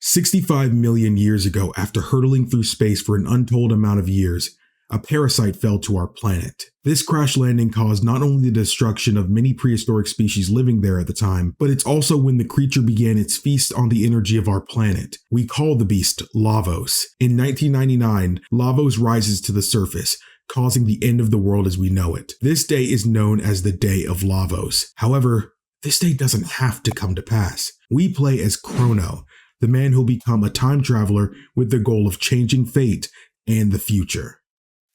65 million years ago, after hurtling through space for an untold amount of years, a parasite fell to our planet. This crash landing caused not only the destruction of many prehistoric species living there at the time, but it's also when the creature began its feast on the energy of our planet. We call the beast Lavos. In 1999, Lavos rises to the surface, causing the end of the world as we know it. This day is known as the Day of Lavos. However, this day doesn't have to come to pass. We play as Crono, the man who'll become a time traveler with the goal of changing fate and the future.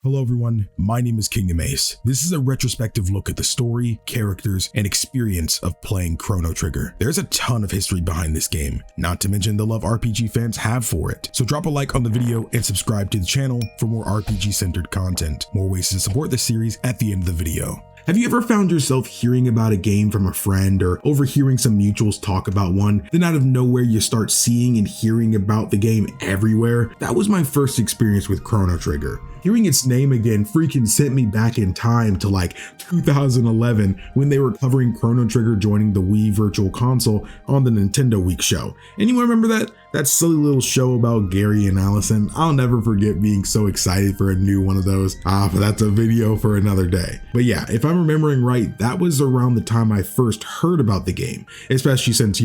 Hello everyone, my name is KingdomAce. This is a retrospective look at the story, characters, and experience of playing Chrono Trigger. There's a ton of history behind this game, not to mention the love RPG fans have for it. So drop a like on the video and subscribe to the channel for more RPG-centered content. More ways to support this series at the end of the video. Have you ever found yourself hearing about a game from a friend or overhearing some mutuals talk about one, then out of nowhere you start seeing and hearing about the game everywhere? That was my first experience with Chrono Trigger. Hearing its name again freaking sent me back in time to like 2011 when they were covering Chrono Trigger joining the Wii Virtual Console on the Nintendo Week show. Anyone remember that? That silly little show about Gary and Allison? I'll never forget being so excited for a new one of those. But that's a video for another day. But yeah, if I'm remembering right, that was around the time I first heard about the game, especially since,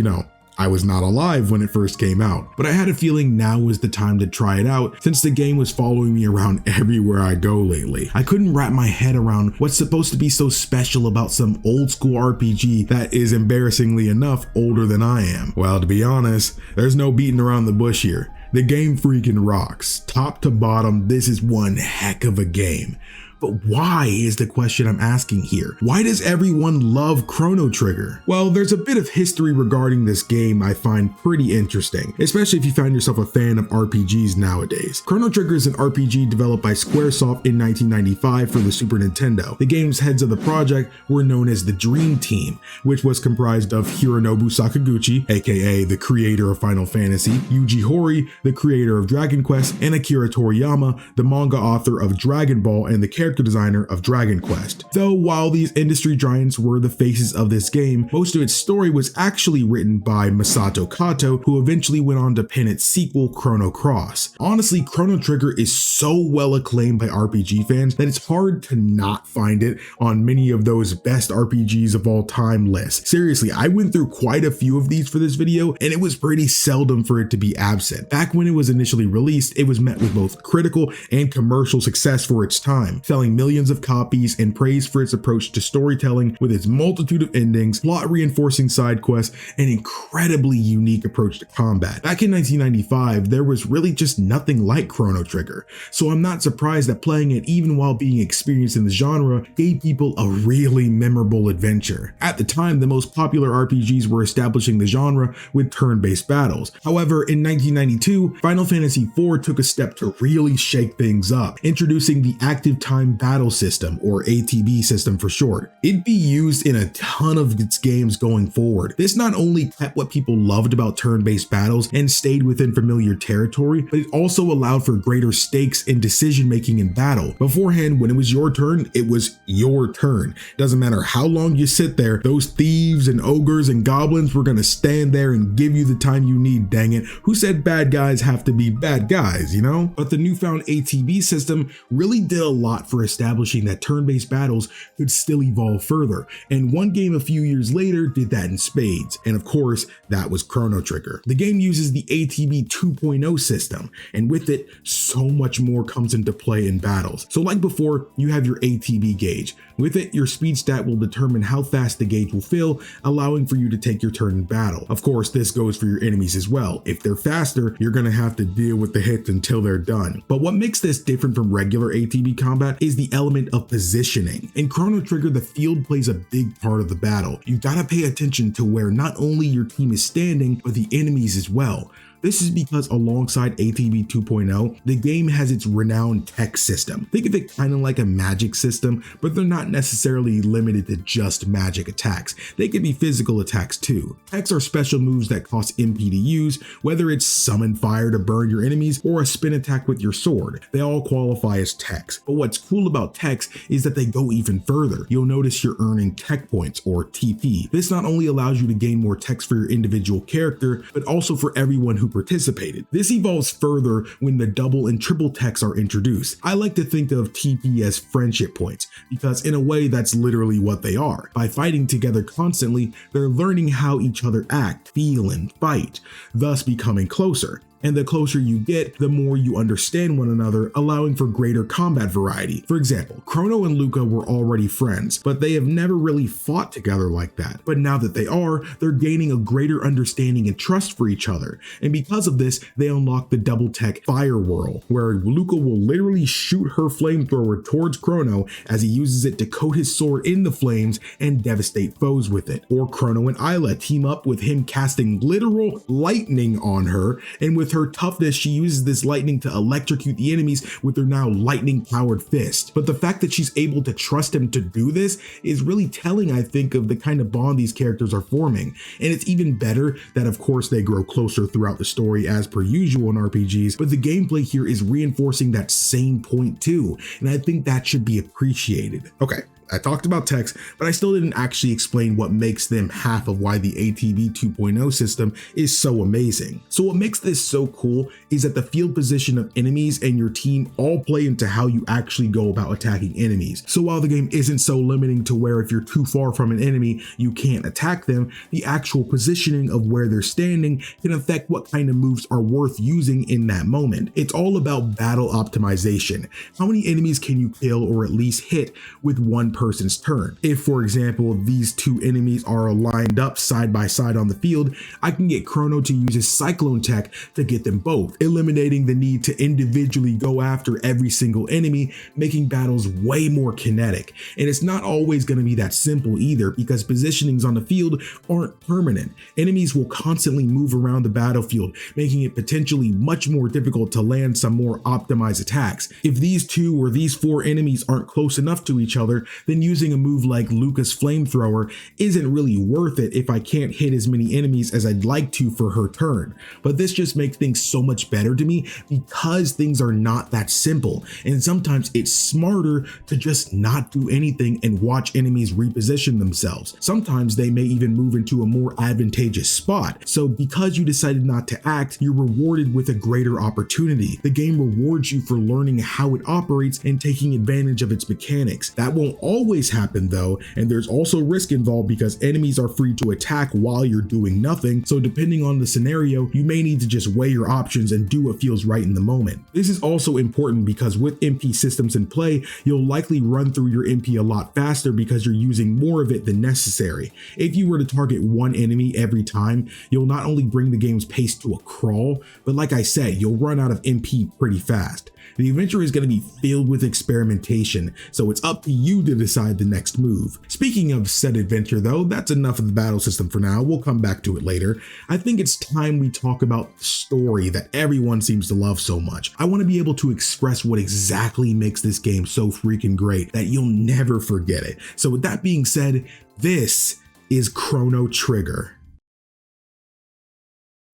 I was not alive when it first came out, but I had a feeling now was the time to try it out since the game was following me around everywhere I go lately. I couldn't wrap my head around what's supposed to be so special about some old school RPG that is embarrassingly enough older than I am. Well, to be honest, there's no beating around the bush here. The game freaking rocks. Top to bottom, this is one heck of a game. But why is the question I'm asking here? Why does everyone love Chrono Trigger? Well, there's a bit of history regarding this game I find pretty interesting, especially if you find yourself a fan of RPGs nowadays. Chrono Trigger is an RPG developed by Squaresoft in 1995 for the Super Nintendo. The game's heads of the project were known as the Dream Team, which was comprised of Hironobu Sakaguchi, aka the creator of Final Fantasy, Yuji Horii, the creator of Dragon Quest, and Akira Toriyama, the manga author of Dragon Ball and the character designer of Dragon Quest. Though while these industry giants were the faces of this game, most of its story was actually written by Masato Kato, who eventually went on to pen its sequel Chrono Cross. Honestly, Chrono Trigger is so well acclaimed by RPG fans that it's hard to not find it on many of those best RPGs of all time lists. Seriously, I went through quite a few of these for this video, and it was pretty seldom for it to be absent. Back when it was initially released, it was met with both critical and commercial success for its time, selling millions of copies and praise for its approach to storytelling with its multitude of endings, plot reinforcing side quests, and incredibly unique approach to combat. Back in 1995, there was really just nothing like Chrono Trigger, so I'm not surprised that playing it even while being experienced in the genre gave people a really memorable adventure. At the time, the most popular RPGs were establishing the genre with turn-based battles. However, in 1992, Final Fantasy IV took a step to really shake things up, introducing the active time battle system, or ATB system for short. It'd be used in a ton of its games going forward. This not only kept what people loved about turn-based battles and stayed within familiar territory, but it also allowed for greater stakes in decision-making in battle. Beforehand, when it was your turn, it was your turn. Doesn't matter how long you sit there, those thieves and ogres and goblins were gonna stand there and give you the time you need, dang it. Who said bad guys have to be bad guys, But the newfound ATB system really did a lot for establishing that turn-based battles could still evolve further, and one game a few years later did that in spades, and of course that was Chrono Trigger. The game uses the ATB 2.0 system, and with it so much more comes into play in battles. So like before, you have your ATB gauge. With it, your speed stat will determine how fast the gauge will fill, allowing for you to take your turn in battle. Of course, this goes for your enemies as well. If they're faster, you're gonna have to deal with the hits until they're done. But what makes this different from regular ATB combat is the element of positioning. In Chrono Trigger, the field plays a big part of the battle. You gotta pay attention to where not only your team is standing, but the enemies as well. This is because alongside ATB 2.0, the game has its renowned tech system. Think of it kind of like a magic system, but they're not necessarily limited to just magic attacks. They can be physical attacks too. Techs are special moves that cost MP to use, whether it's summon fire to burn your enemies or a spin attack with your sword. They all qualify as techs. But what's cool about techs is that they go even further. You'll notice you're earning tech points, or TP. This not only allows you to gain more techs for your individual character, but also for everyone who who participated. This evolves further when the double and triple techs are introduced. I like to think of TP as friendship points, because in a way that's literally what they are. By fighting together constantly, they're learning how each other act, feel, and fight, thus becoming closer. And the closer you get, the more you understand one another, allowing for greater combat variety. For example, Crono and Lucca were already friends, but they have never really fought together like that. But now that they are, they're gaining a greater understanding and trust for each other. And because of this, they unlock the double tech Fire Whirl, where Lucca will literally shoot her flamethrower towards Crono as he uses it to coat his sword in the flames and devastate foes with it. Or Crono and Ayla team up with him casting literal lightning on her, and with her toughness, she uses this lightning to electrocute the enemies with her now lightning powered fist. But the fact that she's able to trust him to do this is really telling, I think, of the kind of bond these characters are forming. And it's even better that, of course, they grow closer throughout the story as per usual in RPGs, but the gameplay here is reinforcing that same point too, and I think that should be appreciated. Okay, I talked about techs, but I still didn't actually explain what makes them half of why the ATB 2.0 system is so amazing. So what makes this so cool is that the field position of enemies and your team all play into how you actually go about attacking enemies. So while the game isn't so limiting to where if you're too far from an enemy, you can't attack them, the actual positioning of where they're standing can affect what kind of moves are worth using in that moment. It's all about battle optimization. How many enemies can you kill or at least hit with one person's turn? If, for example, these two enemies are lined up side by side on the field, I can get Crono to use his Cyclone tech to get them both, eliminating the need to individually go after every single enemy, making battles way more kinetic. And it's not always going to be that simple either, because positionings on the field aren't permanent. Enemies will constantly move around the battlefield, making it potentially much more difficult to land some more optimized attacks. If these two or these four enemies aren't close enough to each other, then using a move like Lucca's flamethrower isn't really worth it if I can't hit as many enemies as I'd like to for her turn. But this just makes things so much better to me because things are not that simple, and sometimes it's smarter to just not do anything and watch enemies reposition themselves. Sometimes they may even move into a more advantageous spot, so because you decided not to act, you're rewarded with a greater opportunity. The game rewards you for learning how it operates and taking advantage of its mechanics. That won't always happen though, and there's also risk involved because enemies are free to attack while you're doing nothing, so depending on the scenario, you may need to just weigh your options and do what feels right in the moment. This is also important because with MP systems in play, you'll likely run through your MP a lot faster because you're using more of it than necessary. If you were to target one enemy every time, you'll not only bring the game's pace to a crawl, but like I said, you'll run out of MP pretty fast. The adventure is going to be filled with experimentation, so it's up to you to decide the next move. Speaking of said adventure though, that's enough of the battle system for now. We'll come back to it later. I think it's time we talk about the story that everyone seems to love so much. I want to be able to express what exactly makes this game so freaking great that you'll never forget it. So with that being said, this is Chrono Trigger.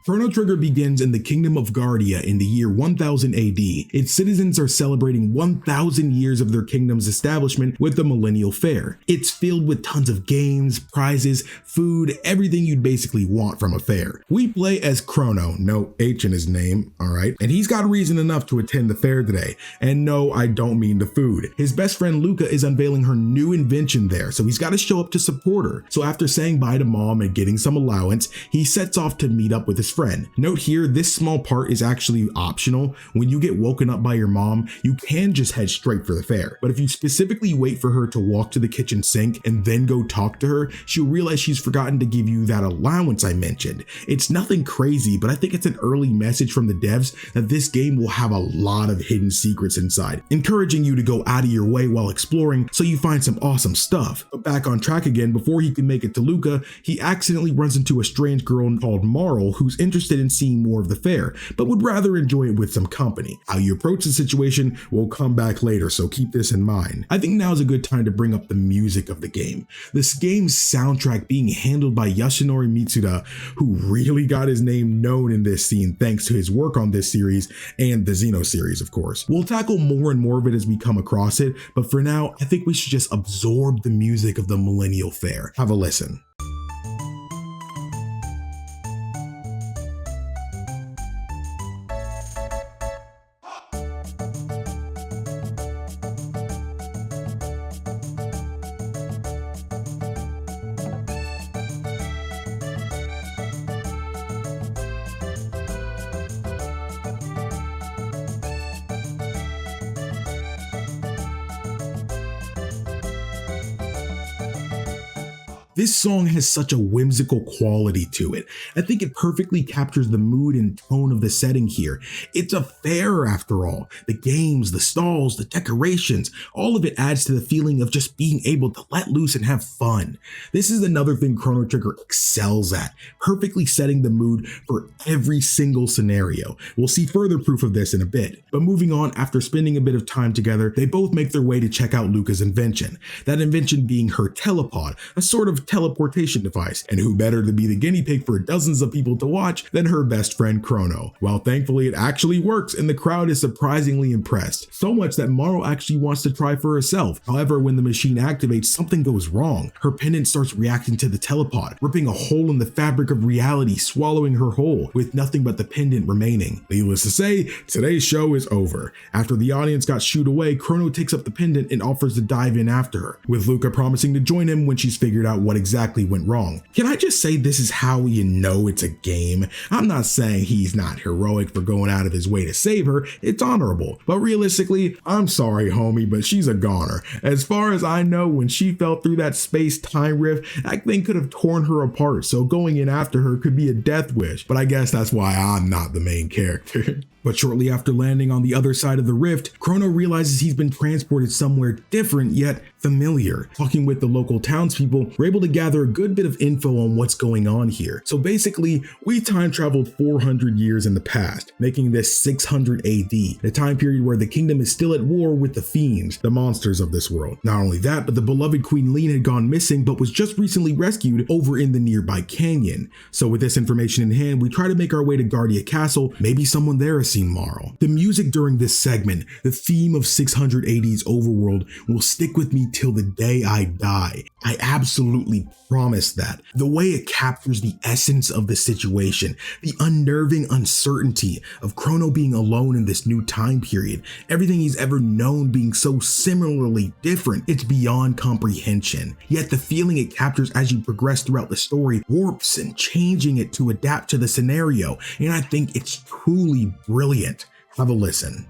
Chrono Trigger begins in the Kingdom of Guardia in the year 1000 AD. Its citizens are celebrating 1000 years of their kingdom's establishment with the Millennial Fair. It's filled with tons of games, prizes, food, everything you'd basically want from a fair. We play as Crono, no H in his name, alright? And he's got reason enough to attend the fair today. And no, I don't mean the food. His best friend Lucca is unveiling her new invention there, so he's got to show up to support her. So after saying bye to mom and getting some allowance, he sets off to meet up with his friend. Note here, this small part is actually optional. When you get woken up by your mom, you can just head straight for the fair. But if you specifically wait for her to walk to the kitchen sink and then go talk to her, she'll realize she's forgotten to give you that allowance I mentioned. It's nothing crazy, but I think it's an early message from the devs that this game will have a lot of hidden secrets inside, encouraging you to go out of your way while exploring so you find some awesome stuff. But back on track again, before he can make it to Lucca, he accidentally runs into a strange girl called Marl who's interested in seeing more of the fair, but would rather enjoy it with some company. How you approach the situation will come back later, so keep this in mind. I think now is a good time to bring up the music of the game. This game's soundtrack being handled by Yasunori Mitsuda, who really got his name known in this scene thanks to his work on this series and the Xeno series, of course. We'll tackle more and more of it as we come across it, but for now, I think we should just absorb the music of the Millennial Fair. Have a listen. This song has such a whimsical quality to it. I think it perfectly captures the mood and tone of the setting here. It's a fair after all. The games, the stalls, the decorations, all of it adds to the feeling of just being able to let loose and have fun. This is another thing Chrono Trigger excels at, perfectly setting the mood for every single scenario. We'll see further proof of this in a bit. But moving on, after spending a bit of time together, they both make their way to check out Lucca's invention. That invention being her telepod, a sort of teleportation device, and who better to be the guinea pig for dozens of people to watch than her best friend Crono. While thankfully it actually works and the crowd is surprisingly impressed, so much that Maro actually wants to try for herself. However, when the machine activates, something goes wrong. Her pendant starts reacting to the telepod, ripping a hole in the fabric of reality, swallowing her whole, with nothing but the pendant remaining. Needless to say, today's show is over. After the audience got shooed away, Crono takes up the pendant and offers to dive in after her, with Lucca promising to join him when she's figured out what exactly went wrong. Can I just say this is how you know it's a game? I'm not saying he's not heroic for going out of his way to save her, it's honorable, but realistically, I'm sorry homie, but she's a goner. As far as I know, when she fell through that space-time rift, that thing could have torn her apart, so going in after her could be a death wish, but I guess that's why I'm not the main character. But shortly after landing on the other side of the rift, Crono realizes he's been transported somewhere different yet familiar. Talking with the local townspeople, we're able to gather a good bit of info on what's going on here. So basically, we time traveled 400 years in the past, making this 600 AD, the time period where the kingdom is still at war with the fiends, the monsters of this world. Not only that, but the beloved Queen Leene had gone missing but was just recently rescued over in the nearby canyon. So with this information in hand, we try to make our way to Guardia Castle. Maybe someone there has seen Marl. The music during this segment, the theme of 600 AD's overworld, will stick with me till the day I die. I absolutely promise that. The way it captures the essence of the situation, the unnerving uncertainty of Crono being alone in this new time period, everything he's ever known being so similarly different, it's beyond comprehension. Yet the feeling it captures as you progress throughout the story warps and changing it to adapt to the scenario, and I think it's truly brilliant. Have a listen.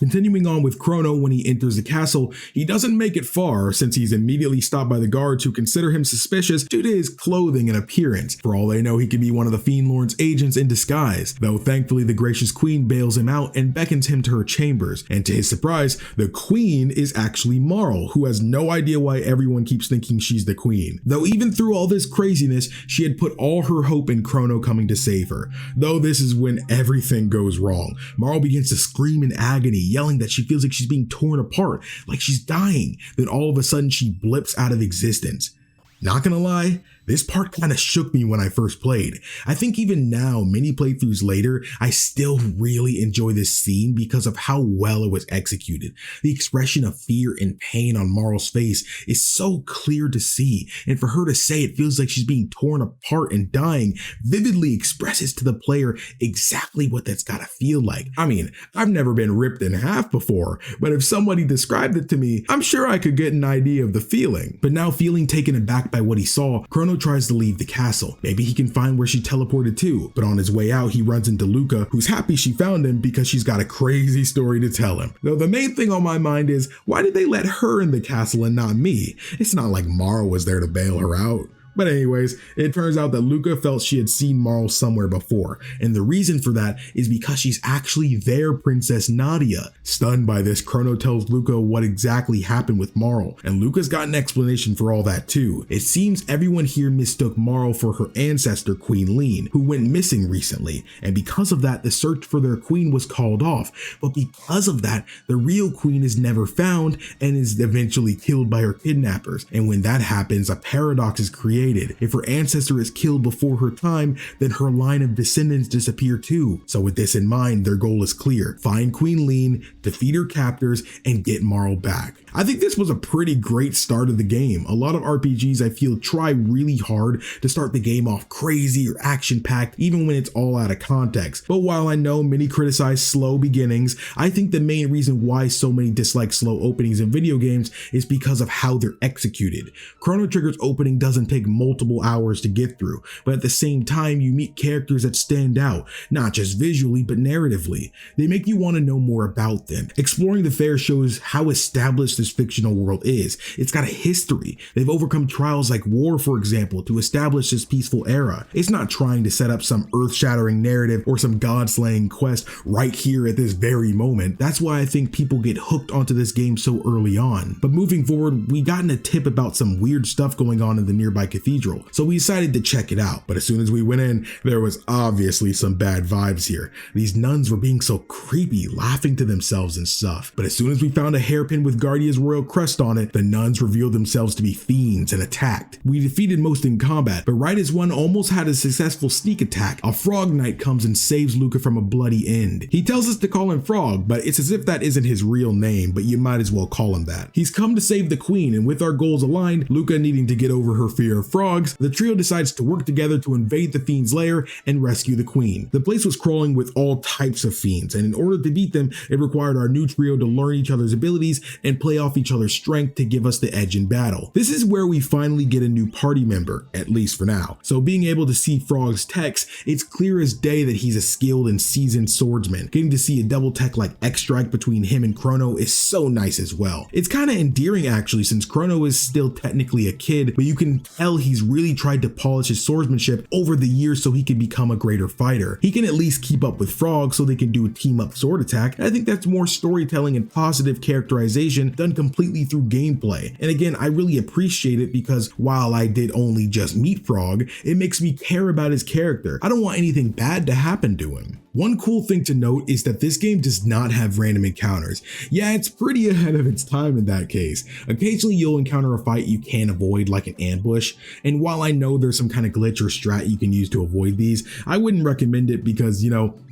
Continuing on with Crono, when he enters the castle, he doesn't make it far since he's immediately stopped by the guards who consider him suspicious due to his clothing and appearance. For all they know, he could be one of the Fiend Lord's agents in disguise, though thankfully the gracious queen bails him out and beckons him to her chambers. And to his surprise, the queen is actually Marl, who has no idea why everyone keeps thinking she's the queen. Though even through all this craziness, she had put all her hope in Crono coming to save her. Though this is when everything goes wrong. Marl begins to scream in agony, yelling that she feels like she's being torn apart, like she's dying. Then all of a sudden she blips out of existence. Not gonna lie, this part kind of shook me when I first played. I think even now, many playthroughs later, I still really enjoy this scene because of how well it was executed. The expression of fear and pain on Marl's face is so clear to see, and for her to say it feels like she's being torn apart and dying vividly expresses to the player exactly what that's gotta feel like. I mean, I've never been ripped in half before, but if somebody described it to me, I'm sure I could get an idea of the feeling. But now, feeling taken aback by what he saw, Crono tries to leave the castle. Maybe he can find where she teleported to, but on his way out he runs into Lucca, who's happy she found him because she's got a crazy story to tell him. Though the main thing on my mind is, why did they let her in the castle and not me? It's not like Marl was there to bail her out. But anyways, it turns out that Lucca felt she had seen Marl somewhere before, and the reason for that is because she's actually their Princess Nadia. Stunned by this, Crono tells Lucca what exactly happened with Marl, and Lucca's got an explanation for all that too. It seems everyone here mistook Marl for her ancestor Queen Leene, who went missing recently, and because of that the search for their queen was called off, but because of that the real queen is never found and is eventually killed by her kidnappers, and when that happens a paradox is created created. If her ancestor is killed before her time, then her line of descendants disappear too. So with this in mind, their goal is clear: find Queen Leene, defeat her captors, and get Marl back. I think this was a pretty great start of the game. A lot of RPGs, I feel, try really hard to start the game off crazy or action-packed, even when it's all out of context. But while I know many criticize slow beginnings, I think the main reason why so many dislike slow openings in video games is because of how they're executed. Chrono Trigger's opening doesn't take multiple hours to get through, but at the same time, you meet characters that stand out, not just visually, but narratively. They make you want to know more about them. Exploring the fair shows how established this fictional world is. It's got a history. They've overcome trials like war, for example, to establish this peaceful era. It's not trying to set up some earth-shattering narrative or some god-slaying quest right here at this very moment. That's why I think people get hooked onto this game so early on. But moving forward, we gotten a tip about some weird stuff going on in the nearby cathedral, so we decided to check it out. But as soon as we went in, there was obviously some bad vibes here. These nuns were being so creepy, laughing to themselves and stuff. But as soon as we found a hairpin with Guardia's royal crest on it, the nuns revealed themselves to be fiends and attacked. We defeated most in combat, but right as one almost had a successful sneak attack, a frog knight comes and saves Lucca from a bloody end. He tells us to call him Frog, but it's as if that isn't his real name, but you might as well call him that. He's come to save the queen, and with our goals aligned, Lucca needing to get over her fear of frogs, the trio decides to work together to invade the fiend's lair and rescue the queen. The place was crawling with all types of fiends, and in order to beat them, it required our new trio to learn each other's abilities and play off each other's strength to give us the edge in battle. This is where we finally get a new party member, at least for now. So being able to see Frog's techs, it's clear as day that he's a skilled and seasoned swordsman. Getting to see a double tech like X-Strike between him and Crono is so nice as well. It's kind of endearing actually, since Crono is still technically a kid, but you can tell he's really tried to polish his swordsmanship over the years so he can become a greater fighter. He can at least keep up with Frog so they can do a team up sword attack. I think that's more storytelling and positive characterization done completely through gameplay. And again, I really appreciate it because while I did only just meet Frog, it makes me care about his character. I don't want anything bad to happen to him. One cool thing to note is that this game does not have random encounters. Yeah, it's pretty ahead of its time in that case. Occasionally you'll encounter a fight you can't avoid, like an ambush, and while I know there's some kind of glitch or strat you can use to avoid these, I wouldn't recommend it because,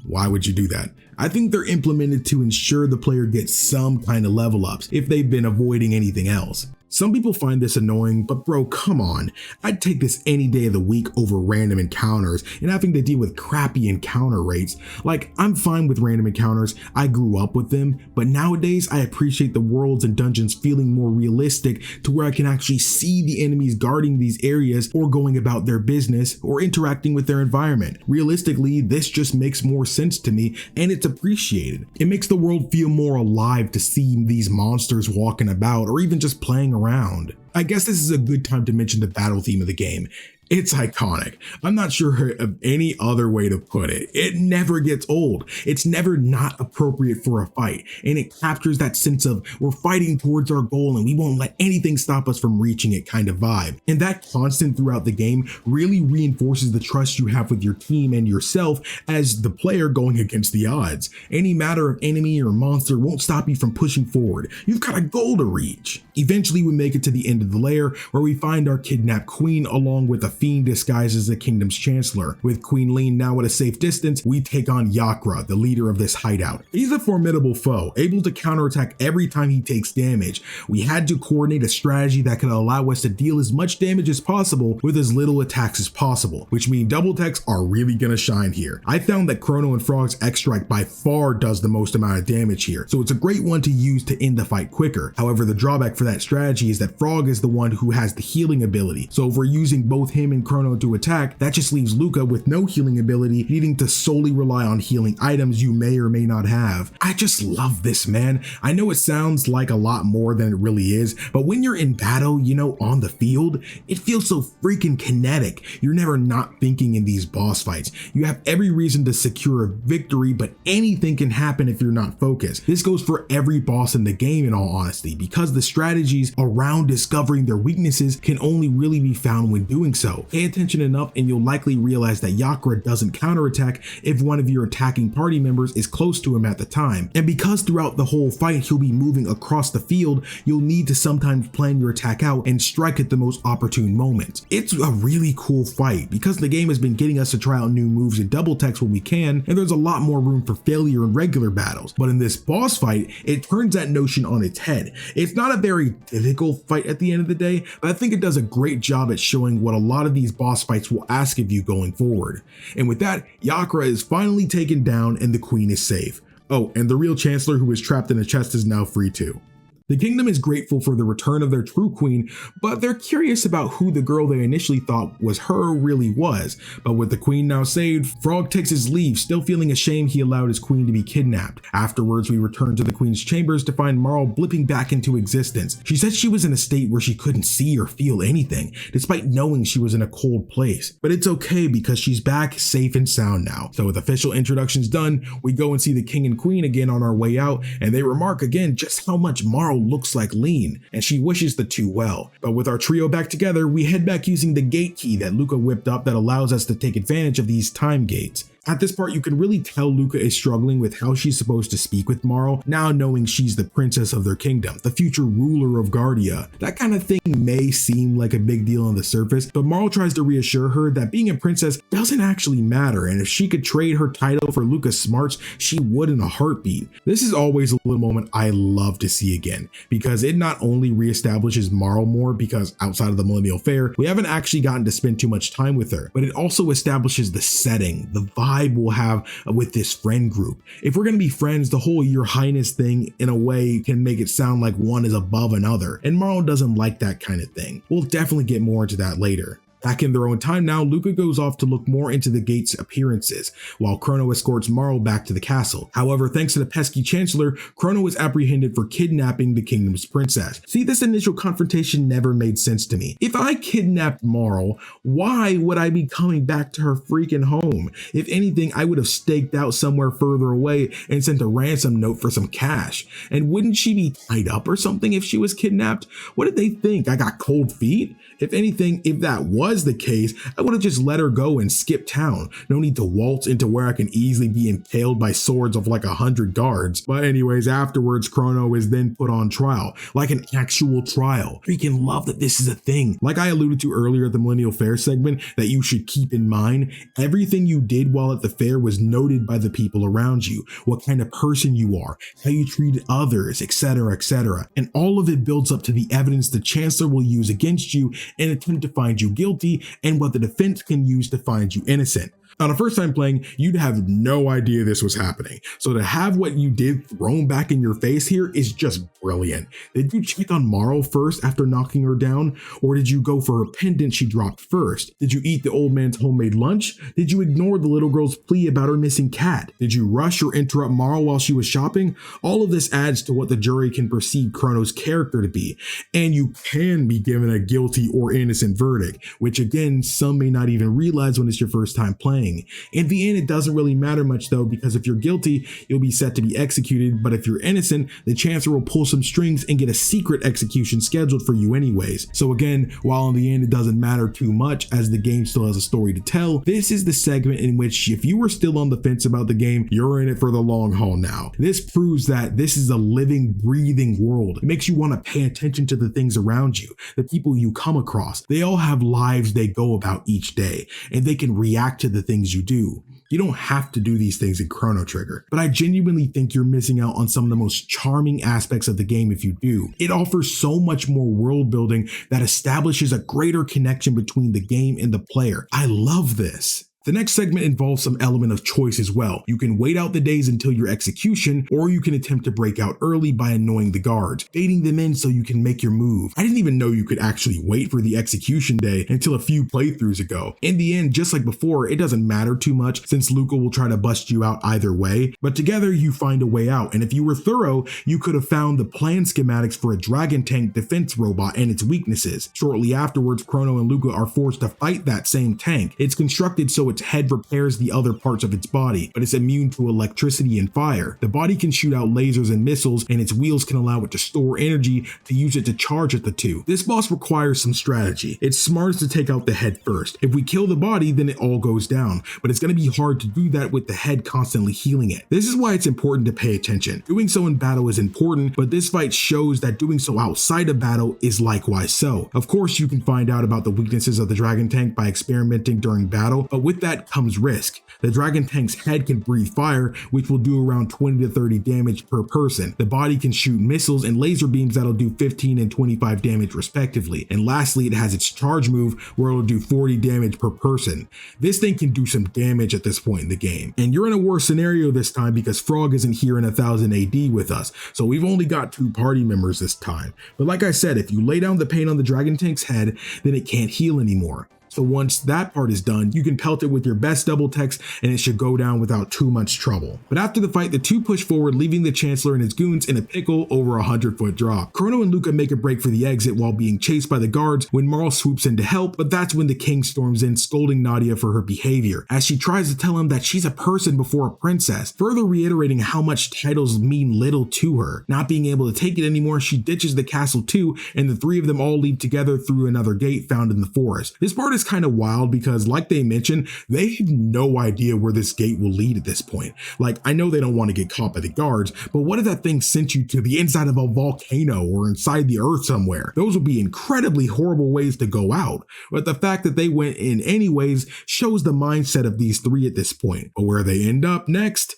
why would you do that? I think they're implemented to ensure the player gets some kind of level ups if they've been avoiding anything else. Some people find this annoying, but bro, come on. I'd take this any day of the week over random encounters and having to deal with crappy encounter rates. Like, I'm fine with random encounters, I grew up with them, but nowadays I appreciate the worlds and dungeons feeling more realistic to where I can actually see the enemies guarding these areas or going about their business or interacting with their environment. Realistically, this just makes more sense to me and it's appreciated. It makes the world feel more alive to see these monsters walking about or even just playing around. I guess this is a good time to mention the battle theme of the game. It's iconic. I'm not sure of any other way to put it. It never gets old. It's never not appropriate for a fight. And it captures that sense of we're fighting towards our goal and we won't let anything stop us from reaching it kind of vibe. And that constant throughout the game really reinforces the trust you have with your team and yourself as the player going against the odds. Any matter of enemy or monster won't stop you from pushing forward. You've got a goal to reach. Eventually we make it to the end of the lair where we find our kidnapped queen along with a fiend disguised as the kingdom's chancellor. With Queen Leene now at a safe distance, we take on Yakra, the leader of this hideout. He's a formidable foe, able to counterattack every time he takes damage. We had to coordinate a strategy that could allow us to deal as much damage as possible with as little attacks as possible, which means double attacks are really gonna shine here. I found that Crono and Frog's X-Strike by far does the most amount of damage here, so it's a great one to use to end the fight quicker. However, the drawback for that strategy is that Frog is the one who has the healing ability, so if we're using both him and Crono to attack, that just leaves Lucca with no healing ability, needing to solely rely on healing items you may or may not have. I just love this, man. I know it sounds like a lot more than it really is, but when you're in battle, on the field, it feels so freaking kinetic. You're never not thinking in these boss fights. You have every reason to secure a victory, but anything can happen if you're not focused. This goes for every boss in the game in all honesty, because the strategies around discovering their weaknesses can only really be found when doing so. though. Pay attention enough and you'll likely realize that Yakra doesn't counterattack if one of your attacking party members is close to him at the time. And because throughout the whole fight he'll be moving across the field, you'll need to sometimes plan your attack out and strike at the most opportune moment. It's a really cool fight because the game has been getting us to try out new moves and double text when we can, and there's a lot more room for failure in regular battles. But in this boss fight, it turns that notion on its head. It's not a very difficult fight at the end of the day, but I think it does a great job at showing what a lot of these boss fights will ask of you going forward. And with that, Yakra is finally taken down and the queen is safe. Oh, and the real chancellor who was trapped in a chest is now free too. The kingdom is grateful for the return of their true queen, but they're curious about who the girl they initially thought was her really was. But with the queen now saved, Frog takes his leave, still feeling ashamed he allowed his queen to be kidnapped. Afterwards, we return to the queen's chambers to find Marl blipping back into existence. She said she was in a state where she couldn't see or feel anything, despite knowing she was in a cold place. But it's okay because she's back safe and sound now. So with official introductions done, we go and see the king and queen again on our way out, and they remark again just how much Marl looks like Lean, and she wishes the two well. But with our trio back together, we head back using the gate key that Lucca whipped up that allows us to take advantage of these time gates. At this part, you can really tell Lucca is struggling with how she's supposed to speak with Marl, now knowing she's the princess of their kingdom, the future ruler of Guardia. That kind of thing may seem like a big deal on the surface, but Marl tries to reassure her that being a princess doesn't actually matter, and if she could trade her title for Lucca's smarts, she would in a heartbeat. This is always a little moment I love to see again, because it not only reestablishes Marl more, because outside of the Millennial Fair, we haven't actually gotten to spend too much time with her, but it also establishes the setting, the vibe we'll have with this friend group. If we're going to be friends, the whole Your Highness thing in a way can make it sound like one is above another, and Marl doesn't like that kind of thing. We'll definitely get more into that later. Back in their own time now, Lucca goes off to look more into the gate's appearances, while Crono escorts Marl back to the castle. However, thanks to the pesky chancellor, Crono is apprehended for kidnapping the kingdom's princess. See, this initial confrontation never made sense to me. If I kidnapped Marl, why would I be coming back to her freaking home? If anything, I would have staked out somewhere further away and sent a ransom note for some cash. And wouldn't she be tied up or something if she was kidnapped? What did they think? I got cold feet? If anything, if that was the case, I would have just let her go and skipped town. No need to waltz into where I can easily be impaled by swords of like 100 guards. But anyways, afterwards, Crono is then put on trial, like an actual trial. Freaking love that this is a thing. Like I alluded to earlier at the Millennial Fair segment, that you should keep in mind, everything you did while at the fair was noted by the people around you, what kind of person you are, how you treated others, etc., etc. And all of it builds up to the evidence the chancellor will use against you and attempt to find you guilty, and what the defense can use to find you innocent. On a first time playing, you'd have no idea this was happening. So to have what you did thrown back in your face here is just brilliant. Did you check on Marl first after knocking her down? Or did you go for her pendant she dropped first? Did you eat the old man's homemade lunch? Did you ignore the little girl's plea about her missing cat? Did you rush or interrupt Marl while she was shopping? All of this adds to what the jury can perceive Crono's character to be. And you can be given a guilty or innocent verdict, which again, some may not even realize when it's your first time playing. In the end, it doesn't really matter much though, because if you're guilty, you'll be set to be executed, but if you're innocent, the chancellor will pull some strings and get a secret execution scheduled for you anyways. So again, while in the end it doesn't matter too much as the game still has a story to tell, this is the segment in which if you were still on the fence about the game, you're in it for the long haul now. This proves that this is a living, breathing world. It makes you want to pay attention to the things around you, the people you come across. They all have lives they go about each day, and they can react to the things you do. You don't have to do these things in Chrono Trigger, but I genuinely think you're missing out on some of the most charming aspects of the game if you do. It offers so much more world building that establishes a greater connection between the game and the player. I love this. The next segment involves some element of choice as well. You can wait out the days until your execution, or you can attempt to break out early by annoying the guards, baiting them in so you can make your move. I didn't even know you could actually wait for the execution day until a few playthroughs ago. In the end, just like before, it doesn't matter too much since Lucca will try to bust you out either way, but together you find a way out, and if you were thorough, you could have found the plan schematics for a dragon tank defense robot and its weaknesses. Shortly afterwards, Crono and Lucca are forced to fight that same tank. It's constructed so it its head repairs the other parts of its body, but it's immune to electricity and fire. The body can shoot out lasers and missiles, and its wheels can allow it to store energy to use it to charge at the two. This boss requires some strategy. It's smartest to take out the head first. If we kill the body, then it all goes down, but it's going to be hard to do that with the head constantly healing it. This is why it's important to pay attention. Doing so in battle is important, but this fight shows that doing so outside of battle is likewise so. Of course, you can find out about the weaknesses of the dragon tank by experimenting during battle, but with that comes risk. The dragon tank's head can breathe fire, which will do around 20 to 30 damage per person. The body can shoot missiles and laser beams that'll do 15 and 25 damage respectively. And lastly, it has its charge move where it'll do 40 damage per person. This thing can do some damage at this point in the game. And you're in a worse scenario this time because Frog isn't here in 1000 AD with us, so we've only got 2 party members this time. But like I said, if you lay down the pain on the dragon tank's head, then it can't heal anymore. So once that part is done, you can pelt it with your best double text and it should go down without too much trouble. But after the fight, the two push forward, leaving the Chancellor and his goons in a pickle over a 100-foot drop. Crono and Lucca make a break for the exit while being chased by the guards when Marl swoops in to help, but that's when the king storms in, scolding Nadia for her behavior, as she tries to tell him that she's a person before a princess, further reiterating how much titles mean little to her. Not being able to take it anymore, she ditches the castle too, and the three of them all leave together through another gate found in the forest. This part is kind of wild because, like they mentioned, they have no idea where this gate will lead at this point. Like, I know they don't want to get caught by the guards, but what if that thing sent you to the inside of a volcano or inside the earth somewhere? Those would be incredibly horrible ways to go out. But the fact that they went in anyways shows the mindset of these three at this point. But where they end up next?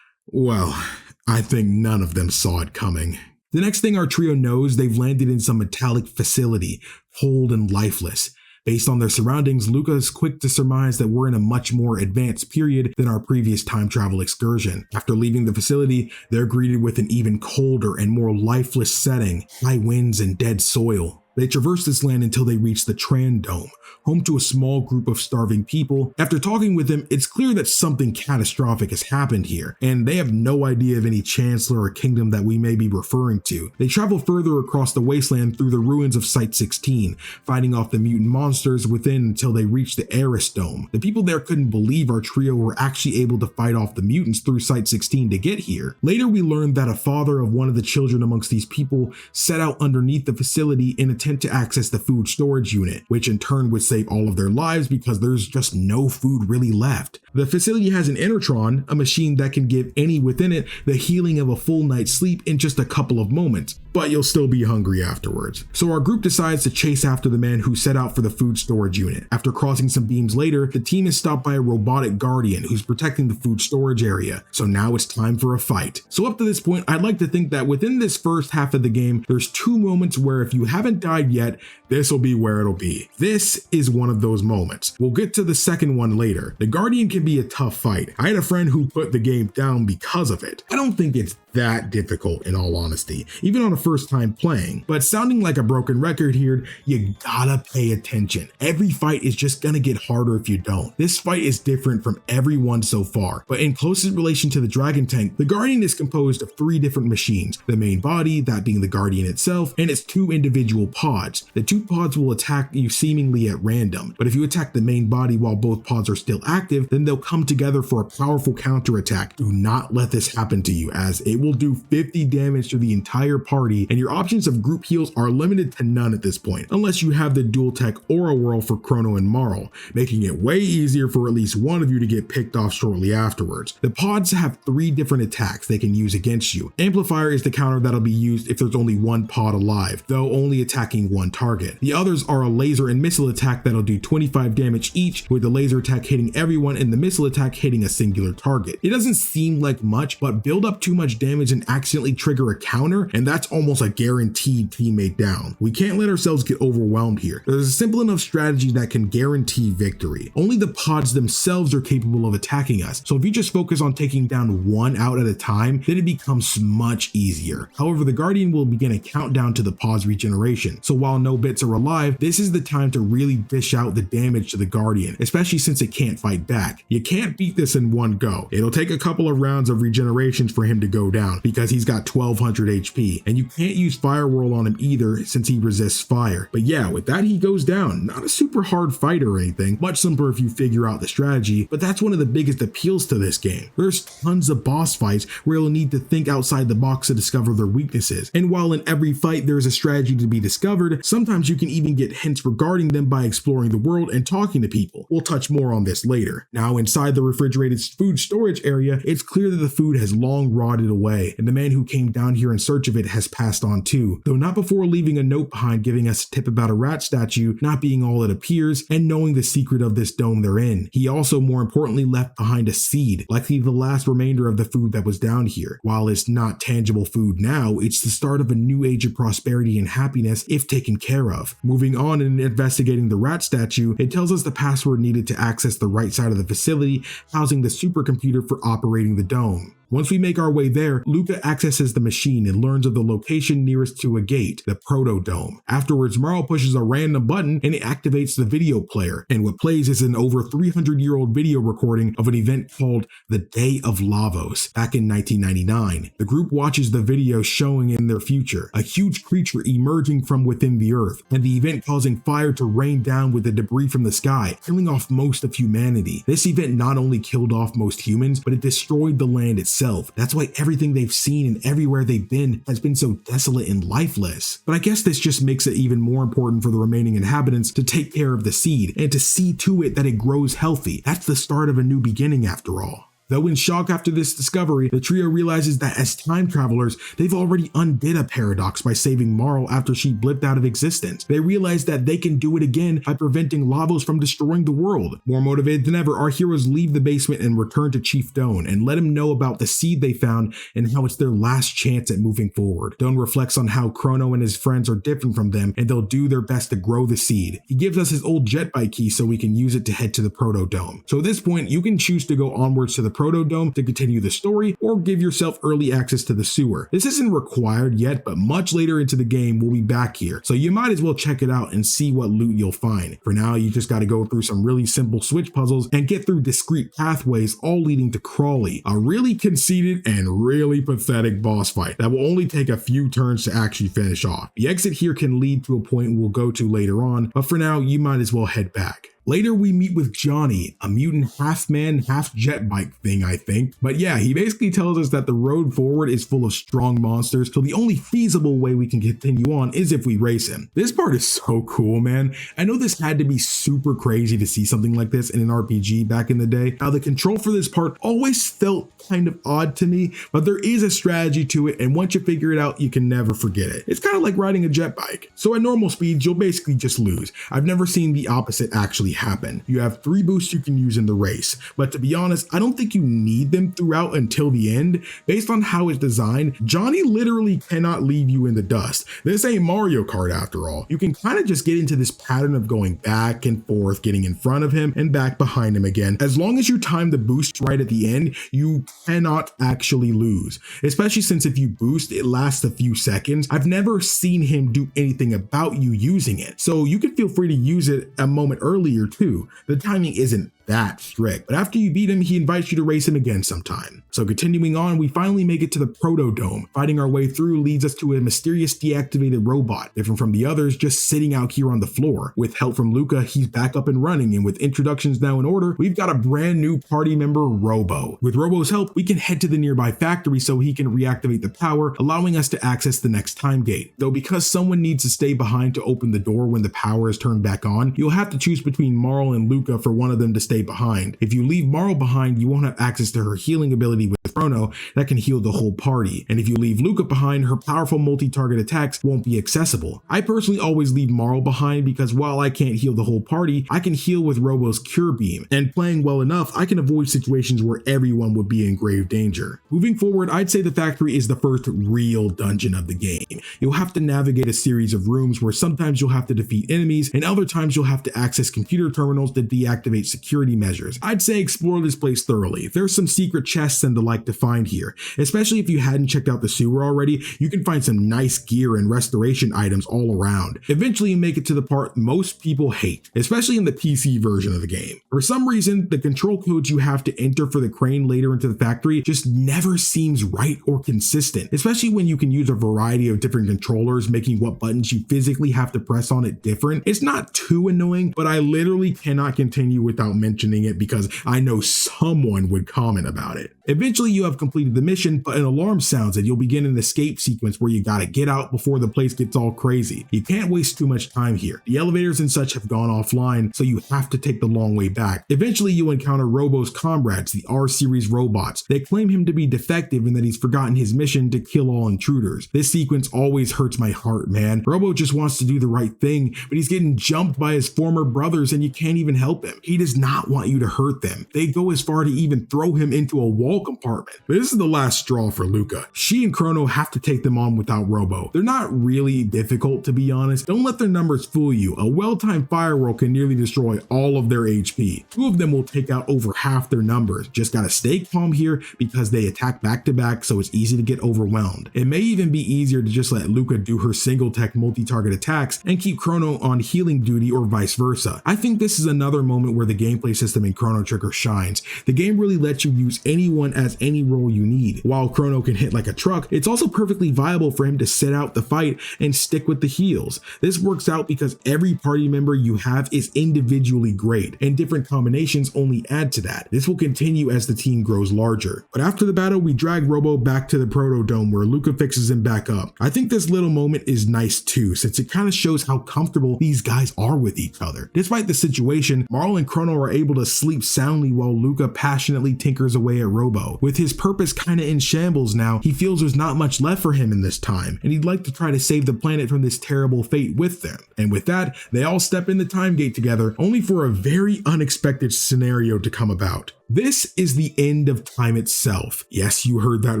Well, I think none of them saw it coming. The next thing our trio knows, they've landed in some metallic facility, cold and lifeless. Based on their surroundings, Lucca is quick to surmise that we're in a much more advanced period than our previous time travel excursion. After leaving the facility, they're greeted with an even colder and more lifeless setting, high winds and dead soil. They traverse this land until they reach the Tran Dome, home to a small group of starving people. After talking with them, it's clear that something catastrophic has happened here, and they have no idea of any chancellor or kingdom that we may be referring to. They travel further across the wasteland through the ruins of Site 16, fighting off the mutant monsters within until they reach the Eris Dome. The people there couldn't believe our trio were actually able to fight off the mutants through Site 16 to get here. Later, we learned that a father of one of the children amongst these people set out underneath the facility in attempt to access the food storage unit, which in turn would save all of their lives because there's just no food really left. The facility has an Enertron, a machine that can give any within it the healing of a full night's sleep in just a couple of moments, but you'll still be hungry afterwards. So our group decides to chase after the man who set out for the food storage unit. After crossing some beams later, the team is stopped by a robotic guardian who's protecting the food storage area. So now it's time for a fight. So up to this point, I'd like to think that within this first half of the game, there's 2 moments where if you haven't died yet, this will be where it'll be. This is one of those moments. We'll get to the second one later. The Guardian can be a tough fight. I had a friend who put the game down because of it. I don't think it's that difficult in all honesty, even on a first time playing. But sounding like a broken record here, you gotta pay attention. Every fight is just gonna get harder if you don't. This fight is different from every one so far, but in closest relation to the Dragon Tank, the Guardian is composed of 3 different machines. The main body, that being the Guardian itself, and its 2 individual pods. The 2 pods will attack you seemingly at random, but if you attack the main body while both pods are still active, then they'll come together for a powerful counterattack. Do not let this happen to you, as it will do 50 damage to the entire party, and your options of group heals are limited to none at this point, unless you have the dual tech Aura Whirl for Crono and Marl, making it way easier for at least one of you to get picked off shortly afterwards. The pods have 3 different attacks they can use against you. Amplifier is the counter that'll be used if there's only one pod alive, though only attacking one target. The others are a laser and missile attack that'll do 25 damage each, with the laser attack hitting everyone and the missile attack hitting a singular target. It doesn't seem like much, but build up too much damage and accidentally trigger a counter, and that's almost a guaranteed teammate down. We can't let ourselves get overwhelmed here. There's a simple enough strategy that can guarantee victory. Only the pods themselves are capable of attacking us, so if you just focus on taking down one out at a time, then it becomes much easier. However, the Guardian will begin a countdown to the pod's regeneration, so while no bits are alive, this is the time to really dish out the damage to the Guardian, especially since it can't fight back. You can't beat this in one go. It'll take a couple of rounds of regenerations for him to go down. down because he's got 1200 HP, and you can't use Fire Whirl on him either since he resists fire. But yeah, with that he goes down. Not a super hard fight or anything, much simpler if you figure out the strategy, but that's one of the biggest appeals to this game. There's tons of boss fights where you'll need to think outside the box to discover their weaknesses, and while in every fight there's a strategy to be discovered, sometimes you can even get hints regarding them by exploring the world and talking to people. We'll touch more on this later. Now inside the refrigerated food storage area, it's clear that the food has long rotted away, and the man who came down here in search of it has passed on too, though not before leaving a note behind giving us a tip about a rat statue not being all it appears and knowing the secret of this dome they're in. He also, more importantly, left behind a seed, likely the last remainder of the food that was down here. While it's not tangible food now, it's the start of a new age of prosperity and happiness if taken care of. Moving on and investigating the rat statue, it tells us the password needed to access the right side of the facility housing the supercomputer for operating the dome. Once we make our way there, Lucca accesses the machine and learns of the location nearest to a gate, the Proto Dome. Afterwards, Marl pushes a random button and it activates the video player, and what plays is an over 300-year-old video recording of an event called the Day of Lavos back in 1999. The group watches the video showing in their future, a huge creature emerging from within the earth, and the event causing fire to rain down with the debris from the sky, killing off most of humanity. This event not only killed off most humans, but it destroyed the land itself. That's why everything they've seen and everywhere they've been has been so desolate and lifeless. But I guess this just makes it even more important for the remaining inhabitants to take care of the seed and to see to it that it grows healthy. That's the start of a new beginning after all. Though in shock after this discovery, the trio realizes that as time travelers, they've already undid a paradox by saving Marl after she blipped out of existence. They realize that they can do it again by preventing Lavos from destroying the world. More motivated than ever, our heroes leave the basement and return to Chief Doan and let him know about the seed they found and how it's their last chance at moving forward. Doan reflects on how Crono and his friends are different from them, and they'll do their best to grow the seed. He gives us his old jet bike key so we can use it to head to the Proto Dome. So at this point, you can choose to go onwards to the Proto Dome to continue the story, or give yourself early access to the sewer. This isn't required yet, but much later into the game we'll be back here, so you might as well check it out and see what loot you'll find. For now, you just got to go through some really simple switch puzzles and get through discrete pathways, all leading to Crawley, a really conceited and really pathetic boss fight that will only take a few turns to actually finish off. The exit here can lead to a point we'll go to later on, but for now you might as well head back. Later, we meet with Johnny, a mutant half-man, half-jet bike thing, I think. But yeah, he basically tells us that the road forward is full of strong monsters, so the only feasible way we can continue on is if we race him. This part is so cool, man. I know this had to be super crazy to see something like this in an RPG back in the day. Now, the control for this part always felt kind of odd to me, but there is a strategy to it, and once you figure it out, you can never forget it. It's kind of like riding a jet bike. So at normal speeds, you'll basically just lose. I've never seen the opposite actually happen. You have 3 boosts you can use in the race, but to be honest, I don't think you need them throughout until the end. Based on how it's designed, Johnny literally cannot leave you in the dust. This ain't Mario Kart after all. You can kind of just get into this pattern of going back and forth, getting in front of him and back behind him again. As long as you time the boost right at the end, you cannot actually lose, especially since if you boost, it lasts a few seconds. I've never seen him do anything about you using it, so you can feel free to use it a moment earlier too. The timing isn't that strict, but after you beat him, he invites you to race him again sometime. So continuing on, we finally make it to the Proto Dome. Fighting our way through leads us to a mysterious deactivated robot, different from the others, just sitting out here on the floor. With help from Lucca, he's back up and running, and with introductions now in order, we've got a brand new party member, Robo. With Robo's help, we can head to the nearby factory so he can reactivate the power, allowing us to access the next time gate. Though because someone needs to stay behind to open the door when the power is turned back on, you'll have to choose between Marl and Lucca for one of them to stay behind. If you leave Marl behind, you won't have access to her healing ability with Crono that can heal the whole party. And if you leave Lucca behind, her powerful multi-target attacks won't be accessible. I personally always leave Marl behind because while I can't heal the whole party, I can heal with Robo's Cure Beam, and playing well enough, I can avoid situations where everyone would be in grave danger. Moving forward, I'd say the factory is the first real dungeon of the game. You'll have to navigate a series of rooms where sometimes you'll have to defeat enemies, and other times you'll have to access computer terminals to deactivate security measures. I'd say explore this place thoroughly. There's some secret chests and the like to find here. Especially if you hadn't checked out the sewer already, you can find some nice gear and restoration items all around. Eventually you make it to the part most people hate, especially in the PC version of the game. For some reason, the control codes you have to enter for the crane later into the factory just never seems right or consistent, especially when you can use a variety of different controllers, making what buttons you physically have to press on it different. It's not too annoying, but I literally cannot continue without mentioning it because I know someone would comment about it. Eventually you have completed the mission, but an alarm sounds and you'll begin an escape sequence where you gotta get out before the place gets all crazy. You can't waste too much time here. The elevators and such have gone offline, so you have to take the long way back. Eventually you encounter Robo's comrades, the R-series robots. They claim him to be defective and that he's forgotten his mission to kill all intruders. This sequence always hurts my heart, man. Robo just wants to do the right thing, but he's getting jumped by his former brothers and you can't even help him. He does not want you to hurt them. They go as far to even throw him into a wall compartment. But this is the last straw for Lucca. She and Crono have to take them on without Robo. They're not really difficult, to be honest. Don't let their numbers fool you. A well-timed firewall can nearly destroy all of their HP. Two of them will take out over half their numbers. Just gotta stay calm here because they attack back to back, so it's easy to get overwhelmed. It may even be easier to just let Lucca do her single tech multi-target attacks and keep Crono on healing duty or vice versa. I think this is another moment where the gameplay system in Chrono Trigger shines. The game really lets you use anyone as any role you need. While Crono can hit like a truck, it's also perfectly viable for him to sit out the fight and stick with the heals. This works out because every party member you have is individually great, and different combinations only add to that. This will continue as the team grows larger. But after the battle, we drag Robo back to the Proto Dome where Lucca fixes him back up. I think this little moment is nice too, since it kind of shows how comfortable these guys are with each other. Despite the situation, Marl and Crono are able to sleep soundly while Lucca passionately tinkers away at Robo. With his purpose kinda in shambles now, he feels there's not much left for him in this time, and he'd like to try to save the planet from this terrible fate with them. And with that, they all step in the time gate together, only for a very unexpected scenario to come about. This is the end of time itself. Yes, you heard that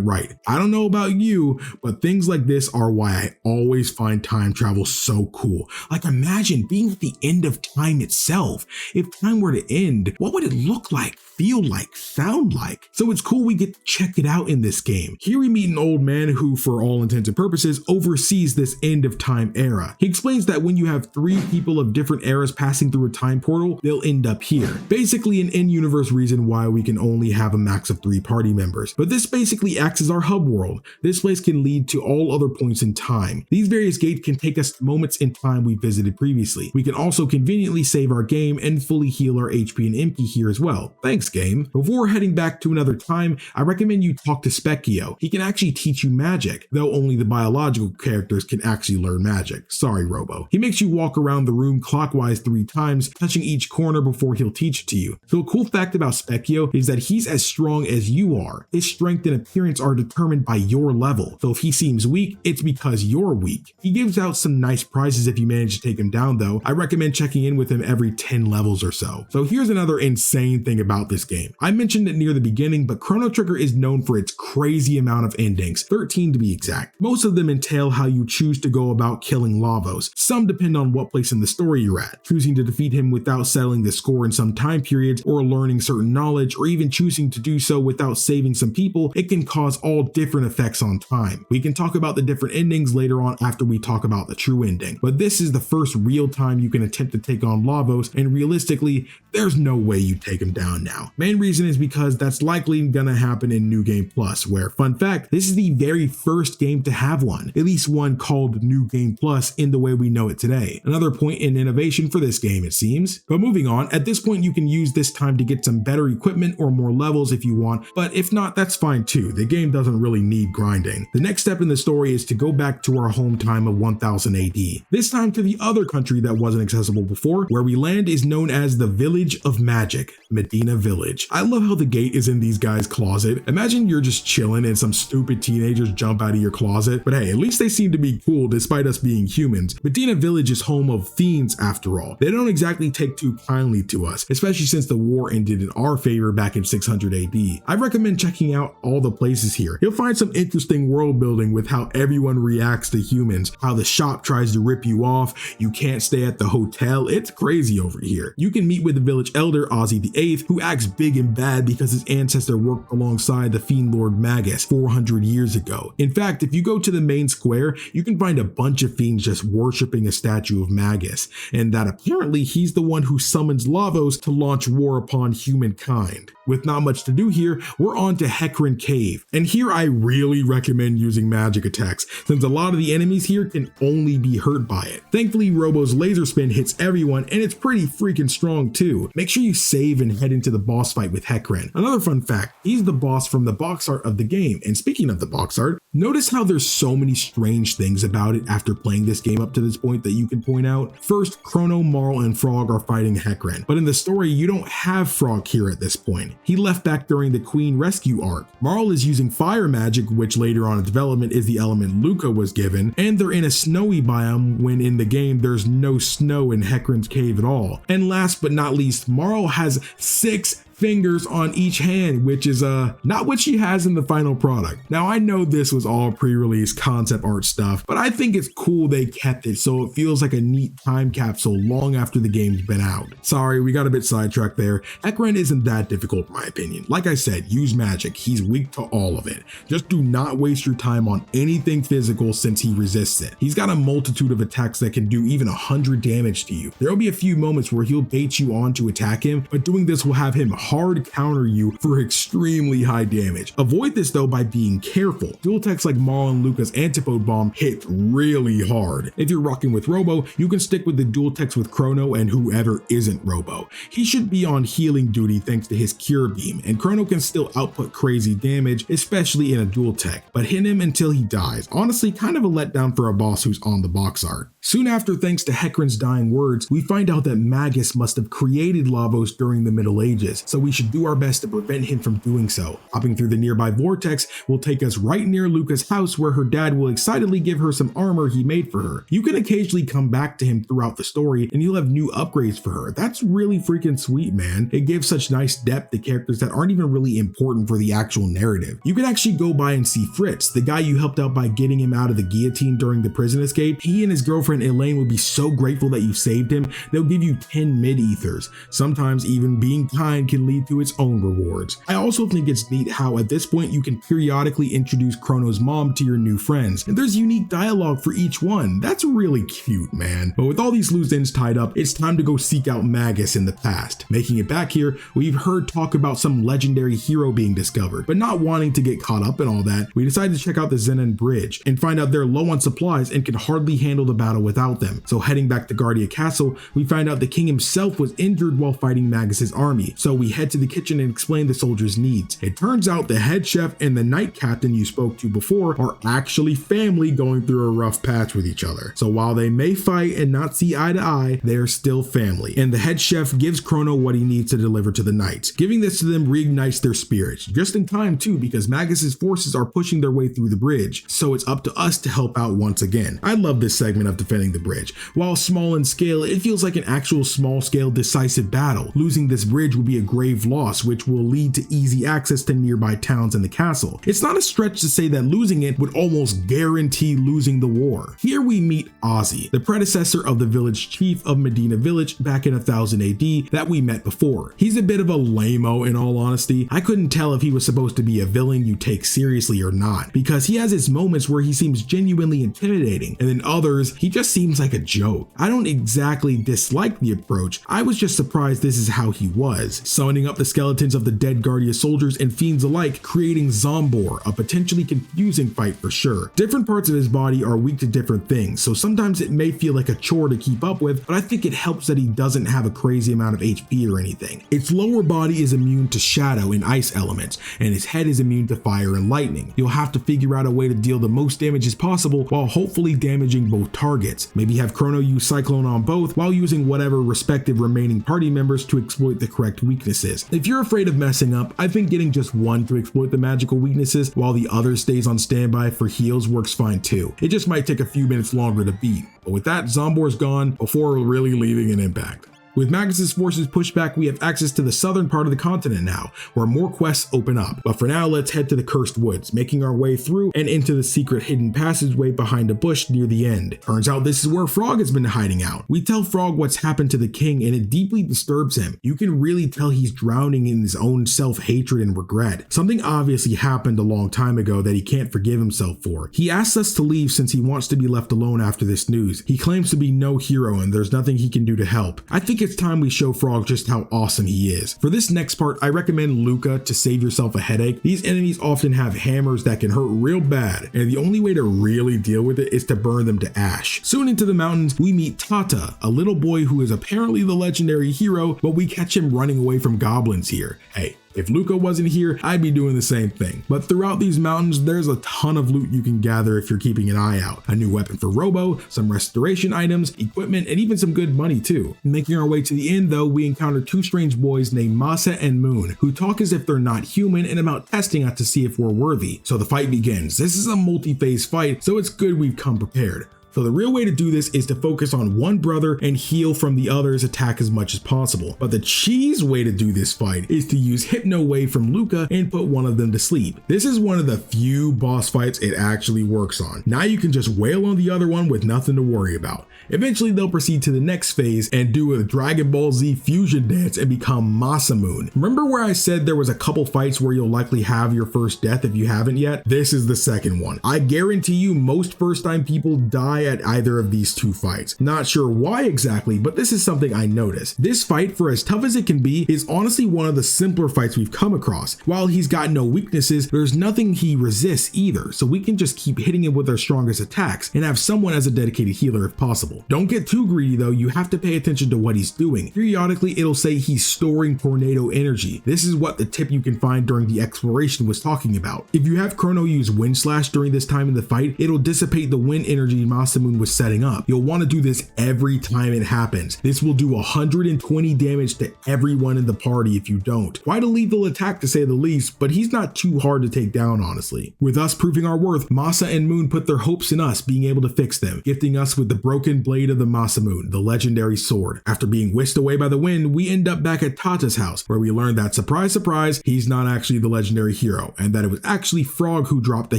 right. I don't know about you, but things like this are why I always find time travel so cool. Like, imagine being at the end of time itself. If time were to end, what would it look like, feel like, sound like? So it's cool we get to check it out in this game. Here we meet an old man who, for all intents and purposes, oversees this end of time era. He explains that when you have three people of different eras passing through a time portal, they'll end up here. Basically an in-universe reason why we can only have a max of 3 party members. But this basically acts as our hub world. This place can lead to all other points in time. These various gates can take us to moments in time we visited previously. We can also conveniently save our game and fully heal our HP and MP here as well. Thanks, game. Before heading back to another time, I recommend you talk to Specchio. He can actually teach you magic, though only the biological characters can actually learn magic. Sorry, Robo. He makes you walk around the room clockwise 3 times, touching each corner before he'll teach it to you. So a cool fact about Specchio is that he's as strong as you are. His strength and appearance are determined by your level. So if he seems weak, it's because you're weak. He gives out some nice prizes if you manage to take him down though. I recommend checking in with him every 10 levels or so. So here's another insane thing about this game. I mentioned it near the beginning, but Chrono Trigger is known for its crazy amount of endings, 13 to be exact. Most of them entail how you choose to go about killing Lavos. Some depend on what place in the story you're at, choosing to defeat him without settling the score in some time periods, or learning certain knowledge, or even choosing to do so without saving some people. It can cause all different effects on time. We can talk about the different endings later on after we talk about the true ending, but this is the first real time you can attempt to take on Lavos, and realistically, there's no way you take him down now. Main reason is because that's likely gonna happen in New Game Plus, where, fun fact, this is the very first game to have one, at least one called New Game Plus in the way we know it today. Another point in innovation for this game, it seems. But moving on, at this point you can use this time to get some better equipment or more levels if you want, but if not, that's fine too. The game doesn't really need grinding. The next step in the story is to go back to our home time of 1000 AD. This time to the other country that wasn't accessible before. Where we land is known as the Village of Magic, Medina Village. I love how the gate is in these guys' closet. Imagine you're just chilling and some stupid teenagers jump out of your closet, but hey, at least they seem to be cool despite us being humans. Medina Village is home of fiends after all. They don't exactly take too kindly to us, especially since the war ended in our favor favor back in 600 AD. I recommend checking out all the places here. You'll find some interesting world building with how everyone reacts to humans, how the shop tries to rip you off, you can't stay at the hotel, it's crazy over here. You can meet with the village elder Ozzy VIII, who acts big and bad because his ancestor worked alongside the Fiend Lord Magus 400 years ago. In fact, if you go to the main square, you can find a bunch of fiends just worshipping a statue of Magus, and that apparently he's the one who summons Lavos to launch war upon humankind. With not much to do here, we're on to Hecarim Cave, and here I really recommend using magic attacks, since a lot of the enemies here can only be hurt by it. Thankfully, Robo's laser spin hits everyone, and it's pretty freaking strong too. Make sure you save and head into the boss fight with Hecarim. Another fun fact, he's the boss from the box art of the game, and speaking of the box art, notice how there's so many strange things about it after playing this game up to this point that you can point out. First, Crono, Marl, and Frog are fighting Hecarim, but in the story you don't have Frog here at this point. He left back during the Queen Rescue arc. Marl is using fire magic, which later on in development is the element Lucca was given, and they're in a snowy biome when in the game there's no snow in Hecarim's cave at all. And last but not least, Marl has 6 fingers on each hand, which is not what she has in the final product. Now I know this was all pre-release concept art stuff, but I think it's cool they kept it so it feels like a neat time capsule long after the game's been out. Sorry, we got a bit sidetracked there. Hecarim isn't that difficult in my opinion. Like I said, use magic, he's weak to all of it. Just do not waste your time on anything physical since he resists it. He's got a multitude of attacks that can do even 100 damage to you. There'll be a few moments where he'll bait you on to attack him, but doing this will have him hard counter you for extremely high damage. Avoid this though by being careful. Dual techs like Marl and Lucca's Antipode Bomb hit really hard. If you're rocking with Robo, you can stick with the dual techs with Crono and whoever isn't Robo. He should be on healing duty thanks to his Cure Beam, and Crono can still output crazy damage, especially in a dual tech, but hit him until he dies. Honestly, kind of a letdown for a boss who's on the box art. Soon after, thanks to Hecarim's dying words, we find out that Magus must have created Lavos during the Middle Ages, so we should do our best to prevent him from doing so. Hopping through the nearby vortex will take us right near Lucca's house, where her dad will excitedly give her some armor he made for her. You can occasionally come back to him throughout the story and you'll have new upgrades for her. That's really freaking sweet, man. It gives such nice depth to characters that aren't even really important for the actual narrative. You can actually go by and see Fritz, the guy you helped out by getting him out of the guillotine during the prison escape. He and his girlfriend Elaine will be so grateful that you saved him, they'll give you 10 mid-ethers. Sometimes even being kind can lead to its own rewards. I also think it's neat how at this point you can periodically introduce Crono's mom to your new friends, and there's unique dialogue for each one. That's really cute, man. But with all these loose ends tied up, it's time to go seek out Magus in the past. Making it back here, we've heard talk about some legendary hero being discovered, but not wanting to get caught up in all that, we decided to check out the Zenan bridge and find out they're low on supplies and can hardly handle the battle without them. So heading back to Guardia Castle, we find out the king himself was injured while fighting Magus's army, so we head to the kitchen and explain the soldiers' needs. It turns out the head chef and the knight captain you spoke to before are actually family going through a rough patch with each other. So while they may fight and not see eye to eye, they are still family, and the head chef gives Crono what he needs to deliver to the knights. Giving this to them reignites their spirits, just in time too, because Magus's forces are pushing their way through the bridge, so it's up to us to help out once again. I love this segment of defending the bridge. While small in scale, it feels like an actual small-scale decisive battle. Losing this bridge will be a grave loss, which will lead to easy access to nearby towns and the castle. It's not a stretch to say that losing it would almost guarantee losing the war. Here we meet Ozzy, the predecessor of the village chief of Medina village back in 1000 AD that we met before. He's a bit of a lame-o in all honesty. I couldn't tell if he was supposed to be a villain you take seriously or not, because he has his moments where he seems genuinely intimidating, and in others, he just seems like a joke. I don't exactly dislike the approach, I was just surprised this is how he was, summoning up the skeletons of the dead Guardia soldiers and fiends alike, creating Zombor, a potentially confusing fight for sure. Different parts of his body are weak to different things, so sometimes it may feel like a chore to keep up with, but I think it helps that he doesn't have a crazy amount of HP or anything. Its lower body is immune to shadow and ice elements, and its head is immune to fire and lightning. You'll have to figure out a way to deal the most damage as possible while hopefully damaging both targets. Maybe have Crono use Cyclone on both while using whatever respective remaining party members to exploit the correct weaknesses. If you're afraid of messing up, I think getting just one to exploit the magical weaknesses while the other stays on standby for heals works fine too. It just might take a few minutes longer to beat. But with that, Zombor's gone before really leaving an impact. With Magus' forces pushed back, we have access to the southern part of the continent now, where more quests open up. But for now, let's head to the Cursed Woods, making our way through and into the secret hidden passageway behind a bush near the end. Turns out this is where Frog has been hiding out. We tell Frog what's happened to the king, and it deeply disturbs him. You can really tell he's drowning in his own self-hatred and regret. Something obviously happened a long time ago that he can't forgive himself for. He asks us to leave since he wants to be left alone after this news. He claims to be no hero and there's nothing he can do to help. I think it's time we show Frog just how awesome he is. For this next part, I recommend Lucca to save yourself a headache. These enemies often have hammers that can hurt real bad, and the only way to really deal with it is to burn them to ash. Soon into the mountains, we meet Tata, a little boy who is apparently the legendary hero, but we catch him running away from goblins here. Hey, if Lucca wasn't here, I'd be doing the same thing. But throughout these mountains, there's a ton of loot you can gather if you're keeping an eye out. A new weapon for Robo, some restoration items, equipment, and even some good money too. Making our way to the end though, we encounter two strange boys named Masa and Mune, who talk as if they're not human and about testing us to see if we're worthy. So the fight begins. This is a multi-phase fight, so it's good we've come prepared. So the real way to do this is to focus on one brother and heal from the other's attack as much as possible. But the cheese way to do this fight is to use Hypno Wave from Lucca and put one of them to sleep. This is one of the few boss fights it actually works on. Now you can just wail on the other one with nothing to worry about. Eventually they'll proceed to the next phase and do a Dragon Ball Z fusion dance and become Masamune. Remember where I said there was a couple fights where you'll likely have your first death if you haven't yet? This is the second one. I guarantee you most first time people die at either of these two fights. Not sure why exactly, but this is something I noticed. This fight, for as tough as it can be, is honestly one of the simpler fights we've come across. While he's got no weaknesses, there's nothing he resists either, so we can just keep hitting him with our strongest attacks and have someone as a dedicated healer if possible. Don't get too greedy though, you have to pay attention to what he's doing. Periodically it'll say he's storing tornado energy. This is what the tip you can find during the exploration was talking about. If you have Crono use Wind Slash during this time in the fight, it'll dissipate the wind energy Masamune was setting up. You'll want to do this every time it happens. This will do 120 damage to everyone in the party if you don't. Quite a lethal attack to say the least, but he's not too hard to take down honestly. With us proving our worth, Masa and Mune put their hopes in us being able to fix them, gifting us with the broken blade of the Masamune, the legendary sword. After being whisked away by the wind, we end up back at Tata's house, where we learn that surprise surprise, he's not actually the legendary hero, and that it was actually Frog who dropped the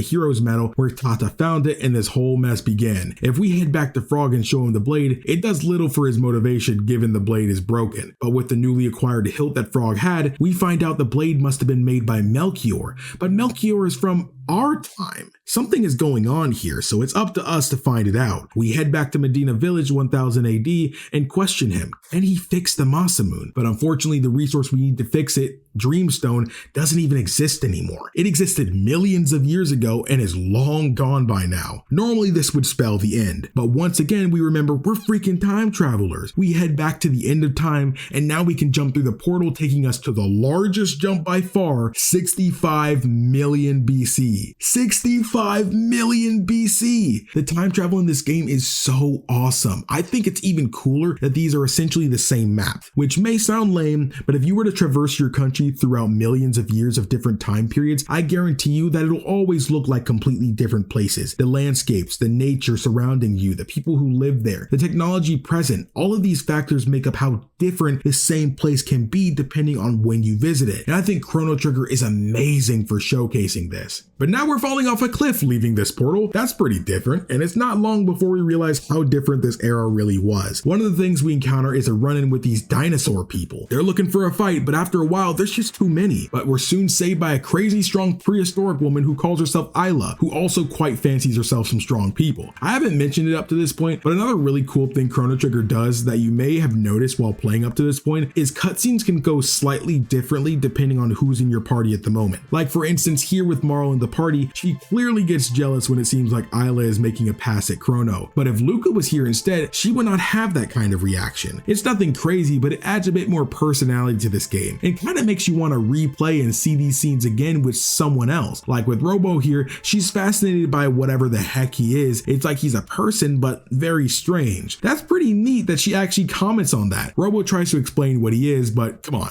hero's medal where Tata found it and this whole mess began. If we head back to Frog and show him the blade, it does little for his motivation given the blade is broken. But with the newly acquired hilt that Frog had, we find out the blade must have been made by Melchior, but Melchior is from our time. Something is going on here, so it's up to us to find it out. We head back to Medina Village 1000 AD and question him. Can he fix the Masamune? But unfortunately, the resource we need to fix it, Dreamstone, doesn't even exist anymore. It existed millions of years ago and is long gone by now. Normally this would spell the end, but once again we remember we're freaking time travelers. We head back to the end of time and now we can jump through the portal, taking us to the largest jump by far, 65 million BC. 65 million BC! The time travel in this game is so awesome. I think it's even cooler that these are essentially the same map, which may sound lame, but if you were to traverse your country throughout millions of years of different time periods, I guarantee you that it'll always look like completely different places. The landscapes, the nature surrounding you, the people who live there, the technology present, all of these factors make up how different the same place can be depending on when you visit it. And I think Chrono Trigger is amazing for showcasing this. But now we're falling off a cliff leaving this portal. That's pretty different, and it's not long before we realize how different this era really was. One of the things we encounter is a run-in with these dinosaur people. They're looking for a fight, but after a while, there's just too many. But we're soon saved by a crazy strong prehistoric woman who calls herself Ayla, who also quite fancies herself some strong people. I haven't mentioned it up to this point, but another really cool thing Chrono Trigger does that you may have noticed while playing up to this point is cutscenes can go slightly differently depending on who's in your party at the moment. Like for instance, here with Marl in the party, she clearly gets jealous when it seems like Ayla is making a pass at Crono. But if Lucca was here instead, she would not have that kind of reaction. It's nothing crazy, but it adds a bit more personality to this game and kind of makes you want to replay and see these scenes again with someone else. Like with Robo here, she's fascinated by whatever the heck he is. It's like he's a person, but very strange. That's pretty neat that she actually comments on that. Robo tries to explain what he is, but come on.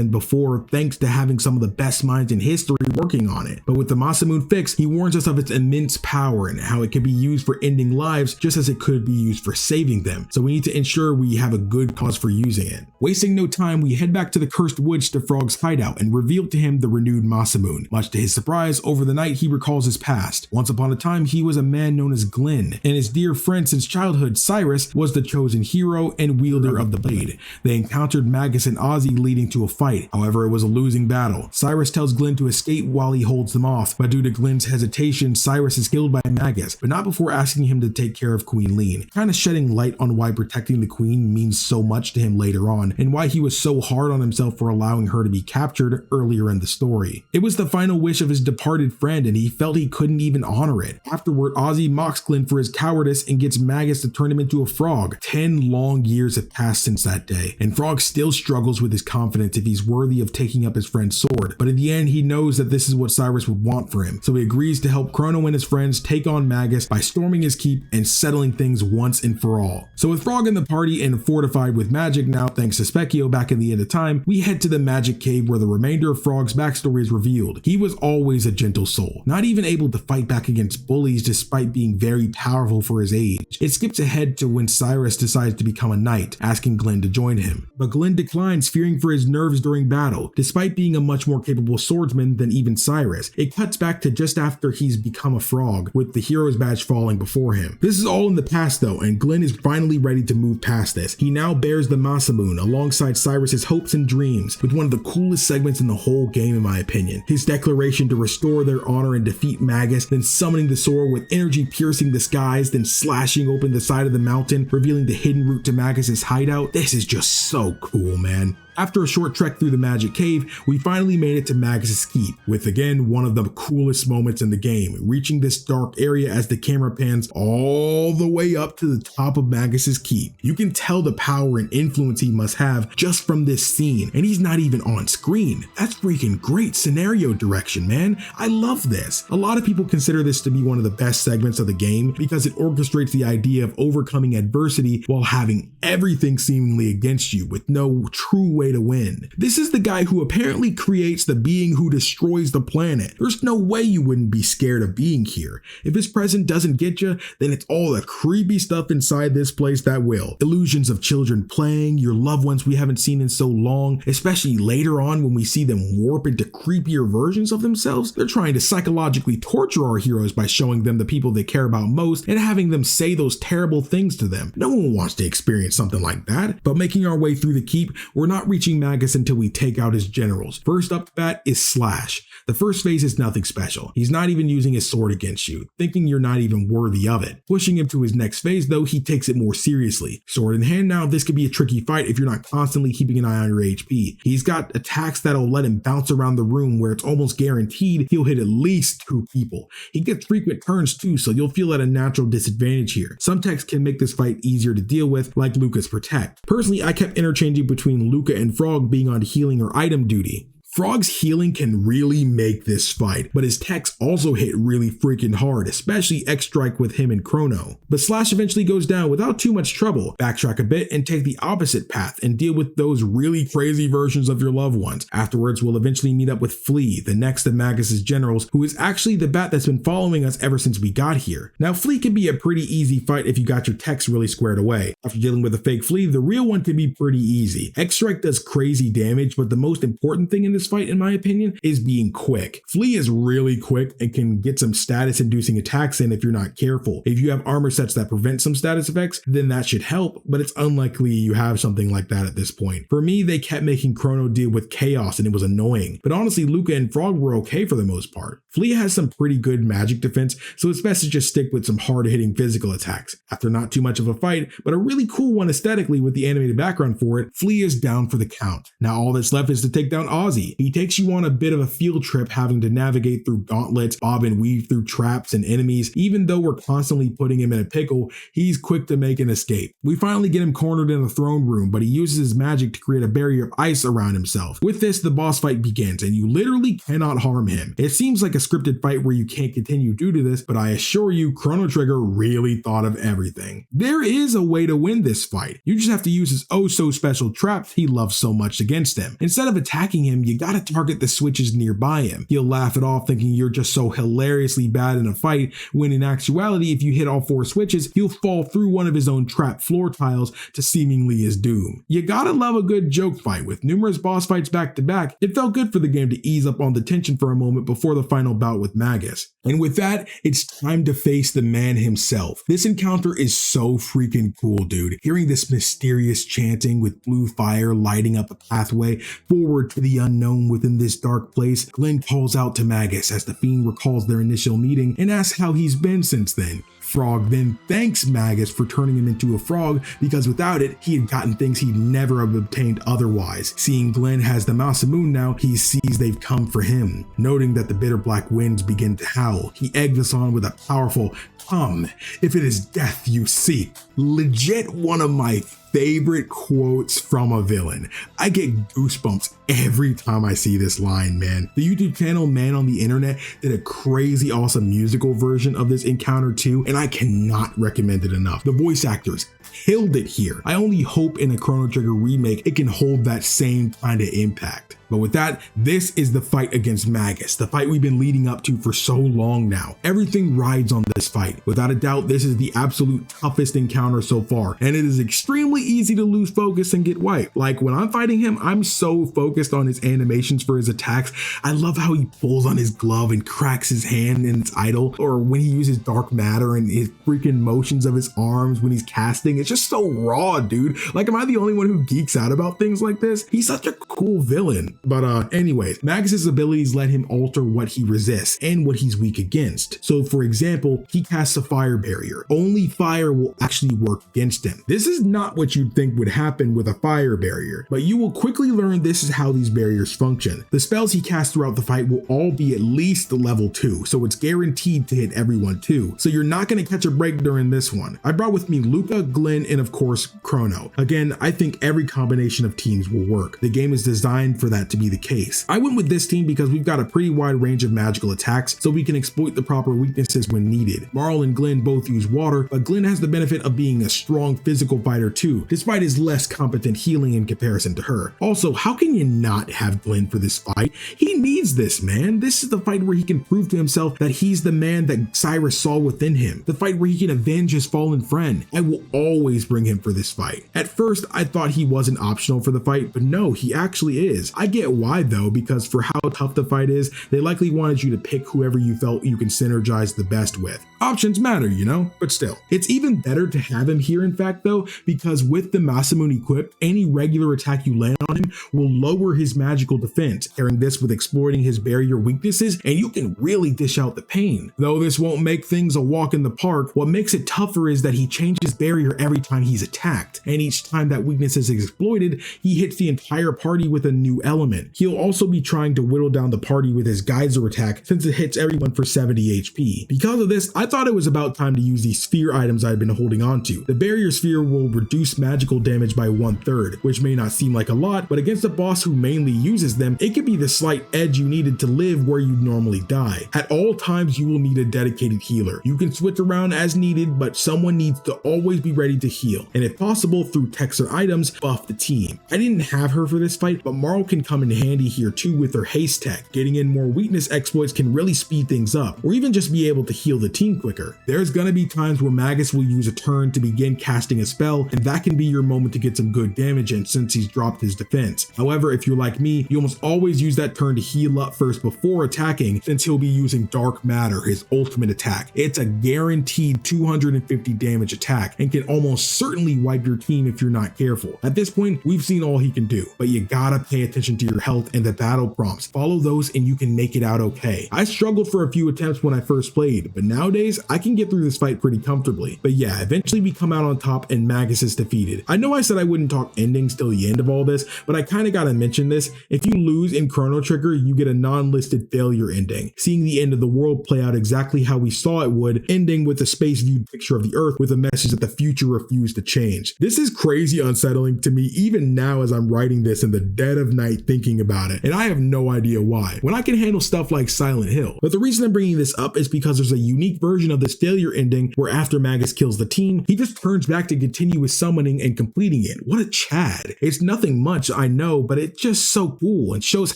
than before thanks to having some of the best minds in history working on it. But with the Masamune fix, he warns us of its immense power and how it can be used for ending lives just as it could be used for saving them. So we need to ensure we have a good cause for using it. Wasting no time, we head back to the Cursed Woods to Frog's hideout and reveal to him the renewed Masamune. Much to his surprise, over the night he recalls his past. Once upon a time, he was a man known as Glenn, and his dear friend since childhood, Cyrus, was the chosen hero and wielder of the blade. They encountered Magus and Ozzy leading to a fight. However, it was a losing battle. Cyrus tells Glenn to escape while he holds them off, but due to Glenn's hesitation, Cyrus is killed by Magus, but not before asking him to take care of Queen Lean, kind of shedding light on why protecting the queen means so much to him later on, and why he was so hard on himself for allowing her to be captured earlier in the story. It was the final wish of his departed friend, and he felt he couldn't even honor it. Afterward, Ozzy mocks Glenn for his cowardice and gets Magus to turn him into a frog. 10 long years have passed since that day, and Frog still struggles with his confidence if he's worthy of taking up his friend's sword, but in the end he knows that this is what Cyrus would want for him, so he agrees to help Crono and his friends take on Magus by storming his keep and settling things once and for all. So with Frog in the party and fortified with magic now thanks to Specchio back in the end of time, we head to the magic cave where the remainder of Frog's backstory is revealed. He was always a gentle soul, not even able to fight back against bullies despite being very powerful for his age. It skips ahead to when Cyrus decides to become a knight, asking Glenn to join him. But Glenn declines, fearing for his nerves during battle, despite being a much more capable swordsman than even Cyrus. It cuts back to just after he's become a frog, with the hero's badge falling before him. This is all in the past though, and Glenn is finally ready to move past this. He now bears the Masamune alongside Cyrus's hopes and dreams, with one of the coolest segments in the whole game in my opinion. His declaration to restore their honor and defeat Magus, then summoning the sword with energy piercing the skies, then slashing open the side of the mountain, revealing the hidden route to Magus's hideout. This is just so cool, man. After a short trek through the magic cave, we finally made it to Magus' keep, with again one of the coolest moments in the game, reaching this dark area as the camera pans all the way up to the top of Magus' keep. You can tell the power and influence he must have just from this scene, and he's not even on screen. That's freaking great scenario direction, man. I love this. A lot of people consider this to be one of the best segments of the game because it orchestrates the idea of overcoming adversity while having everything seemingly against you with no true way to win. This is the guy who apparently creates the being who destroys the planet. There's no way you wouldn't be scared of being here. If his presence doesn't get you, then it's all the creepy stuff inside this place that will. Illusions of children playing, your loved ones we haven't seen in so long, especially later on when we see them warp into creepier versions of themselves. They're trying to psychologically torture our heroes by showing them the people they care about most and having them say those terrible things to them. No one wants to experience something like that. But making our way through the keep, we're not reaching Magus until we take out his generals. First up the bat is Slash. The first phase is nothing special. He's not even using his sword against you, thinking you're not even worthy of it. Pushing him to his next phase though, he takes it more seriously. Sword in hand now, this could be a tricky fight if you're not constantly keeping an eye on your HP. He's got attacks that'll let him bounce around the room where it's almost guaranteed he'll hit at least 2 people. He gets frequent turns too, so you'll feel at a natural disadvantage here. Some techs can make this fight easier to deal with, like Lucca's Protect. Personally, I kept interchanging between Lucca and Frog being on healing or item duty. Frog's healing can really make this fight, but his techs also hit really freaking hard, especially X-Strike with him and Crono. But Slash eventually goes down without too much trouble. Backtrack a bit and take the opposite path and deal with those really crazy versions of your loved ones. Afterwards, we'll eventually meet up with Flea, the next of Magus' generals, who is actually the bat that's been following us ever since we got here. Now, Flea can be a pretty easy fight if you got your techs really squared away. After dealing with a fake Flea, the real one can be pretty easy. X-Strike does crazy damage, but the most important thing in this fight, in my opinion, is being quick. Flea is really quick and can get some status inducing attacks in if you're not careful. If you have armor sets that prevent some status effects, then that should help, but it's unlikely you have something like that at this point. For me, they kept making Crono deal with chaos and it was annoying, but honestly Lucca and Frog were okay for the most part. Flea has some pretty good magic defense, so it's best to just stick with some hard hitting physical attacks. After not too much of a fight, but a really cool one aesthetically with the animated background for it, Flea is down for the count. Now all that's left is to take down Ozzy. funny. He takes you on a bit of a field trip, having to navigate through gauntlets, bob and weave through traps and enemies. Even though we're constantly putting him in a pickle, he's quick to make an escape. We finally get him cornered in the throne room, but he uses his magic to create a barrier of ice around himself. With this, the boss fight begins, and you literally cannot harm him. It seems like a scripted fight where you can't continue due to this, but I assure you, Chrono Trigger really thought of everything. There is a way to win this fight. You just have to use his oh-so-special traps he loves so much against him. Instead of attacking him, you gotta target the switches nearby him. He'll laugh it off thinking you're just so hilariously bad in a fight, when in actuality, if you hit all 4 switches, he'll fall through one of his own trap floor tiles to seemingly his doom. You gotta love a good joke fight. With numerous boss fights back to back, it felt good for the game to ease up on the tension for a moment before the final bout with Magus. And with that, it's time to face the man himself. This encounter is so freaking cool, dude. Hearing this mysterious chanting with blue fire lighting up a pathway forward to the unknown within this dark place, Glenn calls out to Magus as the fiend recalls their initial meeting and asks how he's been since then. Frog then thanks Magus for turning him into a frog, because without it, he had gotten things he'd never have obtained otherwise. Seeing Glenn has the Masamune now, he sees they've come for him. Noting that the bitter black winds begin to howl, he eggs us on with a powerful, "Come, if it is death you seek." Legit one of my favorite quotes from a villain. I get goosebumps every time I see this line, man. The YouTube channel Man on the Internet did a crazy awesome musical version of this encounter too, and I cannot recommend it enough. The voice actors killed it here. I only hope in a Chrono Trigger remake it can hold that same kind of impact. But with that, this is the fight against Magus, the fight we've been leading up to for so long now. Everything rides on this fight. Without a doubt, this is the absolute toughest encounter so far, and it is extremely easy to lose focus and get wiped. Like when I'm fighting him, I'm so focused on his animations for his attacks. I love how he pulls on his glove and cracks his hand in its idle, or when he uses dark matter and his freaking motions of his arms when he's casting. It's just so raw, dude. Like, am I the only one who geeks out about things like this? He's such a cool villain. But anyways, Magus's abilities let him alter what he resists and what he's weak against. So for example, he casts a fire barrier. Only fire will actually work against him. This is not what you'd think would happen with a fire barrier, but you will quickly learn this is how these barriers function. The spells he casts throughout the fight will all be at least level 2, so it's guaranteed to hit everyone too. So you're not going to catch a break during this one. I brought with me Lucca, Glenn, and of course Crono. Again, I think every combination of teams will work. The game is designed for that to be the case. I went with this team because we've got a pretty wide range of magical attacks, so we can exploit the proper weaknesses when needed. Marl and Glenn both use water, but Glenn has the benefit of being a strong physical fighter too, despite his less competent healing in comparison to her. Also, how can you not have Glenn for this fight? He needs this, man. This is the fight where he can prove to himself that he's the man that Cyrus saw within him. The fight where he can avenge his fallen friend. I will always bring him for this fight. At first, I thought he wasn't optional for the fight, but no, he actually is. I get why though, because for how tough the fight is, they likely wanted you to pick whoever you felt you can synergize the best with. Options matter, you know, but still. It's even better to have him here in fact though, because with the Masamune equipped, any regular attack you land on him will lower his magical defense, pairing this with exploiting his barrier weaknesses, and you can really dish out the pain. Though this won't make things a walk in the park, what makes it tougher is that he changes barrier every time he's attacked, and each time that weakness is exploited, he hits the entire party with a new element. He'll also be trying to whittle down the party with his geyser attack since it hits everyone for 70 HP. Because of this, I thought it was about time to use these sphere items I've been holding on to. The barrier sphere will reduce magical damage by 1/3, which may not seem like a lot, but against a boss who mainly uses them, it could be the slight edge you needed to live where you normally die. At all times, you will need a dedicated healer. You can switch around as needed, but someone needs to always be ready to heal, and if possible through techs or items, buff the team. I didn't have her for this fight, but Marl can come in handy here too with her haste tech. Getting in more weakness exploits can really speed things up, or even just be able to heal the team quicker. There's gonna be times where Magus will use a turn to begin casting a spell, and that can be your moment to get some good damage in since he's dropped his defense. However, if you're like me, you almost always use that turn to heal up first before attacking, since he'll be using dark matter, his ultimate attack. It's a guaranteed 250 damage attack and can almost almost certainly wipe your team if you're not careful. At this point, we've seen all he can do, but you gotta pay attention to your health and the battle prompts. Follow those and you can make it out okay. I struggled for a few attempts when I first played, but nowadays I can get through this fight pretty comfortably. But yeah, eventually we come out on top and Magus is defeated. I know I said I wouldn't talk endings till the end of all this, but I kinda gotta mention this. If you lose in Chrono Trigger, you get a non-listed failure ending, seeing the end of the world play out exactly how we saw it would, ending with a space viewed picture of the Earth with a message that the future refused to change. This is crazy unsettling to me even now as I'm writing this in the dead of night thinking about it, and I have no idea why, when I can handle stuff like Silent Hill. But the reason I'm bringing this up is because there's a unique version of this failure ending where after Magus kills the team, he just turns back to continue with summoning and completing it. What a Chad. It's nothing much, I know, but it's just so cool and shows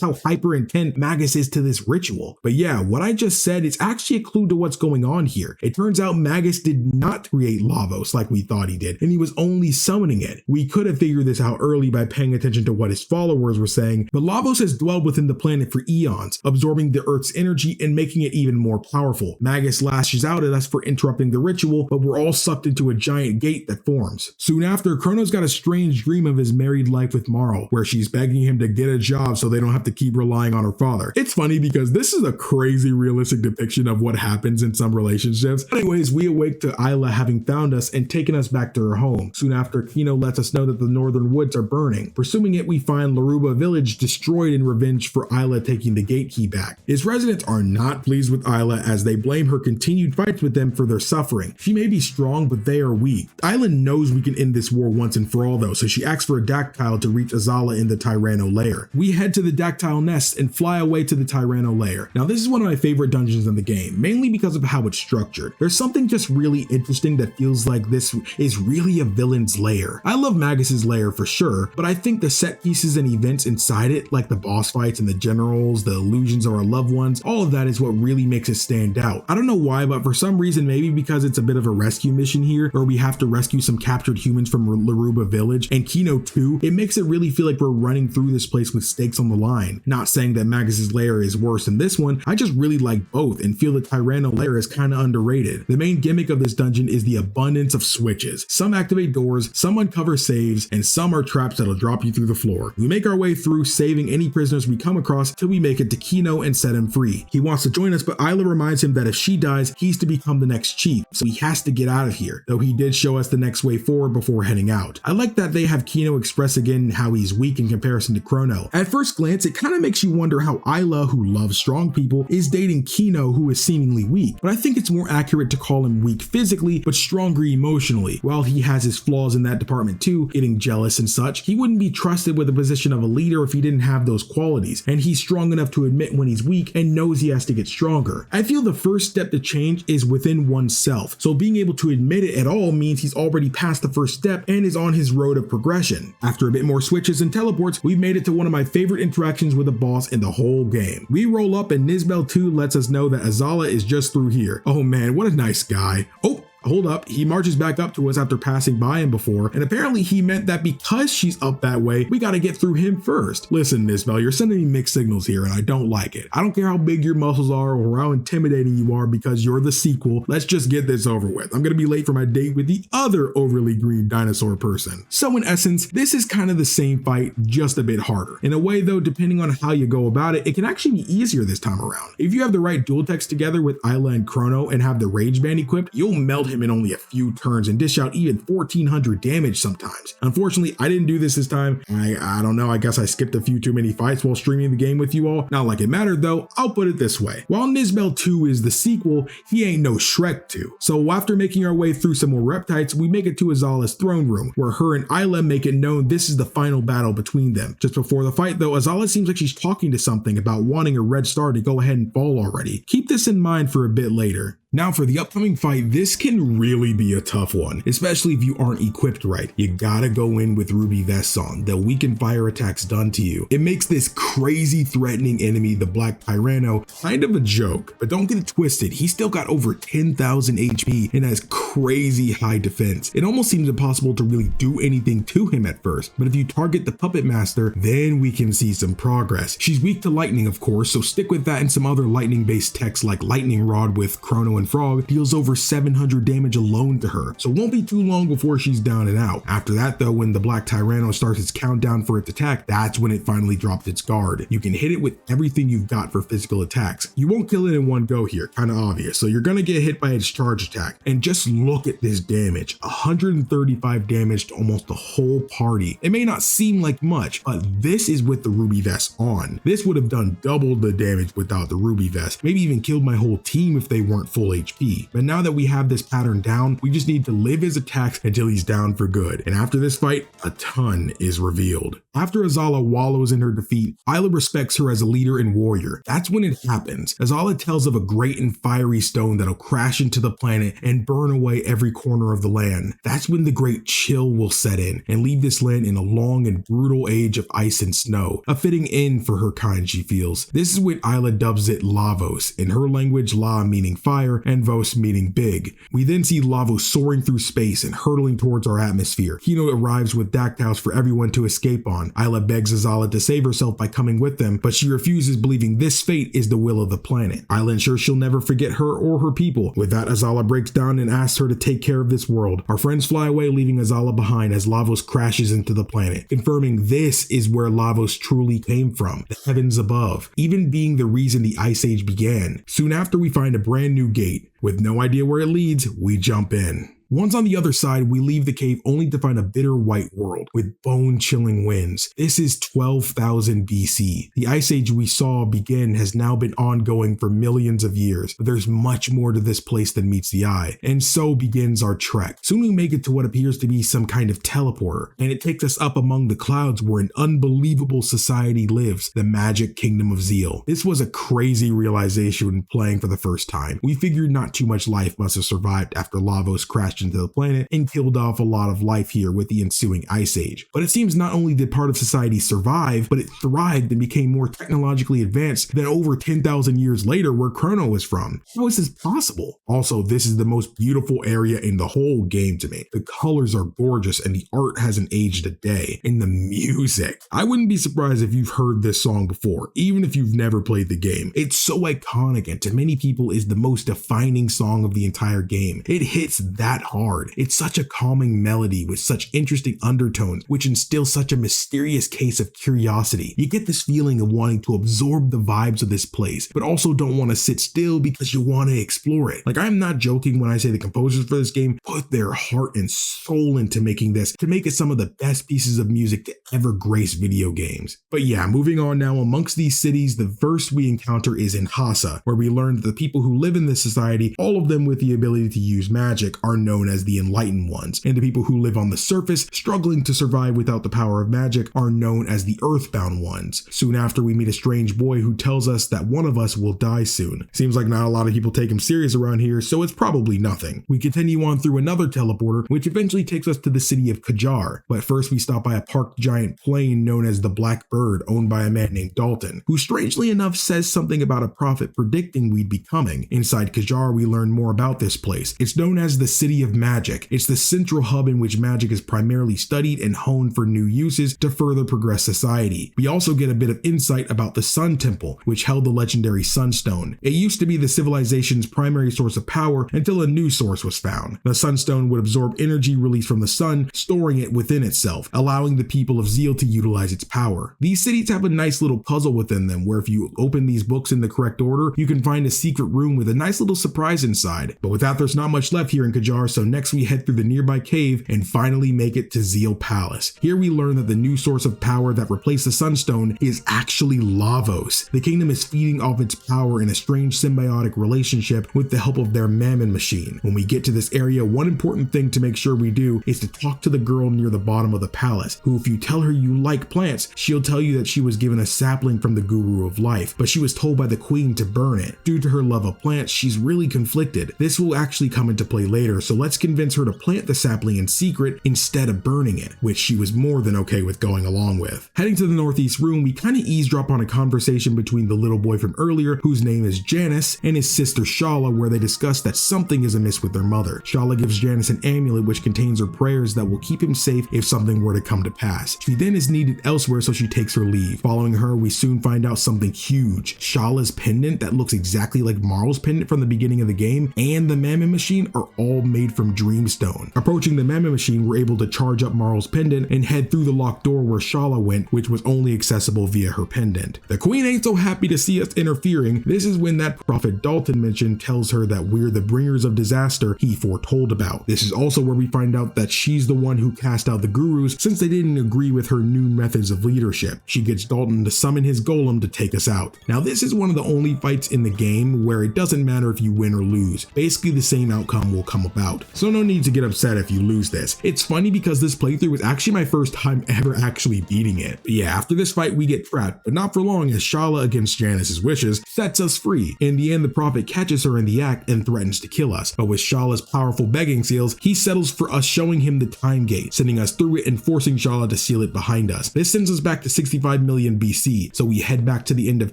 how hyper intent Magus is to this ritual. But yeah, what I just said is actually a clue to what's going on here. It turns out Magus did not create Lavos like we thought he did, and he was only summoning it. We could have figured this out early by paying attention to what his followers were saying, but Lavos has dwelled within the planet for eons, absorbing the Earth's energy and making it even more powerful. Magus lashes out at us for interrupting the ritual, but we're all sucked into a giant gate that forms. Soon after, Crono's got a strange dream of his married life with Marl, where she's begging him to get a job so they don't have to keep relying on her father. It's funny because this is a crazy realistic depiction of what happens in some relationships. Anyways, we awake to Ayla having found us and taken us back to her home. Soon after, Kino lets us know that the northern woods are burning. Pursuing it, we find Laruba village destroyed in revenge for Ayla taking the gate key back. Its residents are not pleased with Ayla as they blame her continued fights with them for their suffering. She may be strong, but they are weak. Ayla knows we can end this war once and for all though, so she asks for a dactyl to reach Azala in the Tyranno lair. We head to the dactyl nest and fly away to the Tyranno lair. Now this is one of my favorite dungeons in the game, mainly because of how it's structured. There's something just really interesting that feels like this is really a villain's lair. I love Magus's lair for sure, but I think the set pieces and events inside it, like the boss fights and the generals, the illusions of our loved ones, all of that is what really makes it stand out. I don't know why, but for some reason, maybe because it's a bit of a rescue mission here, where we have to rescue some captured humans from Laruba village and Kino too, it makes it really feel like we're running through this place with stakes on the line. Not saying that Magus's lair is worse than this one, I just really like both and feel the Tyranno lair is kind of underrated. The main gimmick of this dungeon is the abundance of switches. Some activate doors, some uncover saves, and some are traps that'll drop you through the floor. We make our way through, saving any prisoners we come across till we make it to Kino and set him free. He wants to join us, but Ayla reminds him that if she dies, he's to become the next chief, so he has to get out of here, though he did show us the next way forward before heading out. I like that they have Kino express again how he's weak in comparison to Crono. At first glance, it kind of makes you wonder how Ayla, who loves strong people, is dating Kino, who is seemingly weak, but I think it's more accurate to call him weak physically, but stronger emotionally. While he has his flaws in that department too, getting jealous and such, he wouldn't be trusted with the position of a leader if he didn't have those qualities, and he's strong enough to admit when he's weak and knows he has to get stronger. I feel the first step to change is within oneself, so being able to admit it at all means he's already passed the first step and is on his road of progression. After a bit more switches and teleports, we've made it to one of my favorite interactions with a boss in the whole game. We roll up and Nizbel 2 lets us know that Azala is just through here. Oh man, what a nice guy. Oh, hold up, he marches back up to us after passing by him before, and apparently he meant that because she's up that way, we gotta get through him first. Listen, Nizbel, you're sending me mixed signals here, and I don't like it. I don't care how big your muscles are or how intimidating you are because you're the sequel. Let's just get this over with. I'm gonna be late for my date with the other overly green dinosaur person. So in essence, this is kind of the same fight, just a bit harder. In a way though, depending on how you go about it, it can actually be easier this time around. If you have the right dual techs together with Ayla and Crono and have the rage band equipped, you'll melt him in only a few turns and dish out even 1400 damage sometimes. Unfortunately, I didn't do this time. I don't know, I guess I skipped a few too many fights while streaming the game with you all. Not like it mattered though, I'll put it this way. While Nizbel 2 is the sequel, he ain't no Shrek 2. So after making our way through some more reptites, we make it to Azala's throne room, where her and Ayla make it known this is the final battle between them. Just before the fight though, Azala seems like she's talking to something about wanting a red star to go ahead and fall already. Keep this in mind for a bit later. Now for the upcoming fight, this can really be a tough one, especially if you aren't equipped right. You gotta go in with ruby vests on. They'll weaken fire attacks done to you. It makes this crazy threatening enemy, the Black Tyranno, kind of a joke, but don't get it twisted. He's still got over 10,000 HP and has crazy high defense. It almost seems impossible to really do anything to him at first, but if you target the puppet master, then we can see some progress. She's weak to lightning, of course, so stick with that, and some other lightning based techs like Lightning Rod with Crono and Frog deals over 700 damage alone to her, so it won't be too long before she's down and out. After that though, when the Black Tyranno starts its countdown for its attack, that's when it finally drops its guard. You can hit it with everything you've got for physical attacks. You won't kill it in one go here, kinda obvious, so you're gonna get hit by its charge attack. And just look at this damage, 135 damage to almost the whole party. It may not seem like much, but this is with the ruby vest on. This would have done double the damage without the ruby vest, maybe even killed my whole team if they weren't full HP. But now that we have this pattern down, we just need to live his attacks until he's down for good. And after this fight, a ton is revealed. After Azala wallows in her defeat, Ayla respects her as a leader and warrior. That's when it happens. Azala tells of a great and fiery stone that'll crash into the planet and burn away every corner of the land. That's when the great chill will set in and leave this land in a long and brutal age of ice and snow, a fitting end for her kind, she feels. This is when Ayla dubs it Lavos, in her language La meaning fire and Vos meaning big. We then see Lavos soaring through space and hurtling towards our atmosphere. Kino arrives with dactyls for everyone to escape on. Ayla begs Azala to save herself by coming with them, but she refuses, believing this fate is the will of the planet. Ayla ensures she'll never forget her or her people. With that, Azala breaks down and asks her to take care of this world. Our friends fly away, leaving Azala behind as Lavos crashes into the planet, confirming this is where Lavos truly came from, the heavens above, even being the reason the Ice Age began. Soon after, we find a brand new gate. With no idea where it leads, we jump in. Once on the other side, we leave the cave only to find a bitter white world with bone-chilling winds. This is 12,000 BC. The Ice Age we saw begin has now been ongoing for millions of years, but there's much more to this place than meets the eye, and so begins our trek. Soon we make it to what appears to be some kind of teleporter, and it takes us up among the clouds where an unbelievable society lives, the magic Kingdom of Zeal. This was a crazy realization when playing for the first time. We figured not too much life must have survived after Lavos crashed into the planet and killed off a lot of life here with the ensuing Ice Age. But it seems not only did part of society survive, but it thrived and became more technologically advanced than over 10,000 years later where Crono was from. How is this possible? Also, this is the most beautiful area in the whole game to me. The colors are gorgeous and the art hasn't aged a day. And the music. I wouldn't be surprised if you've heard this song before, even if you've never played the game. It's so iconic and to many people is the most defining song of the entire game. It hits that hard. It's such a calming melody with such interesting undertones, which instill such a mysterious case of curiosity. You get this feeling of wanting to absorb the vibes of this place, but also don't want to sit still because you want to explore it. Like, I'm not joking when I say the composers for this game put their heart and soul into making this to make it some of the best pieces of music to ever grace video games. But yeah, moving on now, amongst these cities, the first we encounter is in Hasa, where we learn that the people who live in this society, all of them with the ability to use magic, are known as the Enlightened Ones, and the people who live on the surface, struggling to survive without the power of magic, are known as the Earthbound Ones. Soon after, we meet a strange boy who tells us that one of us will die soon. Seems like not a lot of people take him serious around here, so it's probably nothing. We continue on through another teleporter, which eventually takes us to the city of Kajar, but first we stop by a parked giant plane known as the Blackbird, owned by a man named Dalton, who strangely enough says something about a prophet predicting we'd be coming. Inside Kajar, we learn more about this place. It's known as the City of Magic. It's the central hub in which magic is primarily studied and honed for new uses to further progress society. We also get a bit of insight about the Sun Temple, which held the legendary Sunstone. It used to be the civilization's primary source of power until a new source was found. The Sunstone would absorb energy released from the sun, storing it within itself, allowing the people of Zeal to utilize its power. These cities have a nice little puzzle within them where if you open these books in the correct order, you can find a secret room with a nice little surprise inside. But with that, there's not much left here in Kajar, so next we head through the nearby cave and finally make it to Zeal Palace. Here we learn that the new source of power that replaced the Sunstone is actually Lavos. The kingdom is feeding off its power in a strange symbiotic relationship with the help of their Mammon machine. When we get to this area, one important thing to make sure we do is to talk to the girl near the bottom of the palace, who if you tell her you like plants, she'll tell you that she was given a sapling from the Guru of Life, but she was told by the queen to burn it. Due to her love of plants, she's really conflicted. This will actually come into play later, so let's let's convince her to plant the sapling in secret instead of burning it, which she was more than okay with going along with. Heading to the northeast room, we kind of eavesdrop on a conversation between the little boy from earlier, whose name is Janice, and his sister Schala, where they discuss that something is amiss with their mother. Schala gives Janice an amulet which contains her prayers that will keep him safe if something were to come to pass. She then is needed elsewhere, so she takes her leave. Following her, we soon find out something huge. Schala's pendant that looks exactly like Marl's pendant from the beginning of the game, and the Mammon machine are all made from Dreamstone. Approaching the Mammon machine, we're able to charge up Marl's pendant and head through the locked door where Schala went, which was only accessible via her pendant. The queen ain't so happy to see us interfering. This is when that prophet Dalton mentioned tells her that we're the bringers of disaster he foretold about. This is also where we find out that she's the one who cast out the gurus since they didn't agree with her new methods of leadership. She gets Dalton to summon his golem to take us out. Now this is one of the only fights in the game where it doesn't matter if you win or lose. Basically the same outcome will come about. So no need to get upset if you lose this. It's funny because this playthrough was actually my first time ever actually beating it. But yeah, after this fight we get trapped, but not for long, as Schala, against Janice's wishes, sets us free. In the end, the prophet catches her in the act and threatens to kill us, but with Shala's powerful begging seals, he settles for us showing him the time gate, sending us through it and forcing Schala to seal it behind us. This sends us back to 65 million BC, so we head back to the end of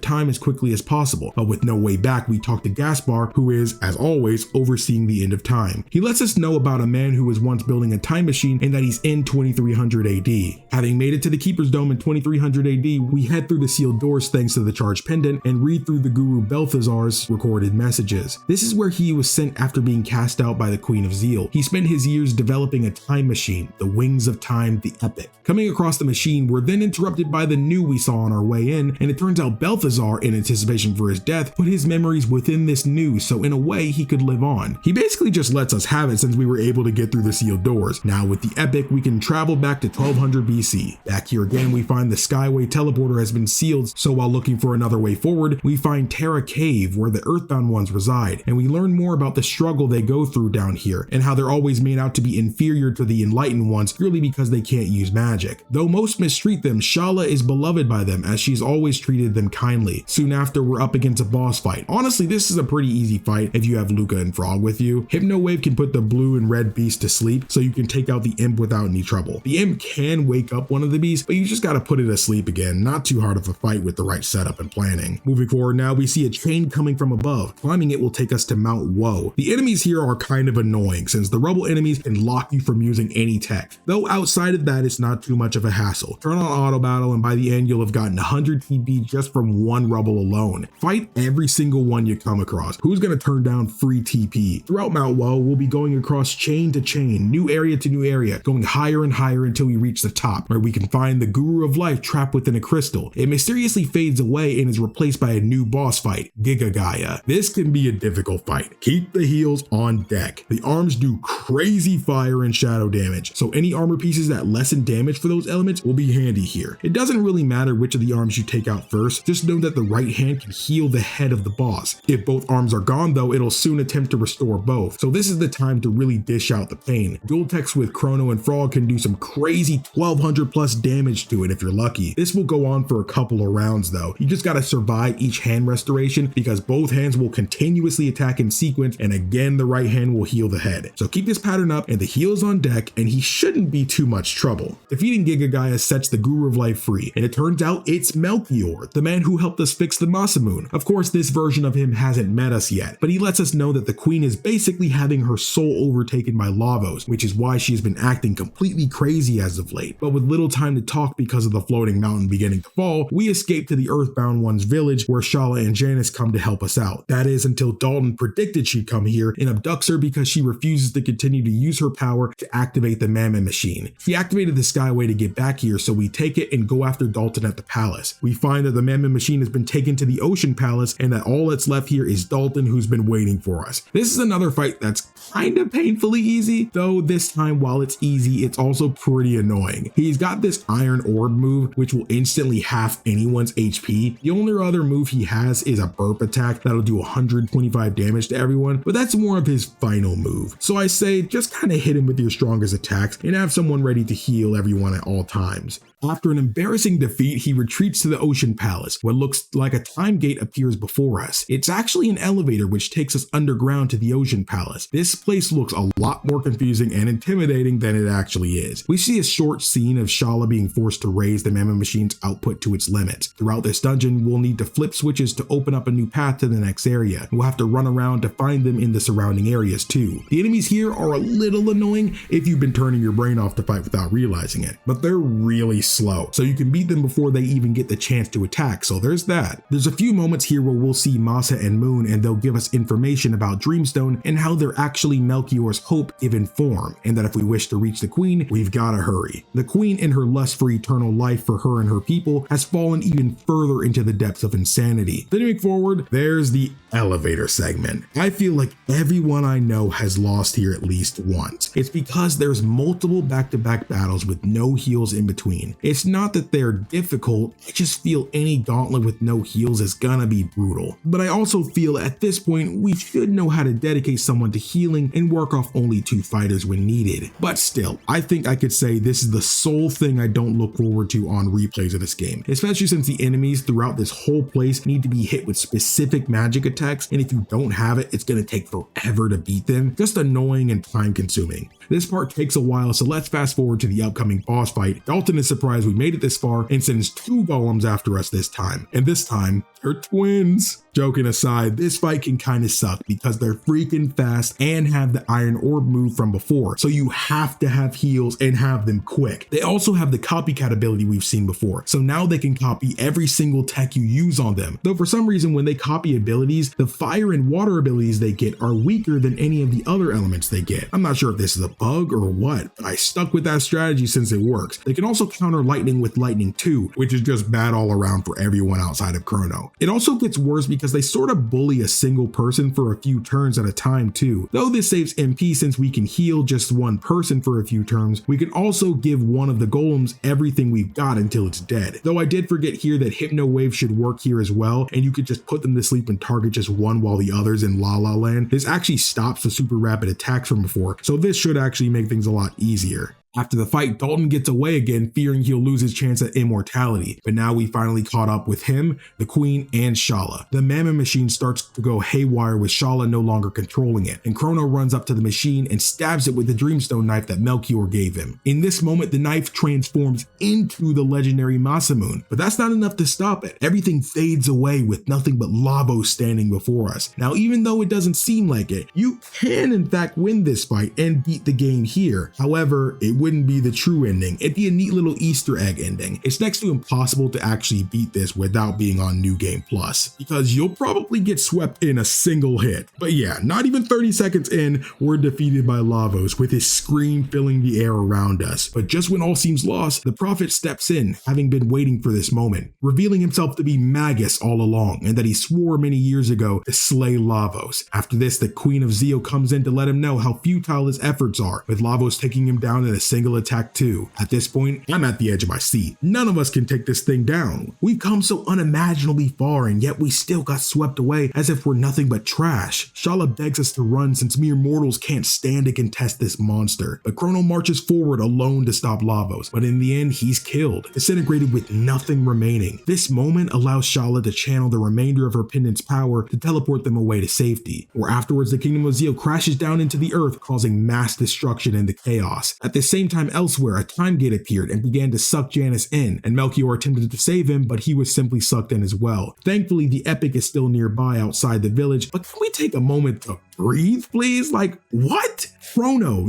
time as quickly as possible, but with no way back, we talk to Gaspar, who is, as always, overseeing the end of time. He lets us know about a man who was once building a time machine and that he's in 2300 AD. Having made it to the Keeper's Dome in 2300 AD, we head through the sealed doors thanks to the charged pendant and read through the Guru Balthazar's recorded messages. This is where he was sent after being cast out by the Queen of Zeal. He spent his years developing a time machine, the Wings of Time, the Epic. Coming across the machine, we're then interrupted by the new we saw on our way in, and it turns out Balthazar, in anticipation for his death, put his memories within this new, so in a way he could live on. He basically just lets us have it since we were able to get through the sealed doors. Now with the Epic, we can travel back to 1200 BC. Back here again, we find the Skyway teleporter has been sealed, so while looking for another way forward, we find Terra Cave, where the Earthbound ones reside, and we learn more about the struggle they go through down here, and how they're always made out to be inferior to the Enlightened ones purely because they can't use magic. Though most mistreat them, Schala is beloved by them as she's always treated them kindly. Soon after, we're up against a boss fight. Honestly, this is a pretty easy fight if you have Lucca and Frog with you. Hypno Wave can put the blue and red beast to sleep, so you can take out the imp without any trouble. The imp can wake up one of the beasts, but you just gotta put it asleep again. Not too hard of a fight with the right setup and planning. Moving forward now, we see a chain coming from above. Climbing it will take us to Mount Woe. The enemies here are kind of annoying since the rebel enemies can lock you from using any tech. Though outside of that, it's not too much of a hassle. Turn on auto battle and by the end you'll have gotten 100 TP just from one rebel alone. Fight every single one you come across. Who's gonna turn down free TP? Throughout Mount Woe, we'll be going across chain to chain, new area to new area, going higher and higher until we reach the top, where we can find the Guru of Life trapped within a crystal. It mysteriously fades away and is replaced by a new boss fight, Giga Gaia. This can be a difficult fight. Keep the heals on deck. The arms do crazy fire and shadow damage, so any armor pieces that lessen damage for those elements will be handy here. It doesn't really matter which of the arms you take out first, just know that the right hand can heal the head of the boss. If both arms are gone though, it'll soon attempt to restore both, so this is the time to really dish out the pain. Dual techs with Crono and Frog can do some crazy 1200 plus damage to it if you're lucky. This will go on for a couple of rounds though. You just gotta survive each hand restoration because both hands will continuously attack in sequence, and again the right hand will heal the head. So keep this pattern up and the heal is on deck, and he shouldn't be too much trouble. Defeating Giga Gaia sets the Guru of Life free, and it turns out it's Melchior, the man who helped us fix the Masamune. Of course, this version of him hasn't met us yet, but he lets us know that the queen is basically having her soul overtaken by Lavos, which is why she has been acting completely crazy as of late. But with little time to talk because of the floating mountain beginning to fall, we escape to the Earthbound one's village where Schala and Janice come to help us out. That is until Dalton predicted she'd come here and abducts her because she refuses to continue to use her power to activate the Mammon machine. She activated the Skyway to get back here, so we take it and go after Dalton at the palace. We find that the Mammon machine has been taken to the Ocean Palace and that all that's left here is Dalton, who's been waiting for us. This is another fight that's kind of painfully easy, though this time while it's easy, it's also pretty annoying. He's got this Iron Orb move, which will instantly half anyone's HP. The only other move he has is a burp attack that'll do 125 damage to everyone, but that's more of his final move. So I say just kind of hit him with your strongest attacks and have someone ready to heal everyone at all times. After an embarrassing defeat, he retreats to the Ocean Palace. What looks like a time gate appears before us. It's actually an elevator which takes us underground to the Ocean Palace. This place place looks a lot more confusing and intimidating than it actually is. We see a short scene of Schala being forced to raise the Mammoth Machine's output to its limits. Throughout this dungeon, we'll need to flip switches to open up a new path to the next area. We'll have to run around to find them in the surrounding areas too. The enemies here are a little annoying if you've been turning your brain off to fight without realizing it, but they're really slow, so you can beat them before they even get the chance to attack, so there's that. There's a few moments here where we'll see Masa and Mune, and they'll give us information about Dreamstone and how they're actually Melchior's hope given form, and that if we wish to reach the Queen, we've gotta hurry. The Queen, in her lust for eternal life for her and her people, has fallen even further into the depths of insanity. Moving forward, there's the elevator segment. I feel like everyone I know has lost here at least once. It's because there's multiple back-to-back battles with no heals in between. It's not that they're difficult, I just feel any gauntlet with no heals is gonna be brutal. But I also feel at this point we should know how to dedicate someone to healing and work off only 2 fighters when needed. But still, I think I could say this is the sole thing I don't look forward to on replays of this game, especially since the enemies throughout this whole place need to be hit with specific magic attacks, and if you don't have it, it's gonna take forever to beat them. Just annoying and time consuming. This part takes a while, so let's fast forward to the upcoming boss fight. Dalton is surprised we made it this far and sends 2 golems after us this time. And this time, they're twins. Joking aside, this fight can kind of suck because they're freaking fast and have the Iron Orb move from before, so you have to have heals and have them quick. They also have the copycat ability we've seen before, so now they can copy every single tech you use on them. Though for some reason when they copy abilities, the fire and water abilities they get are weaker than any of the other elements they get. I'm not sure if this is a bug or what, but I stuck with that strategy since it works. They can also counter lightning with lightning too, which is just bad all around for everyone outside of Crono. It also gets worse because they sort of bully a single person for a few turns at a time too. Though this saves MP since we can heal just one person for a few turns, we can also give one of the golems everything we've got until it's dead. Though I did forget here that Hypno Wave should work here as well, and you could just put them to sleep and target just one while the other's in La La Land. This actually stops the super rapid attacks from before, so this should actually make things a lot easier. After the fight, Dalton gets away again, fearing he'll lose his chance at immortality. But now we finally caught up with him, the Queen, and Schala. The Mammoth Machine starts to go haywire with Schala no longer controlling it, and Crono runs up to the machine and stabs it with the Dreamstone knife that Melchior gave him. In this moment, the knife transforms into the legendary Masamune, but that's not enough to stop it. Everything fades away with nothing but Lavos standing before us. Now, even though it doesn't seem like it, you can in fact win this fight and beat the game here. However, it wouldn't be the true ending. It'd be a neat little Easter egg ending. It's next to impossible to actually beat this without being on New Game Plus, because you'll probably get swept in a single hit. But yeah, not even 30 seconds in, we're defeated by Lavos with his scream filling the air around us. But just when all seems lost, the Prophet steps in, having been waiting for this moment, revealing himself to be Magus all along, and that he swore many years ago to slay Lavos. After this, the Queen of Zeal comes in to let him know how futile his efforts are, with Lavos taking him down in a single attack too. At this point, I'm at the edge of my seat. None of us can take this thing down. We've come so unimaginably far, and yet we still got swept away as if we're nothing but trash. Schala begs us to run since mere mortals can't stand to contest this monster, but Crono marches forward alone to stop Lavos, but in the end, he's killed, disintegrated with nothing remaining. This moment allows Schala to channel the remainder of her pendant's power to teleport them away to safety, where afterwards the Kingdom of Zeal crashes down into the earth, causing mass destruction and the chaos. At the same time, elsewhere, a time gate appeared and began to suck Janus in, and Melchior attempted to save him, but he was simply sucked in as well. Thankfully, the Epic is still nearby outside the village, but can we take a moment to breathe, please? Like, what? Crono,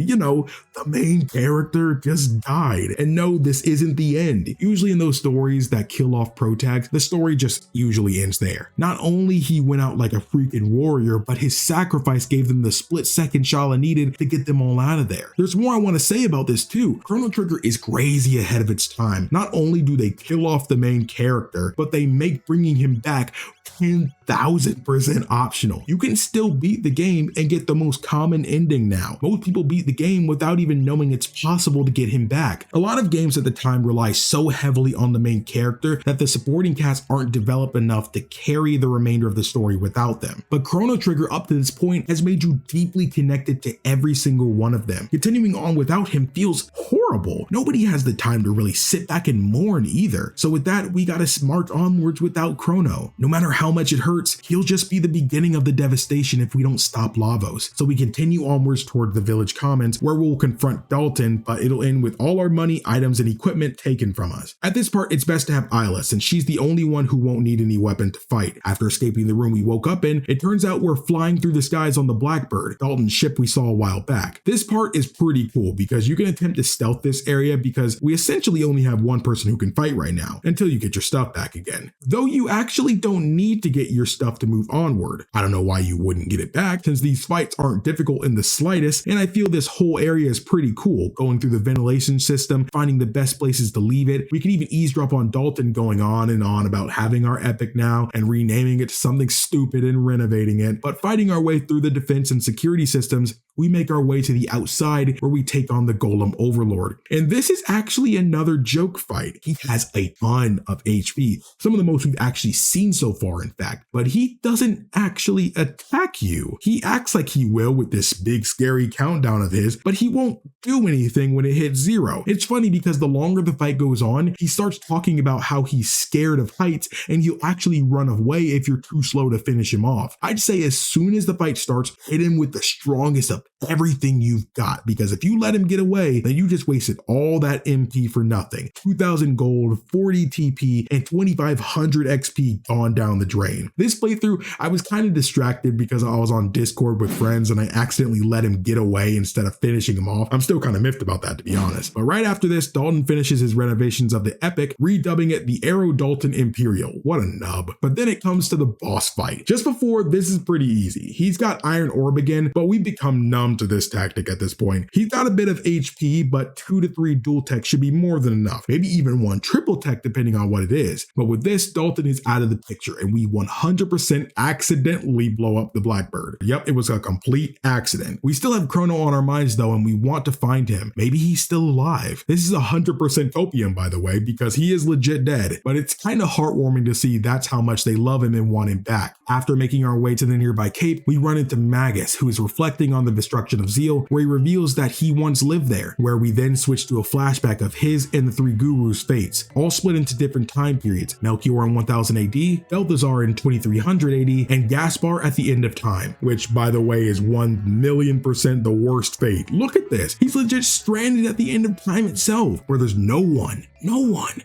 the main character just died. And no, this isn't the end. Usually in those stories that kill off protags, the story just usually ends there. Not only he went out like a freaking warrior, but his sacrifice gave them the split second Schala needed to get them all out of there. There's more I want to say about this too. Chrono Trigger is crazy ahead of its time. Not only do they kill off the main character, but they make bringing him back 10,000% optional. You can still beat the game and get the most common ending now. Most people beat the game without even knowing it's possible to get him back. A lot of games at the time rely so heavily on the main character that the supporting cast aren't developed enough to carry the remainder of the story without them. But Chrono Trigger up to this point has made you deeply connected to every single one of them. Continuing on without him feels horrible. horrible. Nobody has the time to really sit back and mourn either. So with that, we gotta march onwards without Crono. No matter how much it hurts, he'll just be the beginning of the devastation if we don't stop Lavos. So we continue onwards toward the village commons, where we'll confront Dalton, but it'll end with all our money, items, and equipment taken from us. At this part, it's best to have Ayla, since she's the only one who won't need any weapon to fight. After escaping the room we woke up in, it turns out we're flying through the skies on the Blackbird, Dalton's ship we saw a while back. This part is pretty cool because you can attempt to stealth this area because we essentially only have one person who can fight right now until you get your stuff back again. Though you actually don't need to get your stuff to move onward. I don't know why you wouldn't get it back, since these fights aren't difficult in the slightest, and I feel this whole area is pretty cool, going through the ventilation system, finding the best places to leave it. We can even eavesdrop on Dalton going on and on about having our epic now and renaming it to something stupid and renovating it, but fighting our way through the defense and security systems, we make our way to the outside where we take on the Golem Overlord. And this is actually another joke fight. He has a ton of HP, some of the most we've actually seen so far in fact, but he doesn't actually attack you. He acts like he will with this big scary countdown of his, but he won't do anything when it hits 0. It's funny because the longer the fight goes on, he starts talking about how he's scared of heights and he'll actually run away if you're too slow to finish him off. I'd say as soon as the fight starts, hit him with the strongest of everything you've got, because if you let him get away, then you just wasted all that MP for nothing. 2,000 gold, 40 TP, and 2,500 XP gone down the drain. This playthrough, I was kind of distracted because I was on Discord with friends and I accidentally let him get away instead of finishing him off. I'm still kind of miffed about that, to be honest. But right after this, Dalton finishes his renovations of the epic, redubbing it the Arrow Dalton Imperial. What a nub. But then it comes to the boss fight. Just before, this is pretty easy. He's got Iron Orb again, but we've become numb to this tactic at this point. He's got a bit of HP, but 2 to 3 dual tech should be more than enough. Maybe even 1 triple tech depending on what it is. But with this, Dalton is out of the picture and we 100% accidentally blow up the Blackbird. Yep, it was a complete accident. We still have Crono on our minds though, and we want to find him. Maybe he's still alive. This is 100% copium, by the way, because he is legit dead, but it's kind of heartwarming to see that's how much they love him and want him back. After making our way to the nearby cape, we run into Magus, who is reflecting on the destruction of Zeal, where he reveals that he once lived there, where we then switch to a flashback of his and the 3 gurus' fates, all split into different time periods: Melchior in 1000 AD, Balthazar in 2300 AD, and Gaspar at the end of time, which by the way is 1,000,000% the worst fate. Look at this. He's legit stranded at the end of time itself, where there's no one.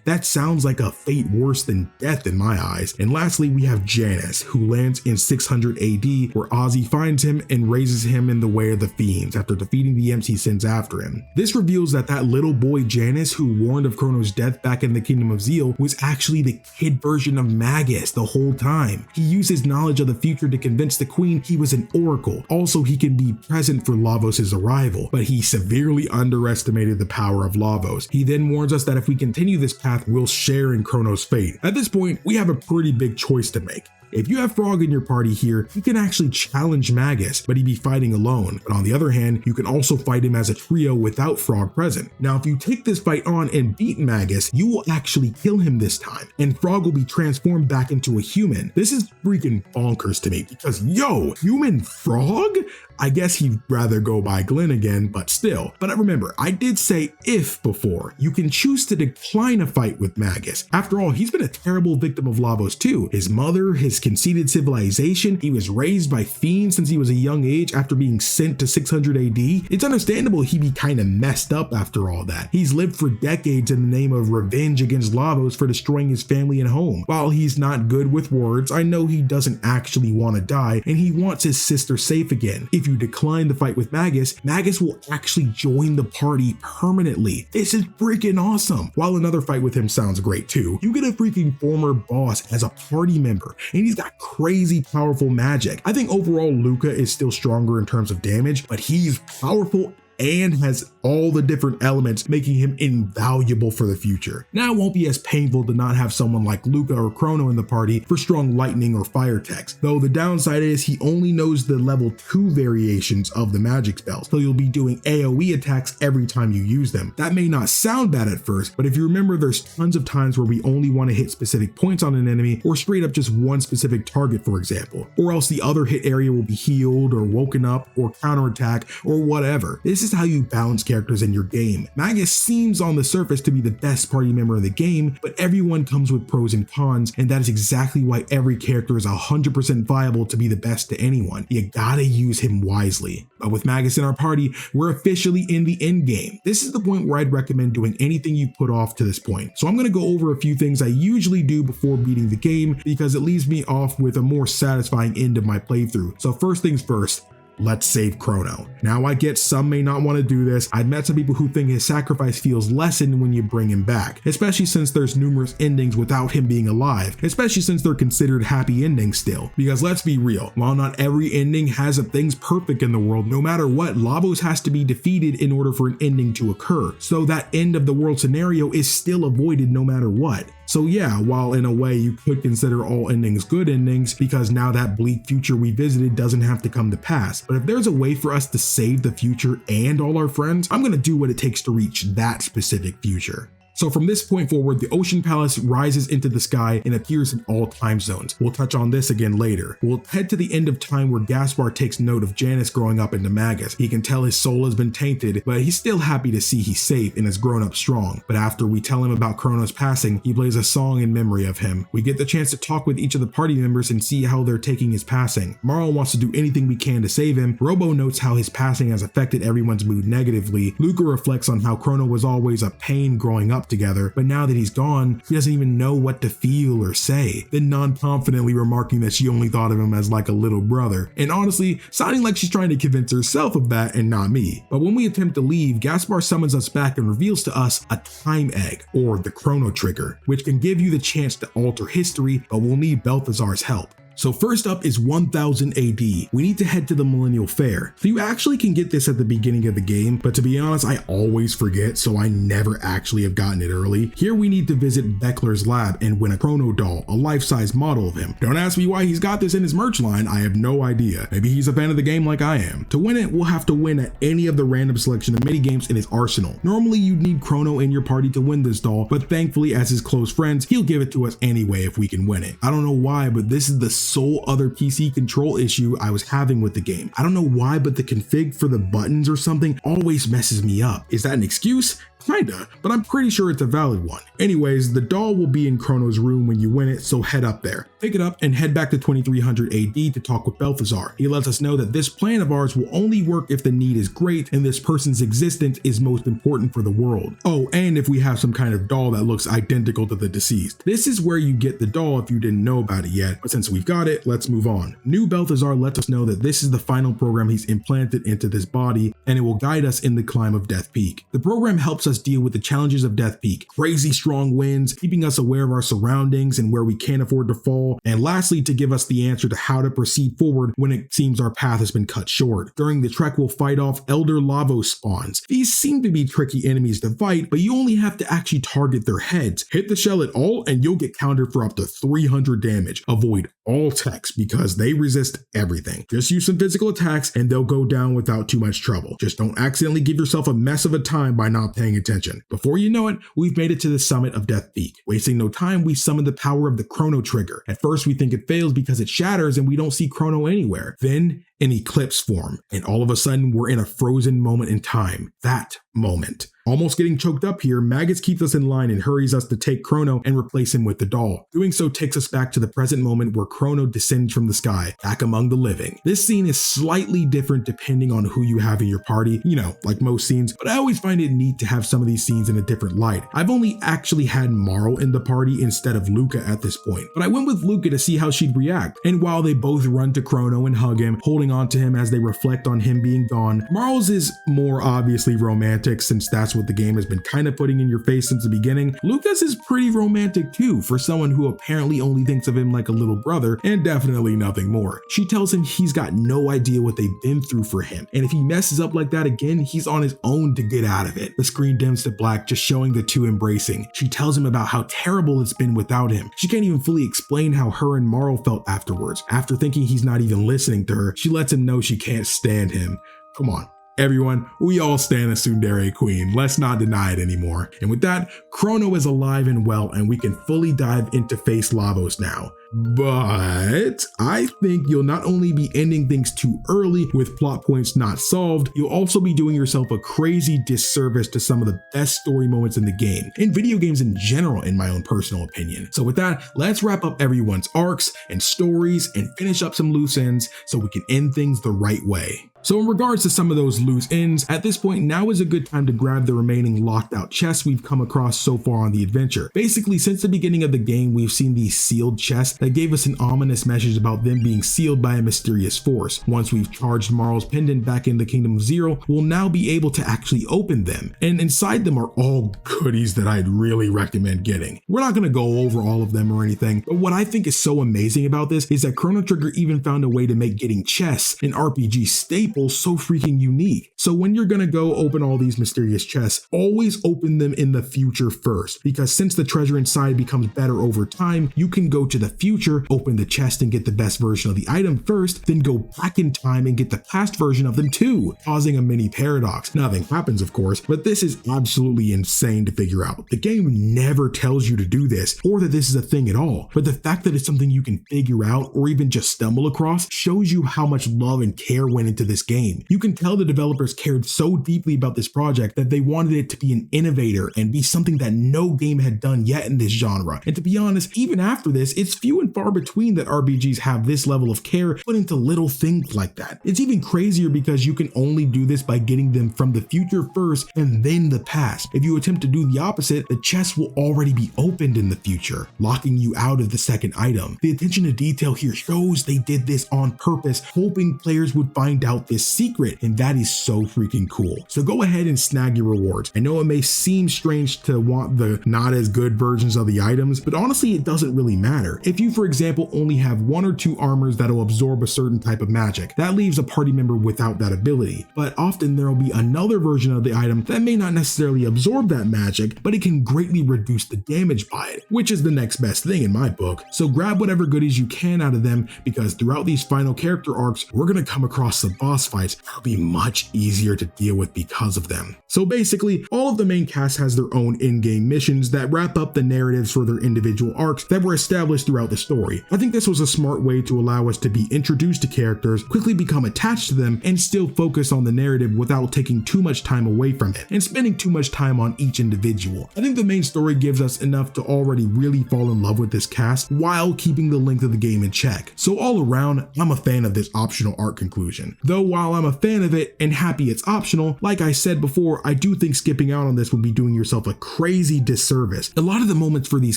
That sounds like a fate worse than death in my eyes. And lastly, we have Janus, who lands in 600 AD, where Ozzy finds him and raises him in the way of the fiends after defeating the imps he sends after him. This reveals that little boy Janus, who warned of Crono's death back in the Kingdom of Zeal, was actually the kid version of Magus the whole time. He used his knowledge of the future to convince the queen he was an oracle. Also, he can be present for Lavos' arrival, but he severely underestimated the power of Lavos. He then warns us that if we continue this path, we'll share in Crono's fate. At this point, we have a pretty big choice to make. If you have Frog in your party here, he can actually challenge Magus, but he'd be fighting alone. But on the other hand, you can also fight him as a trio without Frog present. Now, if you take this fight on and beat Magus, you will actually kill him this time, and Frog will be transformed back into a human. This is freaking bonkers to me because, yo, human Frog? I guess he'd rather go by Glenn again, but still. But remember, I did say if before. You can choose to decline a fight with Magus. After all, he's been a terrible victim of Lavos too. His mother, his conceited civilization, he was raised by fiends since he was a young age after being sent to 600 AD. It's understandable he'd be kind of messed up after all that. He's lived for decades in the name of revenge against Lavos for destroying his family and home. While he's not good with words, I know he doesn't actually want to die and he wants his sister safe again. If you decline the fight with Magus, Magus will actually join the party permanently. This is freaking awesome. While another fight with him sounds great too, you get a freaking former boss as a party member, and he's got crazy powerful magic. I think overall Lucca is still stronger in terms of damage, but he's powerful and has all the different elements, making him invaluable for the future. Now it won't be as painful to not have someone like Lucca or Crono in the party for strong lightning or fire techs, though the downside is he only knows the level 2 variations of the magic spells, so you'll be doing AoE attacks every time you use them. That may not sound bad at first, but if you remember, there's tons of times where we only want to hit specific points on an enemy, or straight up just one specific target, for example, or else the other hit area will be healed or woken up or counterattack or whatever. This is is how you balance characters in your game. Magus seems on the surface to be the best party member in the game, but everyone comes with pros and cons, and that is exactly why every character is 100% viable to be the best to anyone. You gotta use him wisely. But with Magus in our party, we're officially in the end game. This is the point where I'd recommend doing anything you've put off to this point. So I'm gonna go over a few things I usually do before beating the game because it leaves me off with a more satisfying end of my playthrough. So first things first, let's save Crono. Now I get some may not want to do this. I've met some people who think his sacrifice feels lessened when you bring him back, especially since there's numerous endings without him being alive, especially since they're considered happy endings still. Because let's be real, while not every ending has things perfect in the world, no matter what, Lavos has to be defeated in order for an ending to occur. So that end of the world scenario is still avoided no matter what. So yeah, while in a way you could consider all endings good endings, because now that bleak future we visited doesn't have to come to pass. But if there's a way for us to save the future and all our friends, I'm gonna do what it takes to reach that specific future. So from this point forward, the Ocean Palace rises into the sky and appears in all time zones. We'll touch on this again later. We'll head to the end of time where Gaspar takes note of Janice growing up into Magus. He can tell his soul has been tainted, but he's still happy to see he's safe and has grown up strong. But after we tell him about Crono's passing, he plays a song in memory of him. We get the chance to talk with each of the party members and see how they're taking his passing. Marl wants to do anything we can to save him. Robo notes how his passing has affected everyone's mood negatively. Lucca reflects on how Crono was always a pain growing up together, but now that he's gone, he doesn't even know what to feel or say, then non-confidently remarking that she only thought of him as like a little brother, and honestly, sounding like she's trying to convince herself of that and not me. But when we attempt to leave, Gaspar summons us back and reveals to us a time egg, or the Chrono Trigger, which can give you the chance to alter history, but we'll need Balthazar's help. So first up is 1000 AD. We need to head to the Millennial Fair. So you actually can get this at the beginning of the game, but to be honest, I always forget, so I never actually have gotten it early. Here we need to visit Beckler's lab and win a Chrono doll, a life-size model of him. Don't ask me why he's got this in his merch line, I have no idea. Maybe he's a fan of the game like I am. To win it, we'll have to win at any of the random selection of minigames in his arsenal. Normally you'd need Crono in your party to win this doll, but thankfully as his close friends, he'll give it to us anyway if we can win it. I don't know why, but this is the sole other PC control issue I was having with the game. I don't know why, but the config for the buttons or something always messes me up. Is that an excuse? Kinda, but I'm pretty sure it's a valid one. Anyways, the doll will be in Crono's room when you win it, so head up there. Pick it up and head back to 2300 AD to talk with Balthazar. He lets us know that this plan of ours will only work if the need is great and this person's existence is most important for the world. Oh, and if we have some kind of doll that looks identical to the deceased. This is where you get the doll if you didn't know about it yet, but since we've got it, let's move on. New Balthazar lets us know that this is the final program he's implanted into this body, and it will guide us in the climb of Death Peak. The program helps us deal with the challenges of Death Peak, crazy strong winds, keeping us aware of our surroundings and where we can't afford to fall, and lastly to give us the answer to how to proceed forward when it seems our path has been cut short. During the trek we'll fight off Elder Lavos spawns. These seem to be tricky enemies to fight, but you only have to actually target their heads. Hit the shell at all and you'll get countered for up to 300 damage. Avoid all techs because they resist everything. Just use some physical attacks and they'll go down without too much trouble. Just don't accidentally give yourself a mess of a time by not paying attention. Before you know it, we've made it to the summit of Death Peak. Wasting no time, we summon the power of the Chrono Trigger. At first we think it fails because it shatters and we don't see Crono anywhere. Then an eclipse form, and all of a sudden we're in a frozen moment in time. That moment. Almost getting choked up here, Magus keeps us in line and hurries us to take Crono and replace him with the doll. Doing so takes us back to the present moment where Crono descends from the sky, back among the living. This scene is slightly different depending on who you have in your party, you know, like most scenes, but I always find it neat to have some of these scenes in a different light. I've only actually had Marl in the party instead of Lucca at this point, but I went with Lucca to see how she'd react, and while they both run to Crono and hug him, holding on to him as they reflect on him being gone, Marl's is more obviously romantic since that's what the game has been kind of putting in your face since the beginning. Lucca's is pretty romantic too for someone who apparently only thinks of him like a little brother and definitely nothing more. She tells him he's got no idea what they've been through for him, and if he messes up like that again, he's on his own to get out of it. The screen dims to black, just showing the two embracing. She tells him about how terrible it's been without him. She can't even fully explain how her and Marl felt afterwards. After thinking he's not even listening to her, she lets him know she can't stand him. Come on. Everyone, we all stand a tsundere queen. Let's not deny it anymore. And with that, Crono is alive and well, and we can fully dive into face Lavos now. But I think you'll not only be ending things too early with plot points not solved, you'll also be doing yourself a crazy disservice to some of the best story moments in the game, and video games in general in my own personal opinion. So with that, let's wrap up everyone's arcs and stories and finish up some loose ends so we can end things the right way. So in regards to some of those loose ends, at this point now is a good time to grab the remaining locked out chests we've come across so far on the adventure. Basically, since the beginning of the game, we've seen these sealed chests that gave us an ominous message about them being sealed by a mysterious force. Once we've charged Marl's pendant back in the Kingdom of Zeal, we'll now be able to actually open them. And inside them are all goodies that I'd really recommend getting. We're not going to go over all of them or anything, but what I think is so amazing about this is that Chrono Trigger even found a way to make getting chests an RPG staple so freaking unique. So when you're gonna go open all these mysterious chests, always open them in the future first, because since the treasure inside becomes better over time, you can go to the future, open the chest and get the best version of the item first, then go back in time and get the past version of them too, causing a mini paradox. Nothing happens, of course, but this is absolutely insane to figure out. The game never tells you to do this or that this is a thing at all, but the fact that it's something you can figure out or even just stumble across shows you how much love and care went into this game. You can tell the developers cared so deeply about this project that they wanted it to be an innovator and be something that no game had done yet in this genre. And to be honest, even after this, it's few and far between that RPGs have this level of care put into little things like that. It's even crazier because you can only do this by getting them from the future first and then the past. If you attempt to do the opposite, the chest will already be opened in the future, locking you out of the second item. The attention to detail here shows they did this on purpose, hoping players would find out this secret, and that is so freaking cool. So go ahead and snag your rewards. I know it may seem strange to want the not as good versions of the items, but honestly it doesn't really matter. If you, for example, only have 1 or 2 armors that'll absorb a certain type of magic, that leaves a party member without that ability. But often there will be another version of the item that may not necessarily absorb that magic, but it can greatly reduce the damage by it, which is the next best thing in my book. So grab whatever goodies you can out of them, because throughout these final character arcs, we're gonna come across some boss fights that'll be much easier to deal with because of them. So basically, all of the main cast has their own in-game missions that wrap up the narratives for their individual arcs that were established throughout the story. I think this was a smart way to allow us to be introduced to characters, quickly become attached to them, and still focus on the narrative without taking too much time away from it and spending too much time on each individual. I think the main story gives us enough to already really fall in love with this cast while keeping the length of the game in check. So all around, I'm a fan of this optional arc conclusion. Though while I'm a fan of it and happy it's optional, like I said before, I do think skipping out on this would be doing yourself a crazy disservice. A lot of the moments for these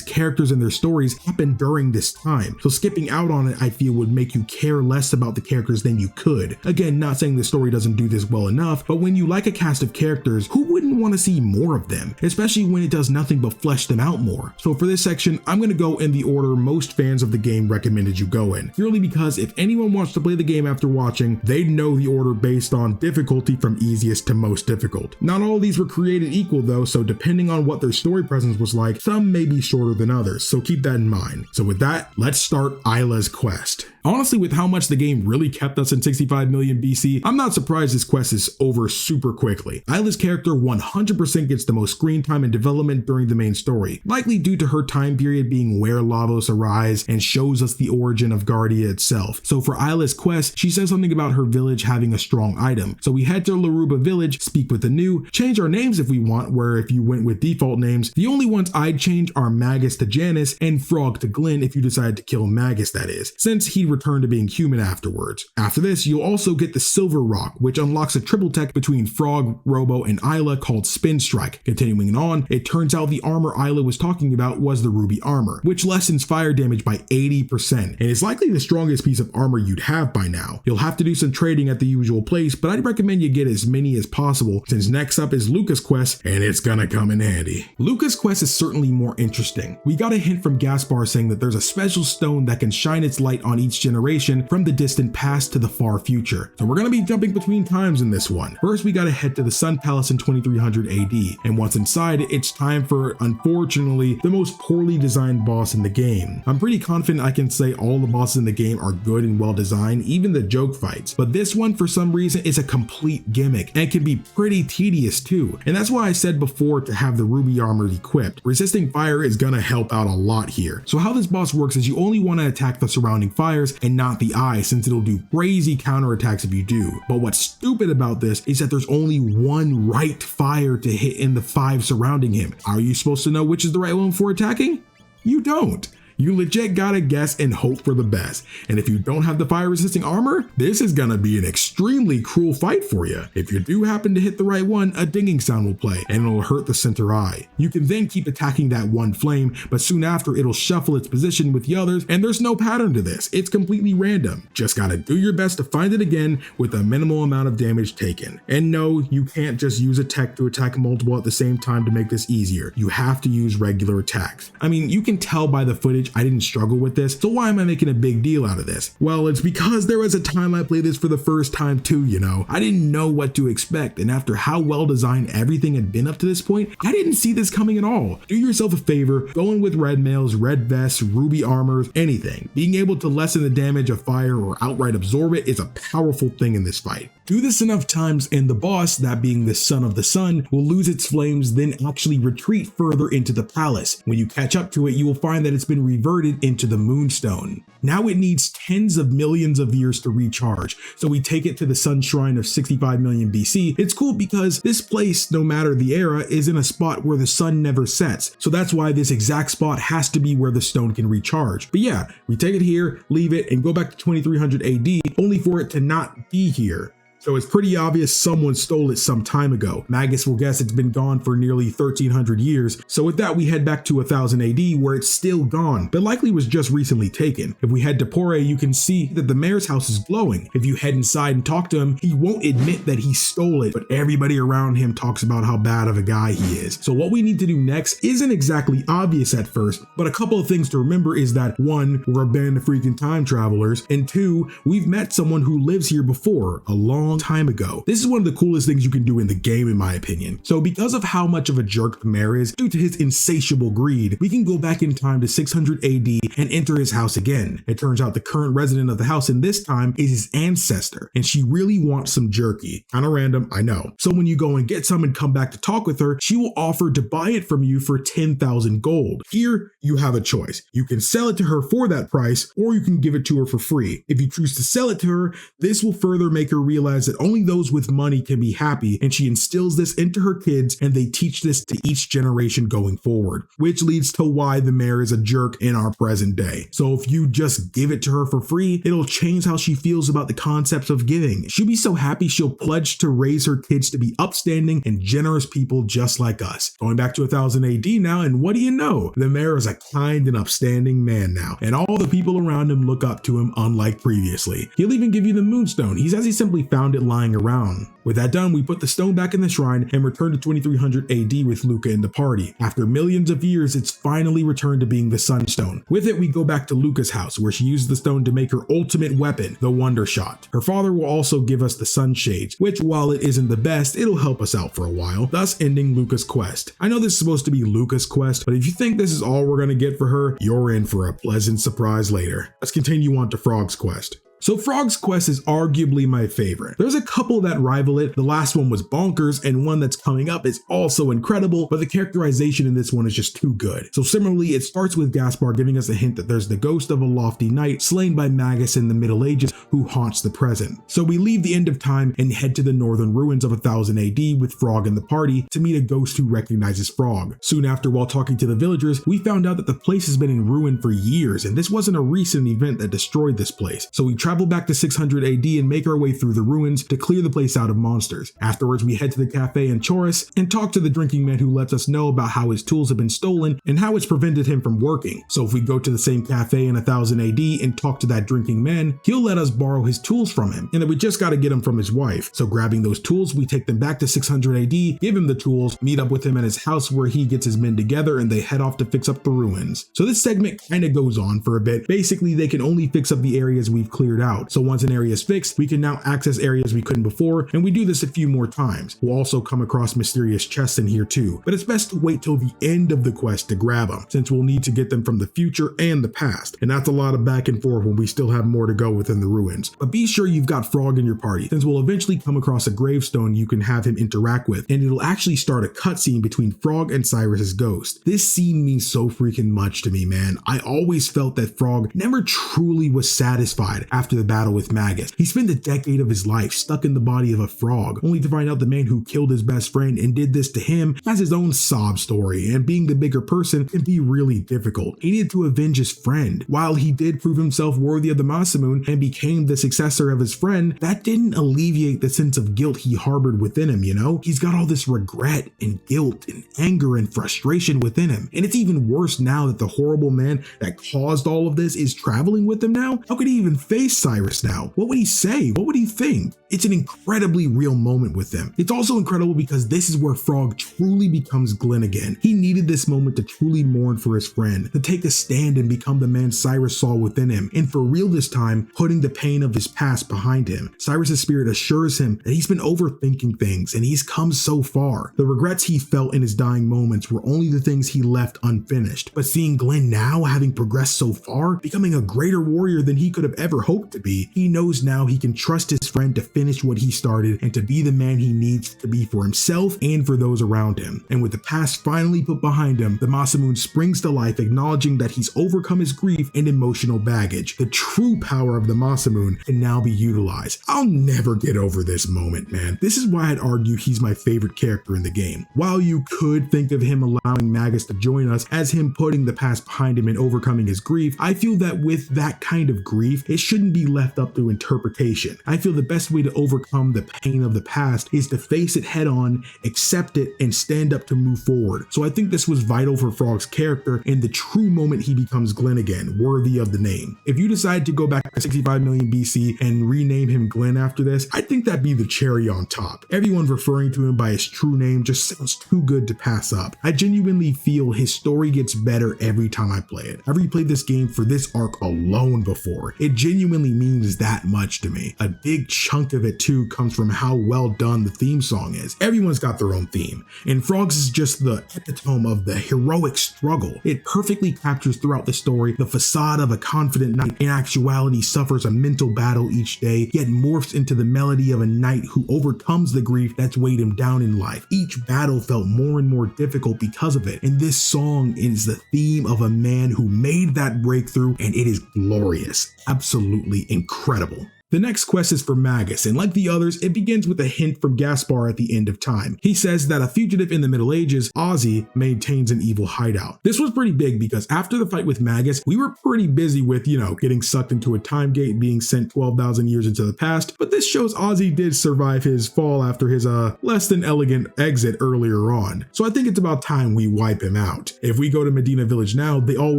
characters and their stories happen during this time, so skipping out on it I feel would make you care less about the characters than you could. Again, not saying the story doesn't do this well enough, but when you like a cast of characters, who wouldn't want to see more of them, especially when it does nothing but flesh them out more? So for this section, I'm going to go in the order most fans of the game recommended you go in, purely because if anyone wants to play the game after watching, they'd know the order based on difficulty from easiest to most difficult. Not all of these were created equal though, so depending on what their story presence was like, some may be shorter than others, so keep that in mind. So with that, let's start Ayla's quest. Honestly, with how much the game really kept us in 65 million BC, I'm not surprised this quest is over super quickly. Ayla's character 100% gets the most screen time and development during the main story, likely due to her time period being where Lavos arise and shows us the origin of Guardia itself. So for Ayla's quest, she says something about her village having a strong item. So we head to Laruba village, speak with the new, change our names if we want, where if you went with default names, the only ones I'd change are Magus to Janice and Frog to Glenn if you decided to kill Magus, that is, since he return to being human afterwards. After this, you'll also get the Silver Rock, which unlocks a triple tech between Frog, Robo, and Ayla called Spin Strike. Continuing on, it turns out the armor Ayla was talking about was the Ruby Armor, which lessens fire damage by 80%, and is likely the strongest piece of armor you'd have by now. You'll have to do some trading at the usual place, but I'd recommend you get as many as possible, since next up is Lucca's quest, and it's gonna come in handy. Lucca's quest is certainly more interesting. We got a hint from Gaspar saying that there's a special stone that can shine its light on each generation from the distant past to the far future. So we're going to be jumping between times in this one. First, we got to head to the Sun Palace in 2300 AD, and once inside, it's time for, unfortunately, the most poorly designed boss in the game. I'm pretty confident I can say all the bosses in the game are good and well designed, even the joke fights, but this one for some reason is a complete gimmick and can be pretty tedious too. And that's why I said before to have the Ruby Armor equipped. Resisting fire is going to help out a lot here. So how this boss works works is you only want to attack the surrounding fires and not the eye, since it'll do crazy counterattacks if you do. But what's stupid about this is that there's only one right fire to hit in the 5 surrounding him. How are you supposed to know which is the right one for attacking? You don't. You legit gotta guess and hope for the best. And if you don't have the fire resisting armor, this is gonna be an extremely cruel fight for you. If you do happen to hit the right one, a dinging sound will play and it'll hurt the center eye. You can then keep attacking that one flame, but soon after it'll shuffle its position with the others, and there's no pattern to this. It's completely random. Just gotta do your best to find it again with a minimal amount of damage taken. And no, you can't just use a tech to attack multiple at the same time to make this easier. You have to use regular attacks. I mean, you can tell by the footage I didn't struggle with this, so why am I making a big deal out of this? Well, it's because there was a time I played this for the first time too, you know. I didn't know what to expect, and after how well designed everything had been up to this point, I didn't see this coming at all. Do yourself a favor, go in with red mails, red vests, ruby armors, anything. Being able to lessen the damage of fire or outright absorb it is a powerful thing in this fight. Do this enough times and the boss, that being the son of the sun, will lose its flames, then actually retreat further into the palace. When you catch up to it, you will find that it's been reverted into the Moonstone. Now it needs tens of millions of years to recharge, so we take it to the Sun Shrine of 65 million BC. It's cool because this place, no matter the era, is in a spot where the sun never sets, so that's why this exact spot has to be where the stone can recharge. But yeah, we take it here, leave it, and go back to 2300 AD, only for it to not be here. So it's pretty obvious someone stole it some time ago. Magus will guess it's been gone for nearly 1300 years. So with that, we head back to 1000 AD where it's still gone, but likely was just recently taken. If we head to Pore, you can see that the mayor's house is glowing. If you head inside and talk to him, he won't admit that he stole it, but everybody around him talks about how bad of a guy he is. So what we need to do next isn't exactly obvious at first, but a couple of things to remember is that 1, we're a band of freaking time travelers, and 2, we've met someone who lives here before, a long time ago. This is one of the coolest things you can do in the game, in my opinion. So because of how much of a jerk the mayor is due to his insatiable greed, we can go back in time to 600 AD and enter his house again. It turns out the current resident of the house in this time is his ancestor, and she really wants some jerky. Kinda random, I know. So when you go and get some and come back to talk with her, she will offer to buy it from you for 10,000 gold. Here, you have a choice. You can sell it to her for that price, or you can give it to her for free. If you choose to sell it to her, this will further make her realize that only those with money can be happy, and she instills this into her kids, and they teach this to each generation going forward, which leads to why the mayor is a jerk in our present day. So if you just give it to her for free, it'll change how she feels about the concepts of giving. She'll be so happy she'll pledge to raise her kids to be upstanding and generous people just like us. Going back to 1000 AD now, and what do you know? The mayor is a kind and upstanding man now, and all the people around him look up to him unlike previously. He'll even give you the Moonstone. He says he simply found it lying around. With that done, we put the stone back in the shrine and return to 2300 AD with Lucca in the party. After millions of years, it's finally returned to being the Sunstone. With it, we go back to Lucca's house, where she uses the stone to make her ultimate weapon, the Wonder Shot. Her father will also give us the Sunshades, which, while it isn't the best, it'll help us out for a while, thus ending Lucca's quest. I know this is supposed to be Lucca's quest, but if you think this is all we're gonna get for her, you're in for a pleasant surprise later. Let's continue on to Frog's quest. So Frog's quest is arguably my favorite. There's a couple that rival it. The last one was bonkers, and one that's coming up is also incredible, but the characterization in this one is just too good. So similarly, it starts with Gaspar giving us a hint that there's the ghost of a lofty knight slain by Magus in the Middle Ages who haunts the present. So we leave the end of time and head to the northern ruins of 1000 AD with Frog in the party to meet a ghost who recognizes Frog. Soon after, while talking to the villagers, we found out that the place has been in ruin for years, and this wasn't a recent event that destroyed this place. So we travel back to 600 AD and make our way through the ruins to clear the place out of monsters. Afterwards, we head to the cafe in Chorus and talk to the drinking man who lets us know about how his tools have been stolen and how it's prevented him from working. So if we go to the same cafe in 1000 AD and talk to that drinking man, he'll let us borrow his tools from him, and then we just gotta get them from his wife. So grabbing those tools, we take them back to 600 AD, give him the tools, meet up with him at his house where he gets his men together, and they head off to fix up the ruins. So this segment kinda goes on for a bit. Basically, they can only fix up the areas we've cleared out. So once an area is fixed, we can now access areas we couldn't before, and we do this a few more times. We'll also come across mysterious chests in here too, but it's best to wait till the end of the quest to grab them, since we'll need to get them from the future and the past, and that's a lot of back and forth when we still have more to go within the ruins. But be sure you've got Frog in your party, since we'll eventually come across a gravestone you can have him interact with, and it'll actually start a cutscene between Frog and Cyrus's ghost. This scene means so freaking much to me, man. I always felt that Frog never truly was satisfied after the battle with Magus. He spent a decade of his life stuck in the body of a frog, only to find out the man who killed his best friend and did this to him has his own sob story, and being the bigger person can be really difficult. He needed to avenge his friend. While he did prove himself worthy of the Masamune and became the successor of his friend, that didn't alleviate the sense of guilt he harbored within him, you know? He's got all this regret and guilt and anger and frustration within him. And it's even worse now that the horrible man that caused all of this is traveling with him now. How could he even face Cyrus now? What would he say? What would he think? It's an incredibly real moment with him. It's also incredible because this is where Frog truly becomes Glenn again. He needed this moment to truly mourn for his friend, to take a stand and become the man Cyrus saw within him, and for real this time, putting the pain of his past behind him. Cyrus's spirit assures him that he's been overthinking things and he's come so far. The regrets he felt in his dying moments were only the things he left unfinished. But seeing Glenn now having progressed so far, becoming a greater warrior than he could have ever hoped to be, he knows now he can trust his friend to finish what he started and to be the man he needs to be for himself and for those around him. And with the past finally put behind him, the Masamune springs to life, acknowledging that he's overcome his grief and emotional baggage. The true power of the Masamune can now be utilized. I'll never get over this moment, man. This is why I'd argue he's my favorite character in the game. While you could think of him allowing Magus to join us as him putting the past behind him and overcoming his grief, I feel that with that kind of grief, it shouldn't be left up to interpretation. I feel the best way to overcome the pain of the past is to face it head on, accept it, and stand up to move forward. So I think this was vital for Frog's character and the true moment he becomes Glenn again, worthy of the name. If you decide to go back to 65 million BC and rename him Glenn after this, I think that'd be the cherry on top. Everyone referring to him by his true name just sounds too good to pass up. I genuinely feel his story gets better every time I play it. I've replayed this game for this arc alone before. It genuinely means that much to me. A big chunk of it too comes from how well done the theme song is. Everyone's got their own theme, and Frog's is just the epitome of the heroic struggle. It perfectly captures throughout the story the facade of a confident knight in actuality suffers a mental battle each day, yet morphs into the melody of a knight who overcomes the grief that's weighed him down in life. Each battle felt more and more difficult because of it, and this song is the theme of a man who made that breakthrough, and it is glorious. Absolutely incredible. The next quest is for Magus, and like the others, it begins with a hint from Gaspar at the end of time. He says that a fugitive in the Middle Ages, Ozzy, maintains an evil hideout. This was pretty big because after the fight with Magus, we were pretty busy with, getting sucked into a time gate, being sent 12,000 years into the past, but this shows Ozzy did survive his fall after his less than elegant exit earlier on. So I think it's about time we wipe him out. If we go to Medina Village now, they all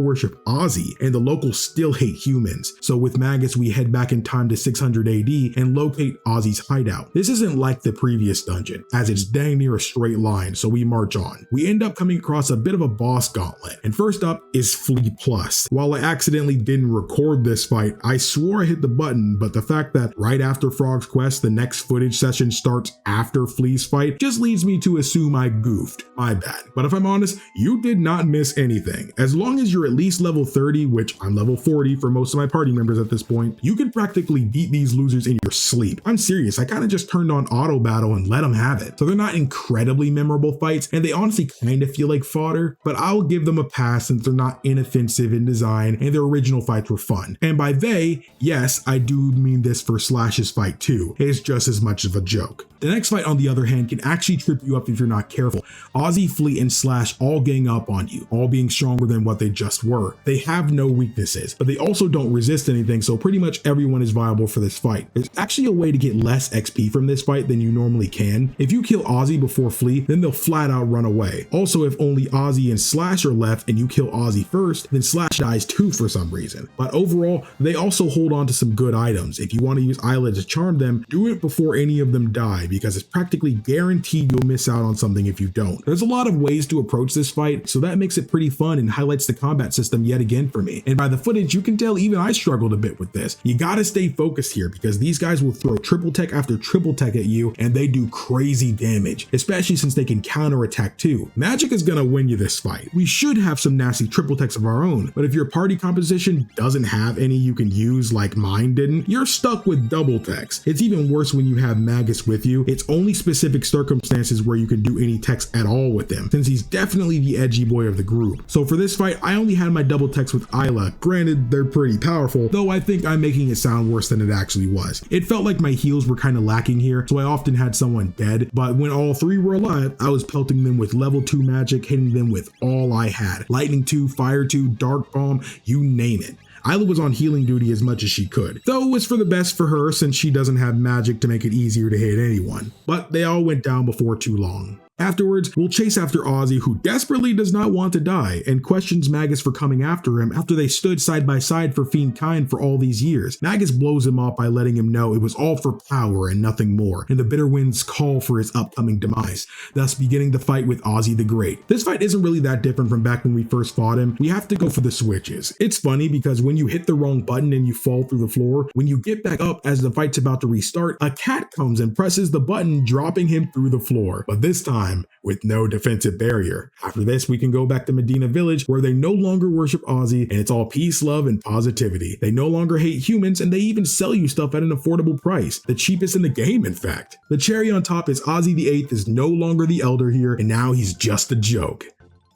worship Ozzy, and the locals still hate humans. So with Magus, we head back in time to 600 AD and locate Ozzy's hideout. This isn't like the previous dungeon, as it's dang near a straight line, so we march on. We end up coming across a bit of a boss gauntlet, and first up is Flea Plus. While I accidentally didn't record this fight, I swore I hit the button, but the fact that right after Frog's quest, the next footage session starts after Flea's fight just leads me to assume I goofed. My bad. But if I'm honest, you did not miss anything. As long as you're at least level 30, which I'm level 40 for most of my party members at this point, you can practically beat these losers in your sleep. I'm serious, I kind of just turned on auto battle and let them have it. So they're not incredibly memorable fights, and they honestly kind of feel like fodder, but I'll give them a pass since they're not inoffensive in design and their original fights were fun. And by they, yes, I do mean this for Slash's fight too. It's just as much of a joke. The next fight, on the other hand, can actually trip you up if you're not careful. Ozzy, Flea, and Slash all gang up on you, all being stronger than what they just were. They have no weaknesses, but they also don't resist anything, so pretty much everyone is viable for this fight. There's actually a way to get less XP from this fight than you normally can. If you kill Ozzy before Flea, then they'll flat out run away. Also, if only Ozzy and Slash are left and you kill Ozzy first, then Slash dies too for some reason. But overall, they also hold on to some good items. If you want to use Ayla to charm them, do it before any of them die, die, because it's practically guaranteed you'll miss out on something if you don't. There's a lot of ways to approach this fight, so that makes it pretty fun and highlights the combat system yet again for me. And by the footage, you can tell even I struggled a bit with this. You gotta stay focused here, because these guys will throw triple tech after triple tech at you, and they do crazy damage, especially since they can counter attack too. Magic is gonna win you this fight. We should have some nasty triple techs of our own, but if your party composition doesn't have any you can use like mine didn't, you're stuck with double techs. It's even worse when you have Magus with you. It's only specific circumstances where you can do any techs at all with him, since he's definitely the edgy boy of the group. So for this fight, I only had my double techs with Ayla. Granted, they're pretty powerful, though I think I'm making it sound worse than it actually was. It felt like my heals were kind of lacking here, so I often had someone dead, but when all three were alive, I was pelting them with level 2 magic, hitting them with all I had. Lightning 2, Fire 2, Dark Bomb, you name it. Ayla was on healing duty as much as she could, though it was for the best for her since she doesn't have magic to make it easier to hit anyone. But they all went down before too long. Afterwards, we'll chase after Ozzy, who desperately does not want to die and questions Magus for coming after him after they stood side by side for Fiend Kind for all these years. Magus blows him off by letting him know it was all for power and nothing more, and the bitter winds call for his upcoming demise, thus beginning the fight with Ozzy the Great. This fight isn't really that different from back when we first fought him. We have to go for the switches. It's funny because when you hit the wrong button and you fall through the floor, when you get back up as the fight's about to restart, a cat comes and presses the button, dropping him through the floor. But this time, with no defensive barrier. After this, we can go back to Medina Village, where they no longer worship Ozzy, and it's all peace, love, and positivity. They no longer hate humans, and they even sell you stuff at an affordable price. The cheapest in the game, in fact. The cherry on top is Ozzy the Eighth is no longer the elder here, and now he's just a joke.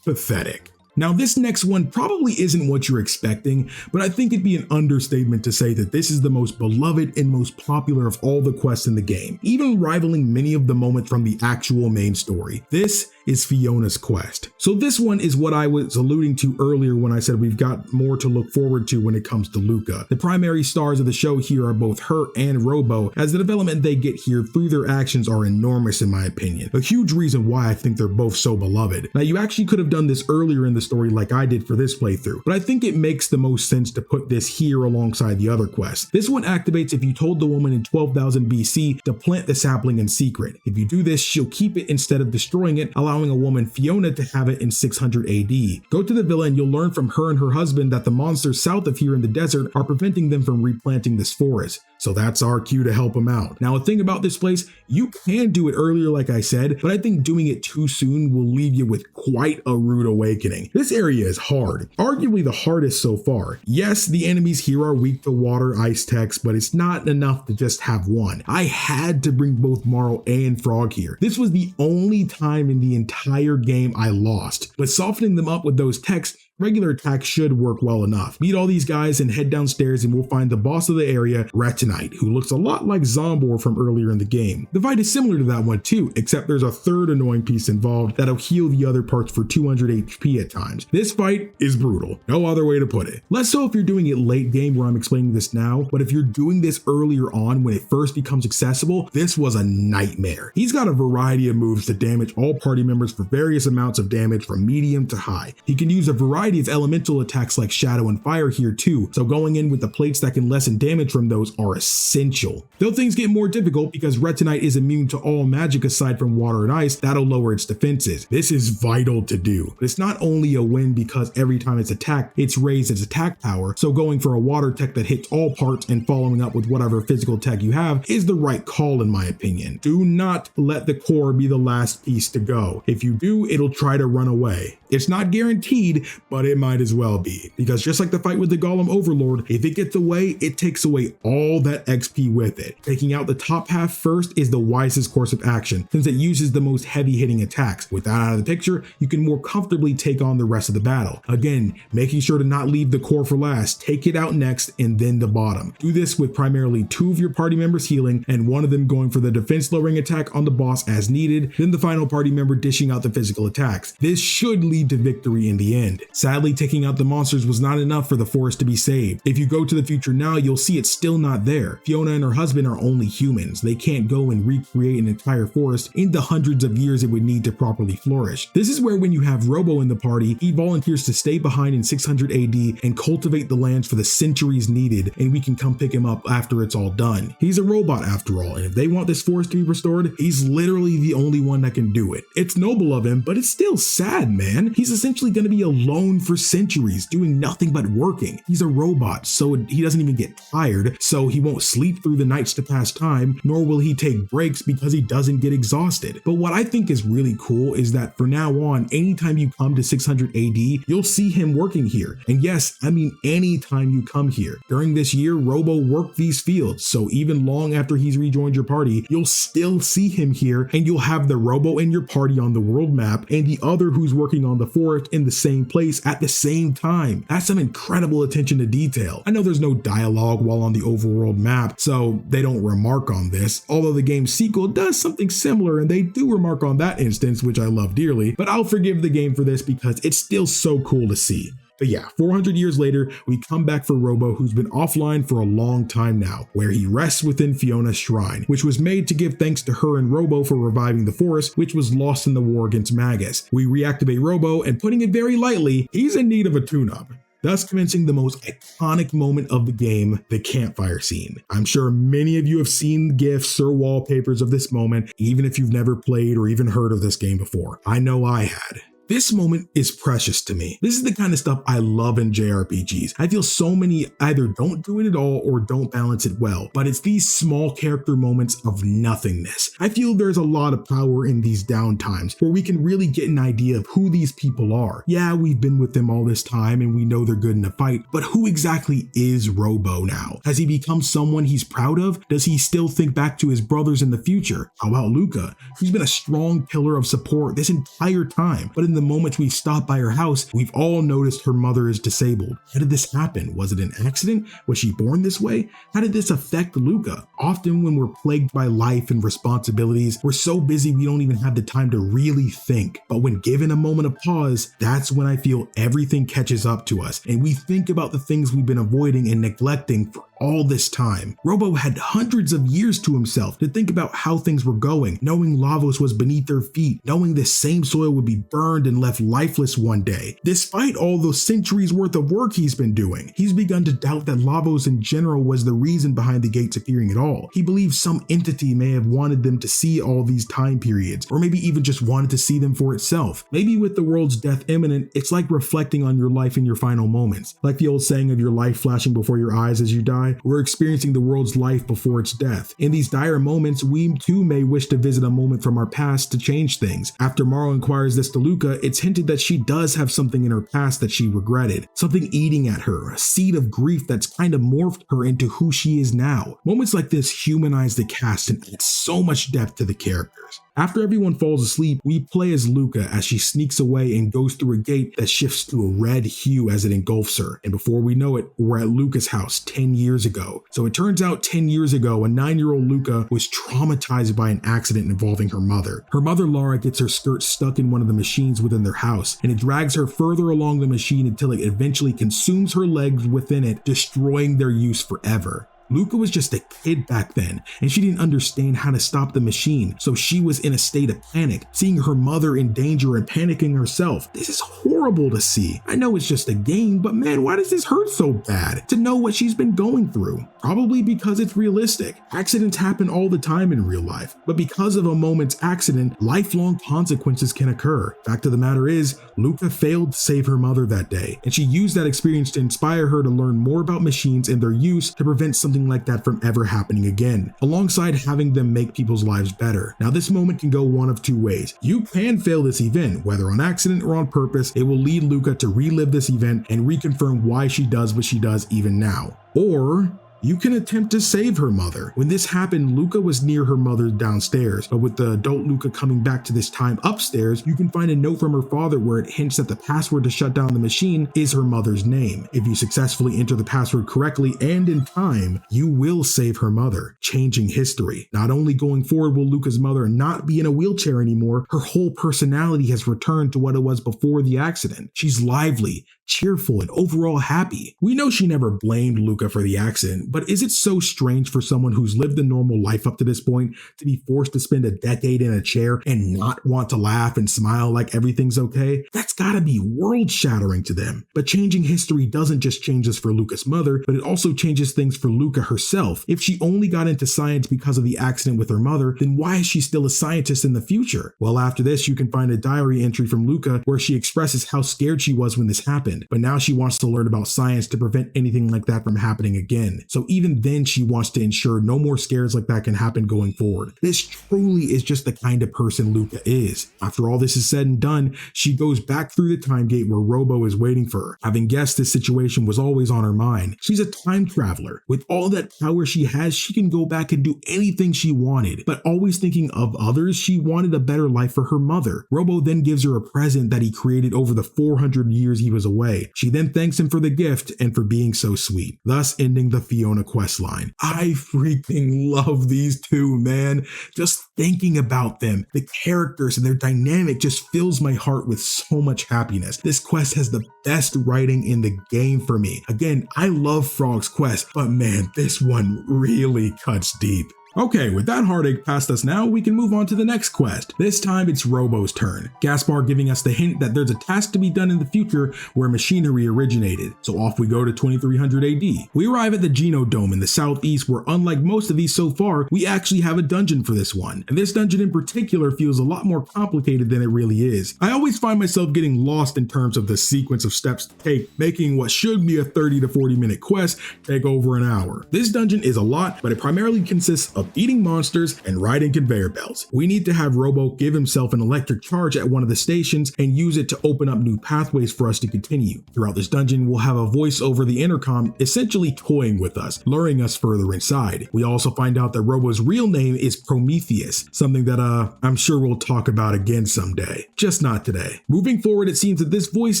Pathetic. Now, this next one probably isn't what you're expecting, but I think it'd be an understatement to say that this is the most beloved and most popular of all the quests in the game, even rivaling many of the moments from the actual main story. This is Fiona's quest. So this one is what I was alluding to earlier when I said we've got more to look forward to when it comes to Lucca. The primary stars of the show here are both her and Robo, as the development they get here through their actions are enormous in my opinion. A huge reason why I think they're both so beloved. Now, you actually could have done this earlier in the story like I did for this playthrough, but I think it makes the most sense to put this here alongside the other quests. This one activates if you told the woman in 12,000 BC to plant the sapling in secret. If you do this, she'll keep it instead of destroying it, allowing a woman Fiona to have it in 600 AD. Go to the villa and you'll learn from her and her husband that the monsters south of here in the desert are preventing them from replanting this forest. So that's our cue to help them out. Now, a thing about this place, you can do it earlier like I said, but I think doing it too soon will leave you with quite a rude awakening. This area is hard, arguably the hardest so far. Yes, the enemies here are weak to water ice techs, but it's not enough to just have one. I had to bring both Marl and Frog here. This was the only time in the entire game I lost, but softening them up with those techs, regular attacks should work well enough. Beat all these guys and head downstairs and we'll find the boss of the area, Reptite, who looks a lot like Zombor from earlier in the game. The fight is similar to that one too, except there's a third annoying piece involved that'll heal the other parts for 200 HP at times. This fight is brutal. No other way to put it. Less so if you're doing it late game where I'm explaining this now, but if you're doing this earlier on when it first becomes accessible, this was a nightmare. He's got a variety of moves to damage all party members for various amounts of damage from medium to high. He can use a variety of elemental attacks like shadow and fire here too, so going in with the plates that can lessen damage from those are essential. Though things get more difficult because Reptite is immune to all magic aside from water and ice, that'll lower its defenses. This is vital to do. But it's not only a win because every time it's attacked, it's raised its attack power, so going for a water tech that hits all parts and following up with whatever physical tech you have is the right call in my opinion. Do not let the core be the last piece to go. If you do, it'll try to run away. It's not guaranteed, but it might as well be, because just like the fight with the Golem Overlord, if it gets away, it takes away all that XP with it. Taking out the top half first is the wisest course of action, since it uses the most heavy hitting attacks. With that out of the picture, you can more comfortably take on the rest of the battle. Again, making sure to not leave the core for last, take it out next and then the bottom. Do this with primarily 2 of your party members healing and one of them going for the defense lowering attack on the boss as needed, then the final party member dishing out the physical attacks. This should leave lead to victory in the end. Sadly, taking out the monsters was not enough for the forest to be saved. If you go to the future now, you'll see it's still not there. Fiona and her husband are only humans. They can't go and recreate an entire forest in the hundreds of years it would need to properly flourish. This is where, when you have Robo in the party, he volunteers to stay behind in 600 AD and cultivate the lands for the centuries needed, and we can come pick him up after it's all done. He's a robot after all, and if they want this forest to be restored, he's literally the only one that can do it. It's noble of him, but it's still sad, man. He's essentially going to be alone for centuries, doing nothing but working. He's a robot, so he doesn't even get tired, so he won't sleep through the nights to pass time, nor will he take breaks because he doesn't get exhausted. But what I think is really cool is that for now on, anytime you come to 600 AD, you'll see him working here. And yes, I mean anytime you come here. During this year, Robo worked these fields, so even long after he's rejoined your party, you'll still see him here, and you'll have the Robo in your party on the world map and the other who's working on the forest in the same place at the same time. That's some incredible attention to detail. I know there's no dialogue while on the overworld map, so they don't remark on this, although the game's sequel does something similar and they do remark on that instance, which I love dearly, but I'll forgive the game for this because it's still so cool to see. But yeah, 400 years later, we come back for Robo, who's been offline for a long time now, where he rests within Fiona's shrine, which was made to give thanks to her and Robo for reviving the forest, which was lost in the war against Magus. We reactivate Robo, and putting it very lightly, he's in need of a tune-up, thus commencing the most iconic moment of the game, the campfire scene. I'm sure many of you have seen GIFs or wallpapers of this moment, even if you've never played or even heard of this game before. I know I had. This moment is precious to me. This is the kind of stuff I love in JRPGs. I feel so many either don't do it at all or don't balance it well, but it's these small character moments of nothingness. I feel there's a lot of power in these downtimes where we can really get an idea of who these people are. Yeah, we've been with them all this time and we know they're good in a fight, but who exactly is Robo now? Has he become someone he's proud of? Does he still think back to his brothers in the future? How about Lucca, who's been a strong pillar of support this entire time, but in the moment we stop by her house, we've all noticed her mother is disabled. How did this happen? Was it an accident? Was she born this way? How did this affect Lucca? Often when we're plagued by life and responsibilities, we're so busy we don't even have the time to really think. But when given a moment of pause, that's when I feel everything catches up to us and we think about the things we've been avoiding and neglecting for all this time. Robo had hundreds of years to himself to think about how things were going, knowing Lavos was beneath their feet, knowing this same soil would be burned and left lifeless one day. Despite all those centuries worth of work he's been doing, he's begun to doubt that Lavos in general was the reason behind the gates appearing at all. He believes some entity may have wanted them to see all these time periods, or maybe even just wanted to see them for itself. Maybe with the world's death imminent, it's like reflecting on your life in your final moments. Like the old saying of your life flashing before your eyes as you die, we're experiencing the world's life before its death. In these dire moments, we too may wish to visit a moment from our past to change things. After Maro inquires this to Lucca, it's hinted that she does have something in her past that she regretted, something eating at her, a seed of grief that's kind of morphed her into who she is now. Moments like this humanize the cast and add so much depth to the characters. After everyone falls asleep, we play as Lucca as she sneaks away and goes through a gate that shifts to a red hue as it engulfs her. And before we know it, we're at Lucca's house 10 years ago. So it turns out 10 years ago, a 9-year-old Lucca was traumatized by an accident involving her mother. Her mother Lara gets her skirt stuck in one of the machines within their house, and it drags her further along the machine until it eventually consumes her legs within it, destroying their use forever. Lucca was just a kid back then, and she didn't understand how to stop the machine, so she was in a state of panic, seeing her mother in danger and panicking herself. This is horrible to see. I know it's just a game, but man, why does this hurt so bad? To know what she's been going through. Probably because it's realistic. Accidents happen all the time in real life, but because of a moment's accident, lifelong consequences can occur. Fact of the matter is, Lucca failed to save her mother that day, and she used that experience to inspire her to learn more about machines and their use to prevent something like that from ever happening again, alongside having them make people's lives better. Now, this moment can go one of two ways. You can fail this event, whether on accident or on purpose. It will lead Lucca to relive this event and reconfirm why she does what she does even now. Or You can attempt to save her mother. When this happened, Lucca was near her mother downstairs, but with the adult Lucca coming back to this time upstairs, you can find a note from her father where it hints that the password to shut down the machine is her mother's name. If you successfully enter the password correctly and in time, you will save her mother, changing history. Not only going forward will Lucca's mother not be in a wheelchair anymore, her whole personality has returned to what it was before the accident. She's lively, cheerful, and overall happy. We know she never blamed Lucca for the accident, but is it so strange for someone who's lived a normal life up to this point to be forced to spend a decade in a chair and not want to laugh and smile like everything's okay? That's gotta be world-shattering to them. But changing history doesn't just change this for Lucca's mother, but it also changes things for Lucca herself. If she only got into science because of the accident with her mother, then why is she still a scientist in the future? Well, after this, you can find a diary entry from Lucca where she expresses how scared she was when this happened, but now she wants to learn about science to prevent anything like that from happening again. So even then, she wants to ensure no more scares like that can happen going forward. This truly is just the kind of person Lucca is. After all this is said and done, she goes back through the time gate where Robo is waiting for her. Having guessed this situation was always on her mind, she's a time traveler. With all that power she has, she can go back and do anything she wanted, but always thinking of others, she wanted a better life for her mother. Robo then gives her a present that he created over the 400 years he was away. She then thanks him for the gift and for being so sweet, thus ending the Fiona questline. I freaking love these two, man. Just thinking about them, the characters and their dynamic just fills my heart with so much happiness. This quest has the best writing in the game for me. Again, I love Frog's quest, but man, this one really cuts deep. Okay, with that heartache past us now, we can move on to the next quest. This time it's Robo's turn, Gaspar giving us the hint that there's a task to be done in the future where machinery originated. So off we go to 2300 AD. We arrive at the Genodome in the southeast where, unlike most of these so far, we actually have a dungeon for this one. And this dungeon in particular feels a lot more complicated than it really is. I always find myself getting lost in terms of the sequence of steps to take, making what should be a 30 to 40 minute quest take over an hour. This dungeon is a lot, but it primarily consists of eating monsters and riding conveyor belts. We need to have Robo give himself an electric charge at one of the stations and use it to open up new pathways for us to continue. Throughout this dungeon, we'll have a voice over the intercom essentially toying with us, luring us further inside. We also find out that Robo's real name is Prometheus, something that I'm sure we'll talk about again someday, just not today. Moving forward, it seems that this voice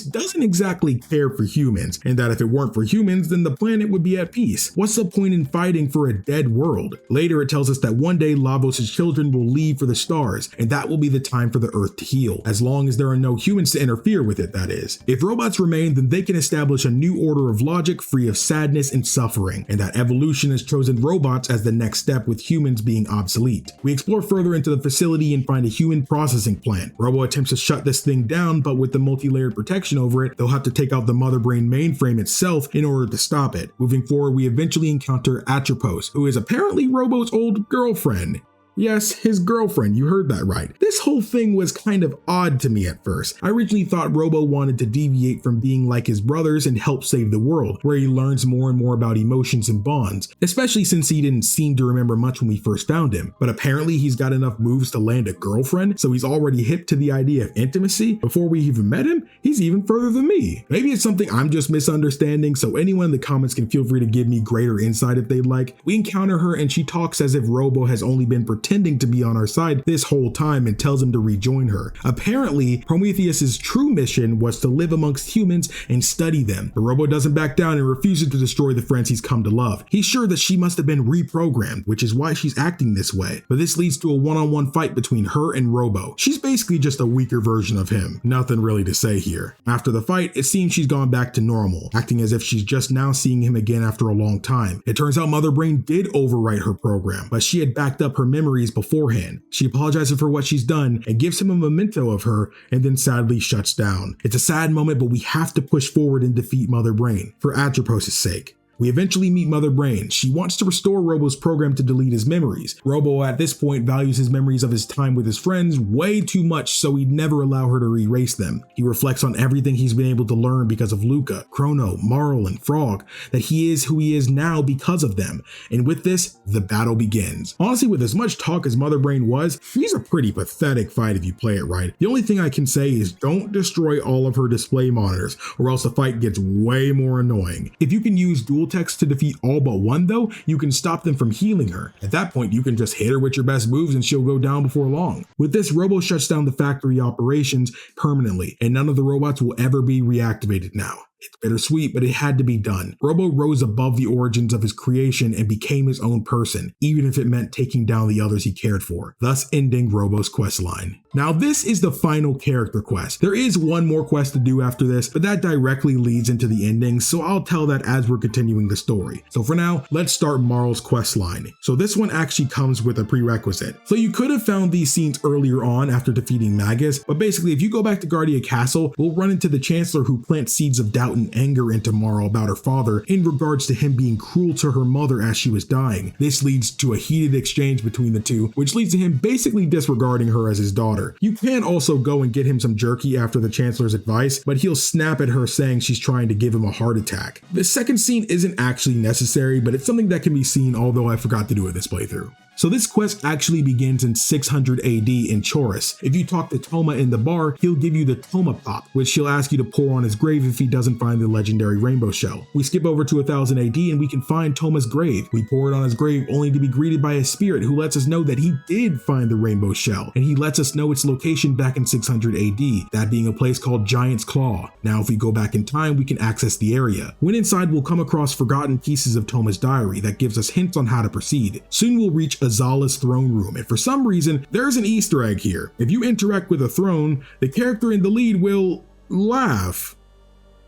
doesn't exactly care for humans, and that if it weren't for humans, then the planet would be at peace. What's the point in fighting for a dead world? Later, it tells us that one day Lavos' children will leave for the stars, and that will be the time for the Earth to heal, as long as there are no humans to interfere with it, that is. If robots remain, then they can establish a new order of logic free of sadness and suffering, and that evolution has chosen robots as the next step, with humans being obsolete. We explore further into the facility and find a human processing plant. Robo attempts to shut this thing down, but with the multi-layered protection over it, they'll have to take out the mother brain mainframe itself in order to stop it. Moving forward, we eventually encounter Atropos, who is apparently Robo's old girlfriend. Yes, his girlfriend, you heard that right. This whole thing was kind of odd to me at first. I originally thought Robo wanted to deviate from being like his brothers and help save the world, where he learns more and more about emotions and bonds, especially since he didn't seem to remember much when we first found him. But apparently he's got enough moves to land a girlfriend, so he's already hip to the idea of intimacy. Before we even met him, he's even further than me. Maybe it's something I'm just misunderstanding, so anyone in the comments can feel free to give me greater insight if they'd like. We encounter her and she talks as if Robo has only been pretending to be on our side this whole time and tells him to rejoin her. Apparently, Prometheus's true mission was to live amongst humans and study them. But Robo doesn't back down and refuses to destroy the friends he's come to love. He's sure that she must have been reprogrammed, which is why she's acting this way. But this leads to a one-on-one fight between her and Robo. She's basically just a weaker version of him. Nothing really to say here. After the fight, it seems she's gone back to normal, acting as if she's just now seeing him again after a long time. It turns out Mother Brain did overwrite her program, but she had backed up her memories beforehand. She apologizes for what she's done and gives him a memento of her, and then sadly shuts down. It's a sad moment, but we have to push forward and defeat Mother Brain for Atropos' sake. We eventually meet Mother Brain. She wants to restore Robo's program to delete his memories. Robo at this point values his memories of his time with his friends way too much, so he'd never allow her to erase them. He reflects on everything he's been able to learn because of Lucca, Crono, Marl, and Frog, that he is who he is now because of them. And with this, the battle begins. Honestly, with as much talk as Mother Brain was, she's a pretty pathetic fight if you play it right. The only thing I can say is don't destroy all of her display monitors, or else the fight gets way more annoying. If you can use dual techs to defeat all but one though, you can stop them from healing her. At that point, you can just hit her with your best moves and she'll go down before long. With this, Robo shuts down the factory operations permanently, and none of the robots will ever be reactivated now. It's bittersweet, but it had to be done. Robo rose above the origins of his creation and became his own person, even if it meant taking down the others he cared for, thus ending Robo's questline. Now this is the final character quest. There is one more quest to do after this, but that directly leads into the ending, so I'll tell that as we're continuing the story. So for now, let's start Marl's questline. So this one actually comes with a prerequisite. So you could have found these scenes earlier on after defeating Magus, but basically if you go back to Guardia Castle, we'll run into the Chancellor who plants seeds of doubt and anger into Marl about her father in regards to him being cruel to her mother as she was dying. This leads to a heated exchange between the two, which leads to him basically disregarding her as his daughter. You can also go and get him some jerky after the Chancellor's advice, but he'll snap at her saying she's trying to give him a heart attack. The second scene isn't actually necessary, but it's something that can be seen, although I forgot to do it this playthrough. So this quest actually begins in 600 AD in Chorus. If you talk to Toma in the bar, he'll give you the Toma Pop, which she'll ask you to pour on his grave if he doesn't find the legendary rainbow shell. We skip over to 1000 AD and we can find Toma's grave. We pour it on his grave only to be greeted by a spirit who lets us know that he did find the rainbow shell, and he lets us know its location back in 600 AD, that being a place called Giant's Claw. Now if we go back in time, we can access the area. When inside, we'll come across forgotten pieces of Toma's diary that gives us hints on how to proceed. Soon we'll reach Azala's throne room, and for some reason, there's an Easter egg here. If you interact with a throne, the character in the lead will laugh.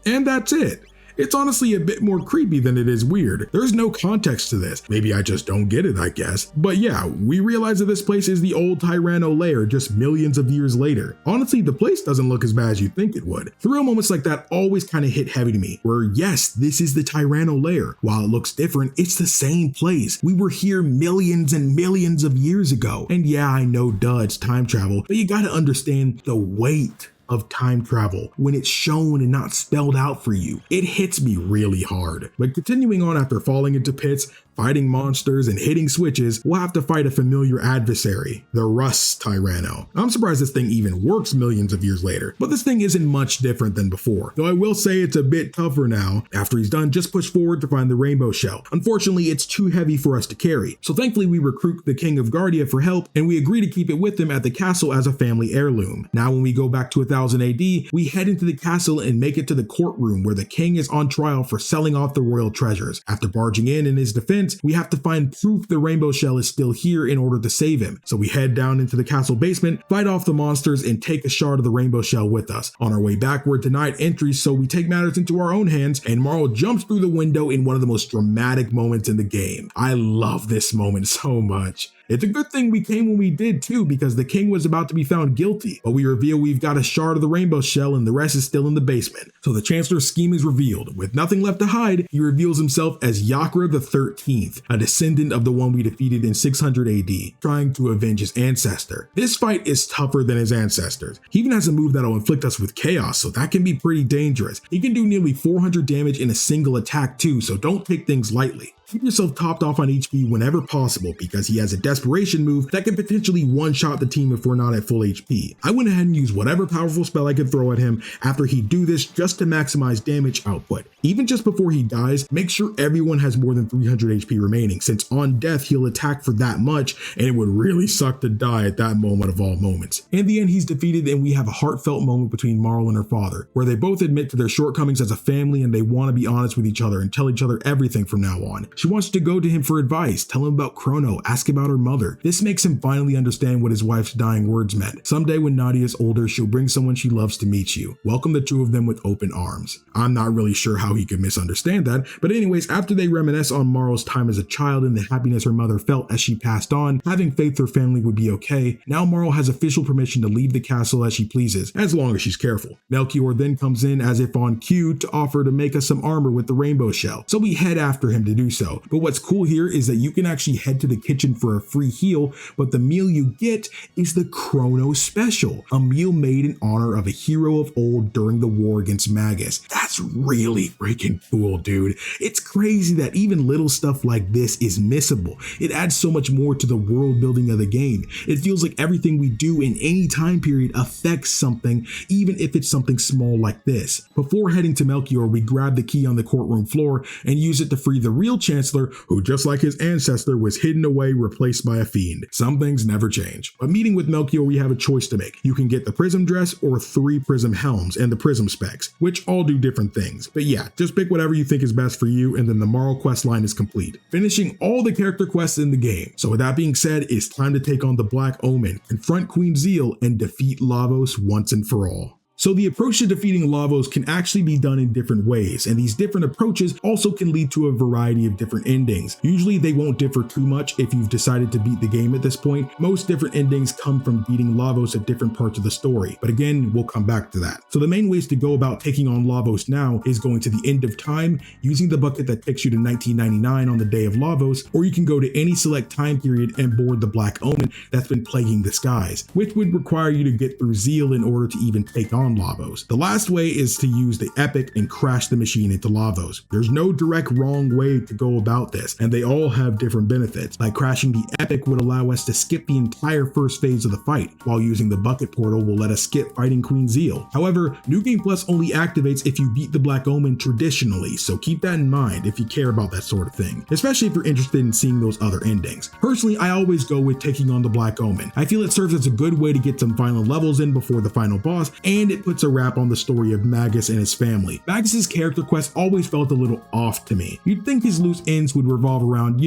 And that's it. It's honestly a bit more creepy than it is weird. There's no context to this. Maybe I just don't get it, I guess. But yeah, we realize that this place is the old Tyranno lair just millions of years later. Honestly, the place doesn't look as bad as you think it would. Surreal moments like that always kind of hit heavy to me, where yes, this is the Tyranno lair. While it looks different, it's the same place. We were here millions and millions of years ago. And yeah, I know duh, it's time travel, but you gotta understand the weight of time travel when it's shown and not spelled out for you. It hits me really hard. But continuing on, after falling into pits, fighting monsters, and hitting switches, we'll have to fight a familiar adversary, the Rust Tyranno. I'm surprised this thing even works millions of years later, but this thing isn't much different than before. Though I will say it's a bit tougher now. After he's done, just push forward to find the rainbow shell. Unfortunately, it's too heavy for us to carry, so thankfully we recruit the King of Guardia for help, and we agree to keep it with him at the castle as a family heirloom. Now when we go back to 1000 AD, we head into the castle and make it to the courtroom where the king is on trial for selling off the royal treasures. After barging in his defense, we have to find proof the rainbow shell is still here in order to save him. So we head down into the castle basement, fight off the monsters, and take a shard of the rainbow shell with us. On our way back, we're denied entry, so we take matters into our own hands, and Marl jumps through the window in one of the most dramatic moments in the game. I love this moment so much. It's a good thing we came when we did too, because the king was about to be found guilty, but we reveal we've got a shard of the rainbow shell and the rest is still in the basement. So the Chancellor's scheme is revealed. With nothing left to hide, he reveals himself as Yakra the 13th, a descendant of the one we defeated in 600 AD, trying to avenge his ancestor. This fight is tougher than his ancestors. He even has a move that'll inflict us with chaos, so that can be pretty dangerous. He can do nearly 400 damage in a single attack too, so don't take things lightly. Keep yourself topped off on HP whenever possible, because he has a desperation move that can potentially one-shot the team if we're not at full HP. I went ahead and used whatever powerful spell I could throw at him after he do this just to maximize damage output. Even just before he dies, make sure everyone has more than 300 HP remaining, since on death he'll attack for that much and it would really suck to die at that moment of all moments. In the end, he's defeated and we have a heartfelt moment between Marl and her father, where they both admit to their shortcomings as a family and they want to be honest with each other and tell each other everything from now on. She wants to go to him for advice, tell him about Crono, ask about her mother. This makes him finally understand what his wife's dying words meant. Someday when Nadia's older, she'll bring someone she loves to meet you. Welcome the two of them with open arms. I'm not really sure how he could misunderstand that, but anyways, after they reminisce on Marl's time as a child and the happiness her mother felt as she passed on, having faith her family would be okay, now Marl has official permission to leave the castle as she pleases, as long as she's careful. Melchior then comes in as if on cue to offer to make us some armor with the rainbow shell, so we head after him to do so. But what's cool here is that you can actually head to the kitchen for a free heal, but the meal you get is the Crono special, a meal made in honor of a hero of old during the war against Magus. That's That's really freaking cool, dude. It's crazy that even little stuff like this is missable. It adds so much more to the world building of the game. It feels like everything we do in any time period affects something, even if it's something small like this. Before heading to Melchior, we grab the key on the courtroom floor and use it to free the real Chancellor, who just like his ancestor was hidden away, replaced by a fiend. Some things never change. But meeting with Melchior, we have a choice to make. You can get the prism dress or 3 prism helms and the prism specs, which all do different things. But yeah, just pick whatever you think is best for you, and then the moral quest line is complete, finishing all the character quests in the game. So with that being said, it's time to take on the Black Omen, confront Queen Zeal, and defeat Lavos once and for all. So the approach to defeating Lavos can actually be done in different ways, and these different approaches also can lead to a variety of different endings. Usually they won't differ too much if you've decided to beat the game at this point. Most different endings come from beating Lavos at different parts of the story, but again, we'll come back to that. So the main ways to go about taking on Lavos now is going to the end of time, using the bucket that takes you to 1999 on the day of Lavos, or you can go to any select time period and board the Black Omen that's been plaguing the skies, which would require you to get through Zeal in order to even take on Lavos. The last way is to use the Epic and crash the machine into Lavos. There's no direct wrong way to go about this, and they all have different benefits. Like crashing the Epic would allow us to skip the entire first phase of the fight, while using the bucket portal will let us skip fighting Queen Zeal. However, New Game Plus only activates if you beat the Black Omen traditionally, so keep that in mind if you care about that sort of thing, especially if you're interested in seeing those other endings. Personally, I always go with taking on the Black Omen. I feel it serves as a good way to get some final levels in before the final boss, and it puts a wrap on the story of Magus and his family. Magus's character quest always felt a little off to me. You'd think his loose ends would revolve around,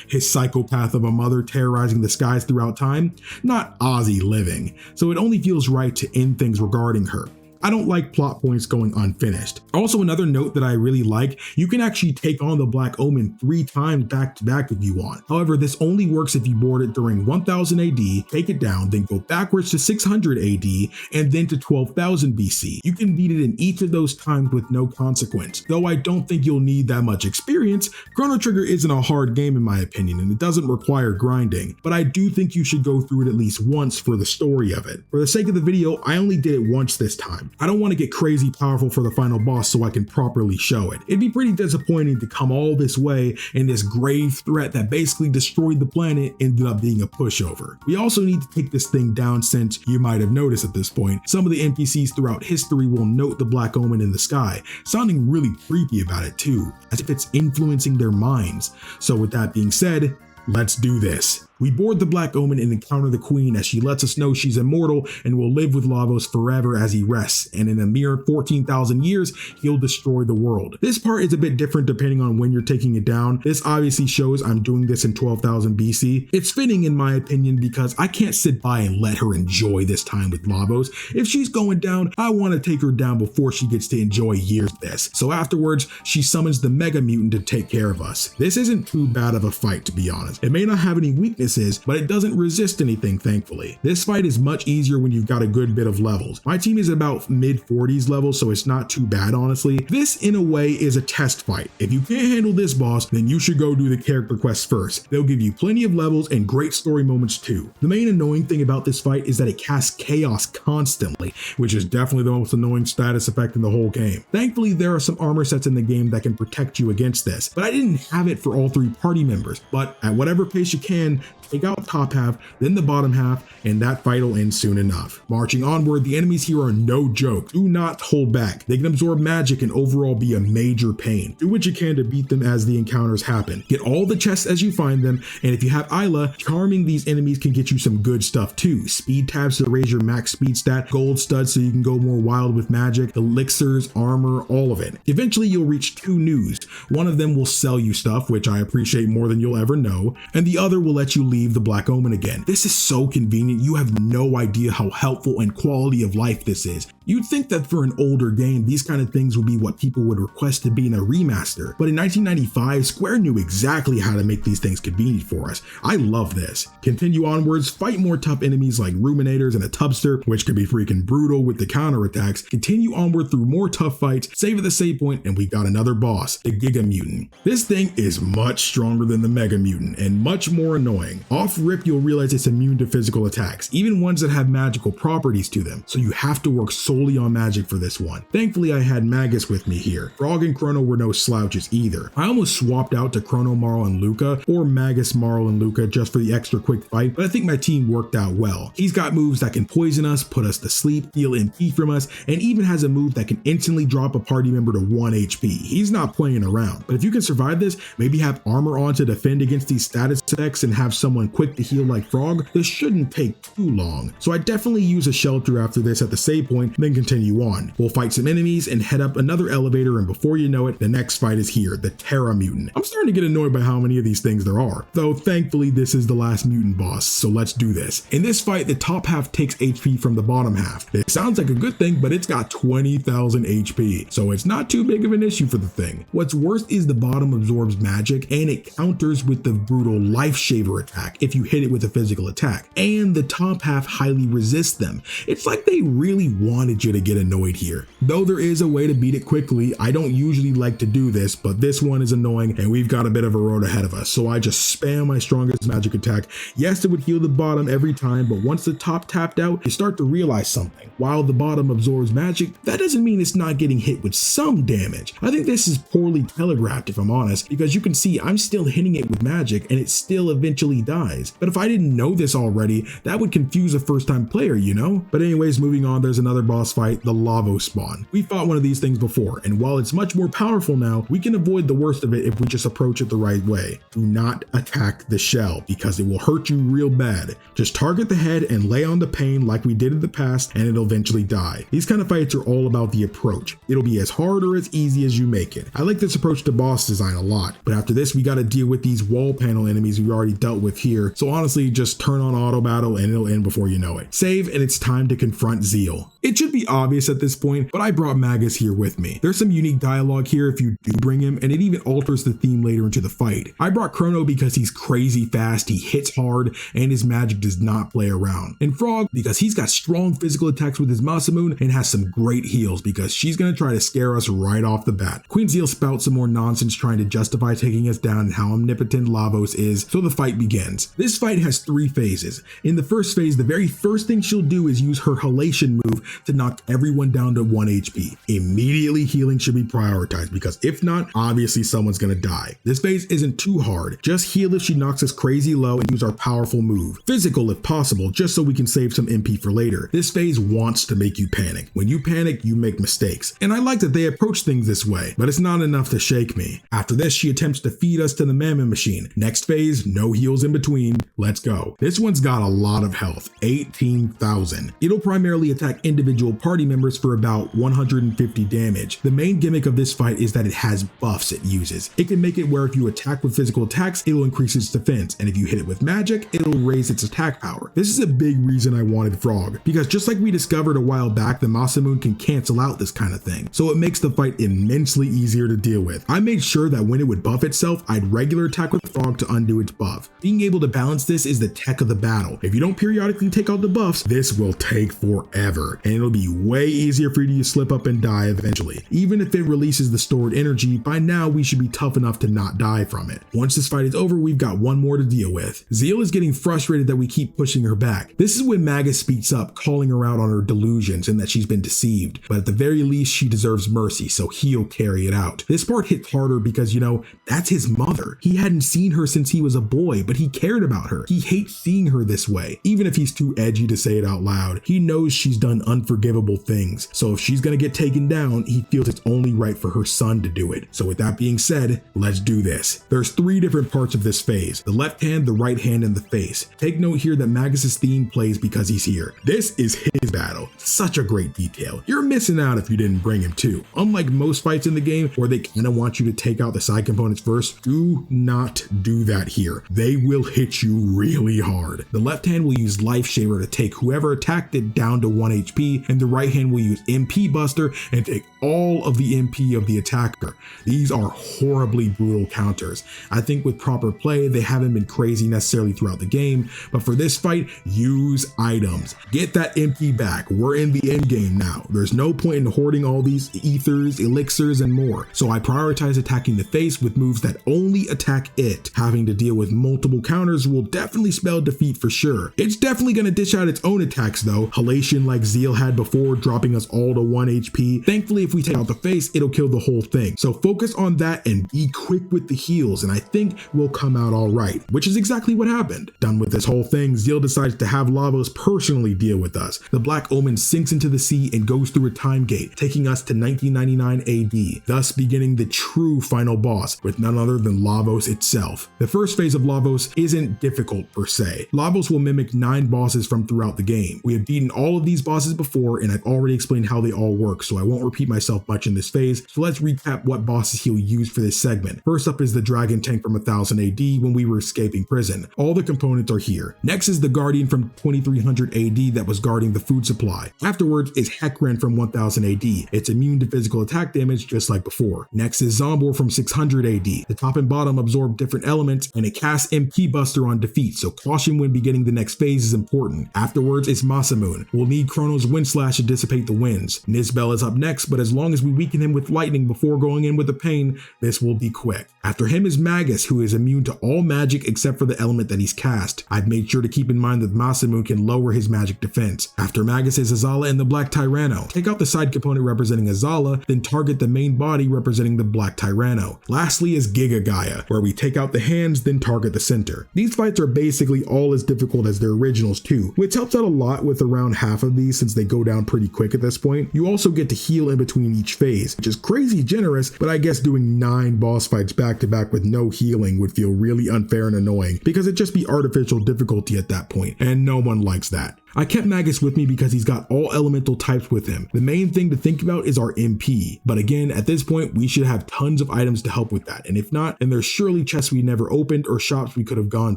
his psychopath of a mother terrorizing the skies throughout time, not Ozzy living, so it only feels right to end things regarding her. I don't like plot points going unfinished. Also, another note that I really like, you can actually take on the Black Omen 3 times back to back if you want. However, this only works if you board it during 1000 AD, take it down, then go backwards to 600 AD, and then to 12,000 BC. You can beat it in each of those times with no consequence. Though I don't think you'll need that much experience, Chrono Trigger isn't a hard game in my opinion, and it doesn't require grinding, but I do think you should go through it at least once for the story of it. For the sake of the video, I only did it once this time. I don't want to get crazy powerful for the final boss so I can properly show it. It'd be pretty disappointing to come all this way and this grave threat that basically destroyed the planet ended up being a pushover. We also need to take this thing down since, you might have noticed at this point, some of the NPCs throughout history will note the Black Omen in the sky, sounding really creepy about it too, as if it's influencing their minds. So with that being said, let's do this. We board the Black Omen and encounter the Queen as she lets us know she's immortal and will live with Lavos forever as he rests, and in a mere 14,000 years, he'll destroy the world. This part is a bit different depending on when you're taking it down. This obviously shows I'm doing this in 12,000 BC. It's fitting in my opinion because I can't sit by and let her enjoy this time with Lavos. If she's going down, I want to take her down before she gets to enjoy years of this. So afterwards, she summons the Mega Mutant to take care of us. This isn't too bad of a fight, to be honest. It may not have any weaknesses, but it doesn't resist anything, thankfully. This fight is much easier when you've got a good bit of levels. My team is about mid 40s levels, so it's not too bad, honestly. This, in a way, is a test fight. If you can't handle this boss, then you should go do the character quest first. They'll give you plenty of levels and great story moments too. The main annoying thing about this fight is that it casts chaos constantly, which is definitely the most annoying status effect in the whole game. Thankfully, there are some armor sets in the game that can protect you against this, but I didn't have it for all 3 party members. But at whatever pace you can, take out the top half, then the bottom half, and that fight will end soon enough. Marching onward, the enemies here are no joke. Do not hold back. They can absorb magic and overall be a major pain. Do what you can to beat them as the encounters happen. Get all the chests as you find them, and if you have Ayla, charming these enemies can get you some good stuff too. Speed tabs to raise your max speed stat, gold studs so you can go more wild with magic, elixirs, armor, all of it. Eventually you'll reach 2 news. One of them will sell you stuff, which I appreciate more than you'll ever know, and the other will let you leave the Black Omen again. This is so convenient, you have no idea how helpful and quality of life this is. You'd think that for an older game, these kind of things would be what people would request to be in a remaster, but in 1995, Square knew exactly how to make these things convenient for us. I love this. Continue onwards, fight more tough enemies like Ruminators and a Tubster, which can be freaking brutal with the counterattacks. Continue onward through more tough fights, save at the save point, and we got another boss, the Giga Mutant. This thing is much stronger than the Mega Mutant and much more annoying. annoying. Off rip, you'll realize it's immune to physical attacks, even ones that have magical properties to them, so you have to work solely on magic for this one. Thankfully, I had Magus with me here. Frog and Crono were no slouches either. I almost swapped out to Crono, Marl, and Lucca, or Magus, Marl, and Lucca just for the extra quick fight, but I think my team worked out well. He's got moves that can poison us, put us to sleep, steal MP from us, and even has a move that can instantly drop a party member to 1 HP. He's not playing around, but if you can survive this, maybe have armor on to defend against these status effects and have someone quick to heal like Frog, this shouldn't take too long. So I definitely use a shelter after this at the save point, then continue on. We'll fight some enemies and head up another elevator, and before you know it, the next fight is here, the Terra Mutant. I'm starting to get annoyed by how many of these things there are, though thankfully this is the last mutant boss, so let's do this. In this fight, the top half takes HP from the bottom half. It sounds like a good thing, but it's got 20,000 HP, so it's not too big of an issue for the thing. What's worse is the bottom absorbs magic, and it counters with the brutal Life Shaver attack if you hit it with a physical attack, and the top half highly resists them. It's like they really wanted you to get annoyed here. Though there is a way to beat it quickly, I don't usually like to do this, but this one is annoying and we've got a bit of a road ahead of us, so I just spam my strongest magic attack. Yes, it would heal the bottom every time, but once the top tapped out, you start to realize something. While the bottom absorbs magic, that doesn't mean it's not getting hit with some damage. I think this is poorly telegraphed, if I'm honest, because you can see I'm still hitting it with magic and it still eventually dies. But if I didn't know this already, that would confuse a first-time player, you know? But anyways, moving on, there's another boss fight, the Lavo Spawn. We fought one of these things before, and while it's much more powerful now, we can avoid the worst of it if we just approach it the right way. Do not attack the shell, because it will hurt you real bad. Just target the head and lay on the pain like we did in the past, and it'll eventually die. These kind of fights are all about the approach. It'll be as hard or as easy as you make it. I like this approach to boss design a lot, but after this we gotta deal with these wall panel enemies we already dealt with here, so honestly just turn on auto battle and it'll end before you know it. Save, and it's time to confront Zeal. It should be obvious at this point, but I brought Magus here with me. There's some unique dialogue here if you do bring him, and it even alters the theme later into the fight. I brought Crono because he's crazy fast, he hits hard, and his magic does not play around. And Frog because he's got strong physical attacks with his Masamune and has some great heals because she's gonna try to scare us right off the bat. Queen Zeal spouts some more nonsense trying to justify taking us down and how omnipotent Lavos is, so the fight begins. This fight has 3 phases. In the first phase, the very first thing she'll do is use her halation move to knock everyone down to 1 HP. Immediately healing should be prioritized because if not, obviously someone's gonna die. This phase isn't too hard. Just heal if she knocks us crazy low and use our powerful move. Physical if possible, just so we can save some MP for later. This phase wants to make you panic. When you panic, you make mistakes. And I like that they approach things this way, but it's not enough to shake me. After this, she attempts to feed us to the Mammon Machine. Next phase, no heals in between. Let's go. This one's got a lot of health, 18,000. It'll primarily attack individual party members for about 150 damage. The main gimmick of this fight is that it has buffs it uses. It can make it where if you attack with physical attacks, it'll increase its defense, and if you hit it with magic, it'll raise its attack power. This is a big reason I wanted Frog, because just like we discovered a while back, the Masamune can cancel out this kind of thing, so it makes the fight immensely easier to deal with. I made sure that when it would buff itself, I'd regular attack with Frog to undo its buff. Being able to balance this is the tech of the battle. If you don't periodically take out the buffs, this will take forever, and it'll be way easier for you to slip up and die eventually. Even if it releases the stored energy, by now we should be tough enough to not die from it. Once this fight is over, we've got one more to deal with. Zeal is getting frustrated that we keep pushing her back. This is when Magus speaks up, calling her out on her delusions and that she's been deceived, but at the very least she deserves mercy, so he'll carry it out. This part hits harder because, you know, that's his mother. He hadn't seen her since he was a boy, but he cared about her. He hates seeing her this way. Even if he's too edgy to say it out loud, he knows she's done unforgivable things, so if she's gonna get taken down, he feels it's only right for her son to do it. So with that being said, let's do this. There's 3 different parts of this phase: the left hand, the right hand, and the face. Take note here that Magus's theme plays because he's here. This is his battle. Such a great detail. You're missing out if you didn't bring him too. Unlike most fights in the game where they kind of want you to take out the side components first, do not do that here. They will hit you really hard. The left hand will use Life Shaver to take whoever attacked it down to 1 HP, and the right hand will use MP Buster and take all of the MP of the attacker. These are horribly brutal counters. I think with proper play, they haven't been crazy necessarily throughout the game, but for this fight, use items. Get that MP back. We're in the end game now. There's no point in hoarding all these ethers, elixirs, and more. So I prioritize attacking the face with moves that only attack it, having to deal with multiple counters will definitely spell defeat for sure. It's definitely going to dish out its own attacks though, halation like Zeal had before, dropping us all to 1 HP. Thankfully, if we take out the face, it'll kill the whole thing. So focus on that and be quick with the heals, and I think we'll come out all right, which is exactly what happened. Done with this whole thing, Zeal decides to have Lavos personally deal with us. The Black Omen sinks into the sea and goes through a time gate, taking us to 1999 AD, thus beginning the true final boss with none other than Lavos itself. The first phase of Lavos isn't difficult per se. Lavos will mimic 9 bosses from throughout the game. We have beaten all of these bosses before, and I've already explained how they all work, so I won't repeat myself much in this phase. So let's recap what bosses he'll use for this segment. First up is the dragon tank from 1000 AD when we were escaping prison. All the components are here. Next is the guardian from 2300 AD that was guarding the food supply. Afterwards is Hecarim from 1000 AD. It's immune to physical attack damage just like before. Next is Zombor from 600 AD. The top and bottom absorb different elements, and it casts MP Buster on defeat, so caution when beginning the next phase is important. Afterwards is Masamune. We'll need Crono's Wind Slash to dissipate the winds. Nizbel is up next, but as long as we weaken him with lightning before going in with the pain, this will be quick. After him is Magus, who is immune to all magic except for the element that he's cast. I've made sure to keep in mind that Masamune can lower his magic defense. After Magus is Azala and the Black Tyranno. Take out the side component representing Azala, then target the main body representing the Black Tyranno. Lastly is Giga Gaia, where we take out the hands, then target the center. These fights are basically all as difficult as their originals too, which helps out a lot with around half of these since they go down pretty quick at this point. You also get to heal in between each phase, which is crazy generous, but I guess doing 9 boss fights back to back with no healing would feel really unfair and annoying because it'd just be artificial difficulty at that point, and no one likes that. I kept Magus with me because he's got all elemental types with him. The main thing to think about is our MP, but again, at this point, we should have tons of items to help with that, and if not, then there's surely chests we never opened or shops we could have gone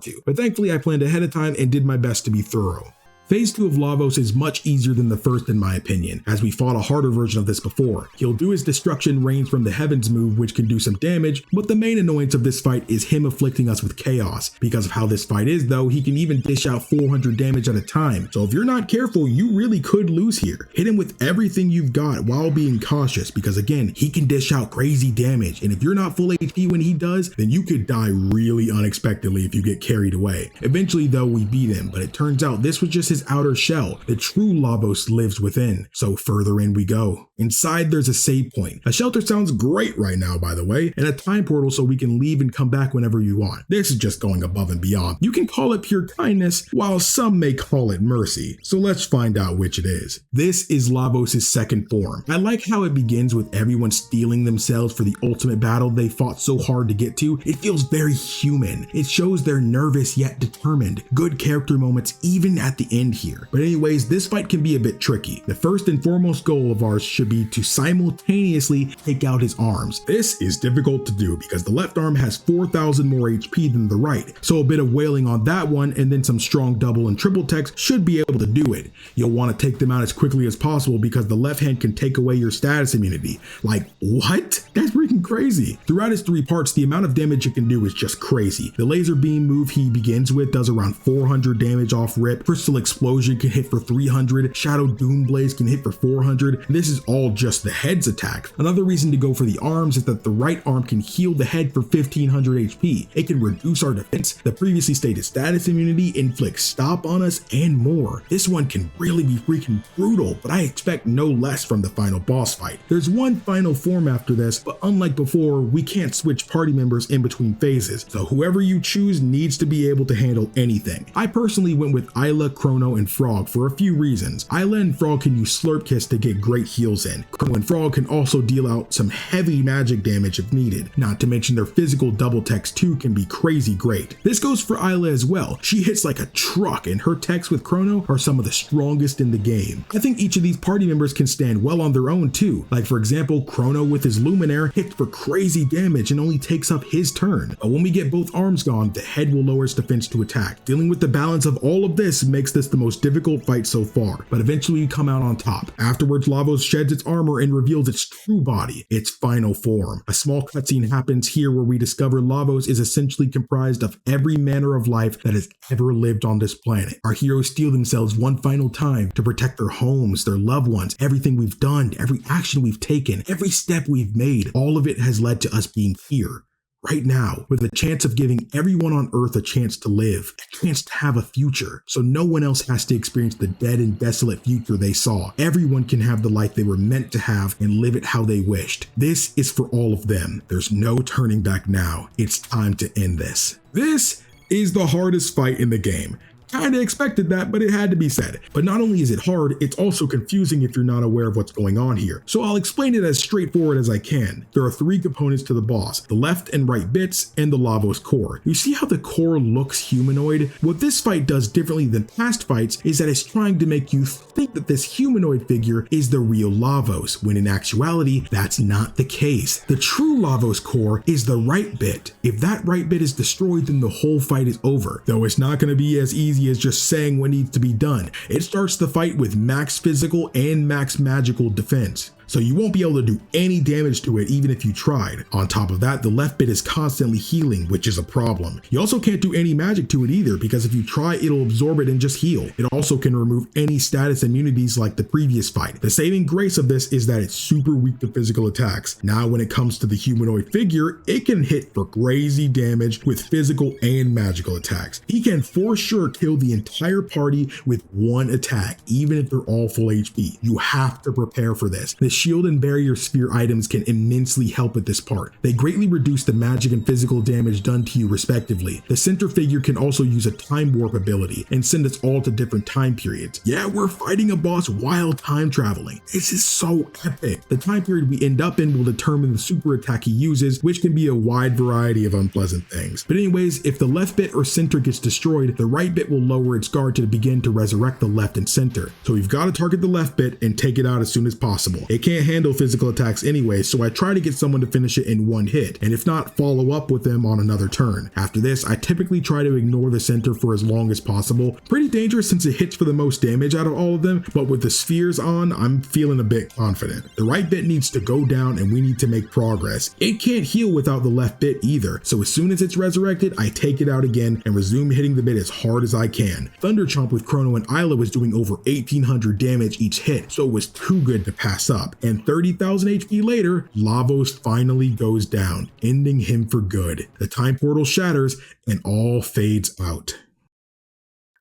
to. But thankfully, I planned ahead of time and did my best to be thorough. Phase 2 of Lavos is much easier than the first in my opinion, as we fought a harder version of this before. He'll do his Destruction Rains from the Heavens move, which can do some damage, but the main annoyance of this fight is him afflicting us with chaos. Because of how this fight is though, he can even dish out 400 damage at a time, so if you're not careful, you really could lose here. Hit him with everything you've got while being cautious, because again, he can dish out crazy damage, and if you're not full HP when he does, then you could die really unexpectedly if you get carried away. Eventually though, we beat him, but it turns out this was just his outer shell. The true Lavos lives within, so further in we go. Inside there's a save point. A shelter sounds great right now, by the way, and a time portal so we can leave and come back whenever you want. This is just going above and beyond. You can call it pure kindness, while some may call it mercy, so let's find out which it is. This is Lavos' second form. I like how it begins with everyone steeling themselves for the ultimate battle they fought so hard to get to. It feels very human. It shows they're nervous yet determined. Good character moments even at the end here. But anyways, this fight can be a bit tricky. The first and foremost goal of ours should be to simultaneously take out his arms. This is difficult to do because the left arm has 4,000 more HP than the right, so a bit of wailing on that one and then some strong double and triple text should be able to do it. You'll want to take them out as quickly as possible because the left hand can take away your status immunity. Like, what? That's freaking crazy. Throughout his 3 parts, the amount of damage it can do is just crazy. The laser beam move he begins with does around 400 damage off rip. Crystal Explosion can hit for 300, Shadow Doom Blaze can hit for 400, and this is all just the head's attack. Another reason to go for the arms is that the right arm can heal the head for 1500 HP. It can reduce our defense, the previously stated status immunity, inflict stop on us, and more. This one can really be freaking brutal, but I expect no less from the final boss fight. There's one final form after this, but unlike before, we can't switch party members in between phases, so whoever you choose needs to be able to handle anything. I personally went with Ayla, Crono, and Frog for a few reasons. Ayla and Frog can use Slurp Kiss to get great heals in. Crono and Frog can also deal out some heavy magic damage if needed, not to mention their physical double text too can be crazy great. This goes for Ayla as well. She hits like a truck and her texts with Crono are some of the strongest in the game. I think each of these party members can stand well on their own too. Like for example, Crono with his Luminaire hits for crazy damage and only takes up his turn. But when we get both arms gone, the head will lower its defense to attack. Dealing with the balance of all of this makes this the most difficult fight so far, but eventually we come out on top. Afterwards, Lavos sheds its armor and reveals its true body, its final form. A small cutscene happens here where we discover Lavos is essentially comprised of every manner of life that has ever lived on this planet. Our heroes steel themselves one final time to protect their homes, their loved ones, everything we've done, every action we've taken, every step we've made. All of it has led to us being here right now, with a chance of giving everyone on Earth a chance to live, a chance to have a future, so no one else has to experience the dead and desolate future they saw. Everyone can have the life they were meant to have and live it how they wished. This is for all of them. There's no turning back now. It's time to end this. This is the hardest fight in the game. Kinda expected that, but it had to be said. But not only is it hard, it's also confusing if you're not aware of what's going on here. So I'll explain it as straightforward as I can. There are 3 components to the boss: the left and right bits, and the Lavos core. You see how the core looks humanoid? What this fight does differently than past fights is that it's trying to make you think that this humanoid figure is the real Lavos, when in actuality, that's not the case. The true Lavos core is the right bit. If that right bit is destroyed, then the whole fight is over. Though it's not going to be as easy as just saying what needs to be done. It starts the fight with max physical and max magical defense, so you won't be able to do any damage to it even if you tried. On top of that, the left bit is constantly healing, which is a problem. You also can't do any magic to it either, because if you try, it'll absorb it and just heal. It also can remove any status immunities like the previous fight. The saving grace of this is that it's super weak to physical attacks. Now when it comes to the humanoid figure, it can hit for crazy damage with physical and magical attacks. He can for sure kill the entire party with one attack, even if they're all full HP. You have to prepare for this. The shield and barrier sphere items can immensely help at this part. They greatly reduce the magic and physical damage done to you respectively. The center figure can also use a time warp ability and send us all to different time periods. Yeah, we're fighting a boss while time traveling. This is so epic. The time period we end up in will determine the super attack he uses, which can be a wide variety of unpleasant things. But anyways, if the left bit or center gets destroyed, the right bit will lower its guard to begin to resurrect the left and center. So we've got to target the left bit and take it out as soon as possible. It can't handle physical attacks anyway, so I try to get someone to finish it in one hit, and if not, follow up with them on another turn. After this, I typically try to ignore the center for as long as possible. Pretty dangerous since it hits for the most damage out of all of them, but with the spheres on, I'm feeling a bit confident. The right bit needs to go down and we need to make progress. It can't heal without the left bit either, so as soon as it's resurrected, I take it out again and resume hitting the bit as hard as I can. Thunder Chomp with Crono and Ayla was doing over 1800 damage each hit, so it was too good to pass up. And 30,000 HP later, Lavos finally goes down, ending him for good. The time portal shatters and all fades out.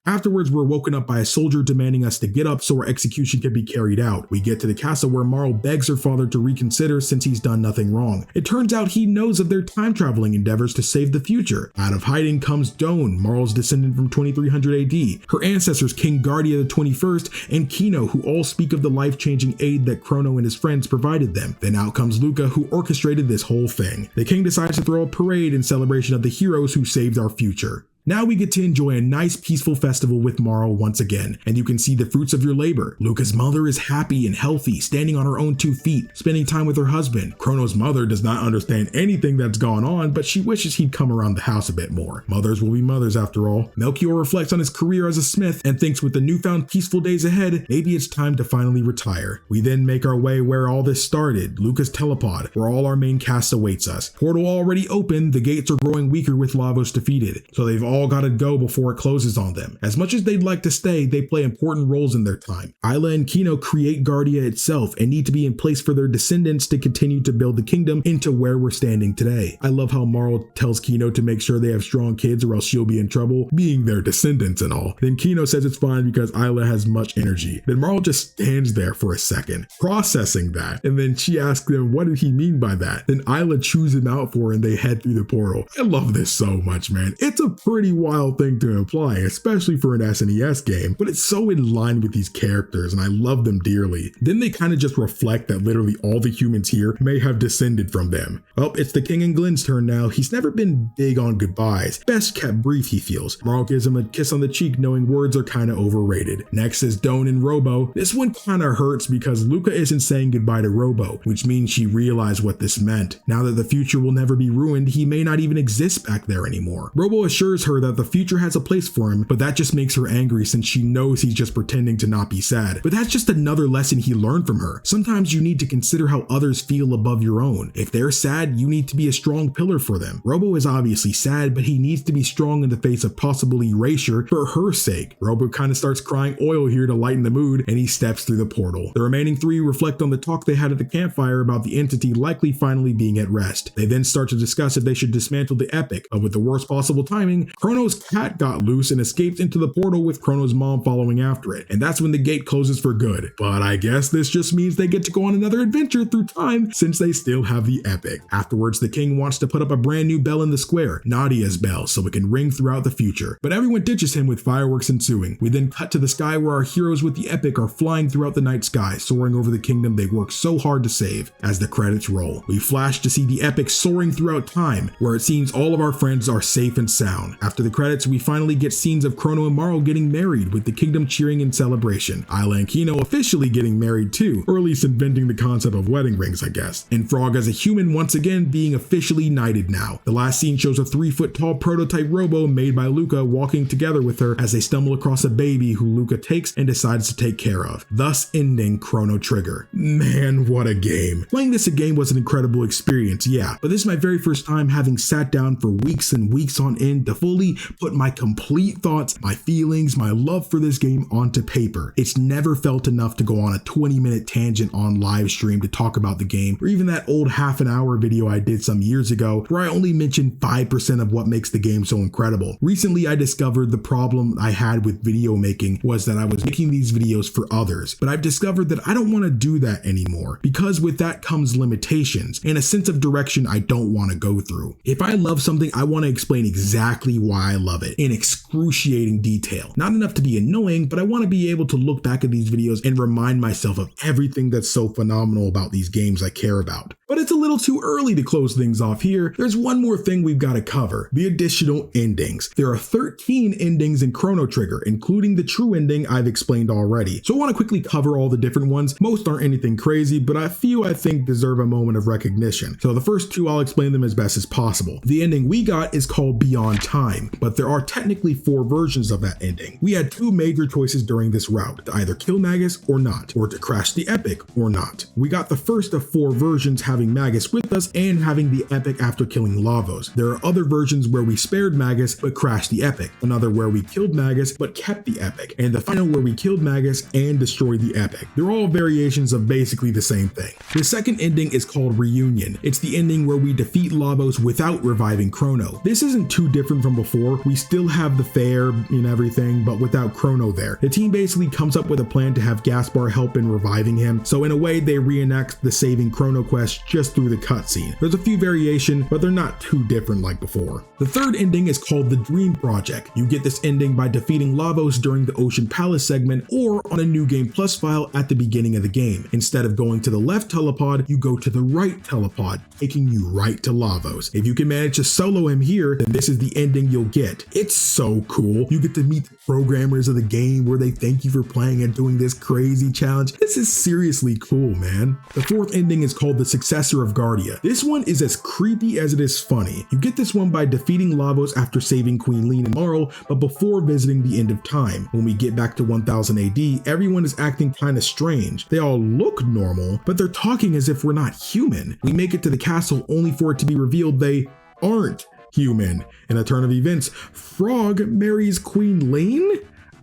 Afterwards, we're woken up by a soldier demanding us to get up so our execution can be carried out. We get to the castle where Marl begs her father to reconsider since he's done nothing wrong. It turns out he knows of their time traveling endeavors to save the future. Out of hiding comes Doan, Marl's descendant from 2300 AD, her ancestors King Guardia the 21st and Kino, who all speak of the life-changing aid that Crono and his friends provided them. Then out comes Lucca, who orchestrated this whole thing. The king decides to throw a parade in celebration of the heroes who saved our future. Now we get to enjoy a nice peaceful festival with Marl once again, and you can see the fruits of your labor. Lucca's mother is happy and healthy, standing on her own 2 feet, spending time with her husband. Crono's mother does not understand anything that's gone on, but she wishes he'd come around the house a bit more. Mothers will be mothers after all. Melchior reflects on his career as a smith and thinks with the newfound peaceful days ahead, maybe it's time to finally retire. We then make our way where all this started, Lucca's telepod, where all our main cast awaits us. Portal already open, the gates are growing weaker with Lavos defeated, so they've all gotta go before it closes on them. As much as they'd like to stay, they play important roles in their time. Ayla and Kino create Guardia itself and need to be in place for their descendants to continue to build the kingdom into where we're standing today. I love how Marl tells Kino to make sure they have strong kids or else she'll be in trouble, being their descendants and all. Then Kino says it's fine because Ayla has much energy. Then Marl just stands there for a second, processing that, and then she asks him what did he mean by that. Then Ayla chews him out for her and they head through the portal. I love this so much, man. It's a pretty wild thing to imply, especially for an SNES game, but it's so in line with these characters and I love them dearly. Then they kind of just reflect that literally all the humans here may have descended from them. Well, it's the king and Glenn's turn now. He's never been big on goodbyes. Best kept brief, he feels. Marl gives him a kiss on the cheek knowing words are kind of overrated. Next is Doan and Robo. This one kind of hurts because Lucca isn't saying goodbye to Robo, which means she realized what this meant. Now that the future will never be ruined, he may not even exist back there anymore. Robo assures her her that the future has a place for him, but that just makes her angry since she knows he's just pretending to not be sad. But that's just another lesson he learned from her. Sometimes you need to consider how others feel above your own. If they're sad, you need to be a strong pillar for them. Robo is obviously sad, but he needs to be strong in the face of possible erasure for her sake. Robo kind of starts crying oil here to lighten the mood, and he steps through the portal. The remaining three reflect on the talk they had at the campfire about the entity likely finally being at rest. They then start to discuss if they should dismantle the epic, but with the worst possible timing, Crono's cat got loose and escaped into the portal with Crono's mom following after it, and that's when the gate closes for good. But I guess this just means they get to go on another adventure through time since they still have the epic. Afterwards, the king wants to put up a brand new bell in the square, Nadia's bell, so it can ring throughout the future. But everyone ditches him with fireworks ensuing. We then cut to the sky where our heroes with the epic are flying throughout the night sky, soaring over the kingdom they've worked so hard to save. As the credits roll, we flash to see the epic soaring throughout time, where it seems all of our friends are safe and sound. After the credits, we finally get scenes of Crono and Marl getting married, with the kingdom cheering in celebration. Ayla and Kino officially getting married too, or at least inventing the concept of wedding rings, I guess. And Frog as a human once again being officially knighted now. The last scene shows a 3-foot-tall prototype Robo made by Lucca walking together with her as they stumble across a baby who Lucca takes and decides to take care of, thus ending Chrono Trigger. Man, what a game. Playing this again was an incredible experience, yeah, but this is my very first time having sat down for weeks and weeks on end to fully put my complete thoughts, my feelings, my love for this game onto paper. It's never felt enough to go on a 20-minute tangent on live stream to talk about the game, or even that old half-an-hour video I did some years ago where I only mentioned 5% of what makes the game so incredible. Recently, I discovered the problem I had with video making was that I was making these videos for others, but I've discovered that I don't want to do that anymore, because with that comes limitations and a sense of direction I don't want to go through. If I love something, I want to explain exactly why I love it in excruciating detail. Not enough to be annoying, but I want to be able to look back at these videos and remind myself of everything that's so phenomenal about these games I care about. But it's a little too early to close things off here. There's one more thing we've got to cover, the additional endings. There are 13 endings in Chrono Trigger, including the true ending I've explained already. So I want to quickly cover all the different ones. Most aren't anything crazy, but a few I think deserve a moment of recognition. So the first two, I'll explain them as best as possible. The ending we got is called Beyond Time, but there are technically 4 versions of that ending. We had 2 major choices during this route, to either kill Magus or not, or to crash the epic or not. We got the first of 4 versions having Magus with us and having the epic after killing Lavos. There are other versions where we spared Magus but crashed the epic, another where we killed Magus but kept the epic, and the final where we killed Magus and destroyed the epic. They're all variations of basically the same thing. The second ending is called Reunion. It's the ending where we defeat Lavos without reviving Crono. This isn't too different from before. We still have the fair and everything, but without Crono there. The team basically comes up with a plan to have Gaspar help in reviving him, so in a way they reenact the saving Crono quest just through the cutscene. There's a few variations, but they're not too different like before. The third ending is called the Dream Project. You get this ending by defeating Lavos during the Ocean Palace segment or on a New Game Plus file at the beginning of the game. Instead of going to the left telepod, you go to the right telepod, taking you right to Lavos. If you can manage to solo him here, then this is the ending you'll get. It's so cool. You get to meet the programmers of the game where they thank you for playing and doing this crazy challenge. This is seriously cool, man. The fourth ending is called the Successor of Guardia. This one is as creepy as it is funny. You get this one by defeating Lavos after saving Queen Lean and Marl, but before visiting the end of time. When we get back to 1000 AD, everyone is acting kind of strange. They all look normal, but they're talking as if we're not human. We make it to the castle only for it to be revealed they aren't human. In a turn of events, Frog marries Queen Lean?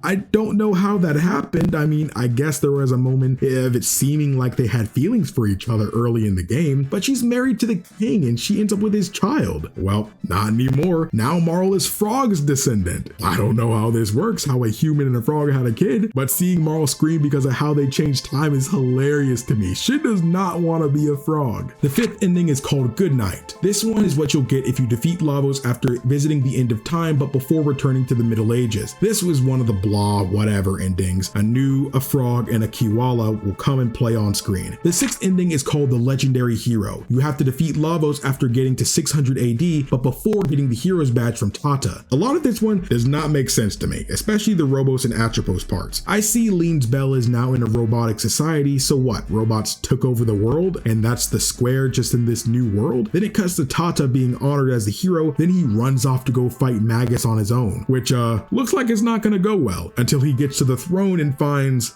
I don't know how that happened. I mean, I guess there was a moment of it seeming like they had feelings for each other early in the game, but she's married to the king and she ends up with his child. Well, not anymore. Now Marl is Frog's descendant. I don't know how this works, how a human and a frog had a kid, but seeing Marl scream because of how they changed time is hilarious to me. She does not want to be a frog. The fifth ending is called Good Night. This one is what you'll get if you defeat Lavos after visiting the end of time, but before returning to the Middle Ages. This was one of the blah, whatever endings, a Nu, a Frog, and a Kiwala will come and play on screen. The 6th ending is called the Legendary Hero. You have to defeat Lavos after getting to 600 AD, but before getting the Hero's Badge from Tata. A lot of this one does not make sense to me, especially the Robos and Atropos parts. I see Lean's Bell is now in a robotic society, so what? Robots took over the world, and that's the square just in this new world? Then it cuts to Tata being honored as the hero, then he runs off to go fight Magus on his own, which looks like it's not gonna go well, until he gets to the throne and finds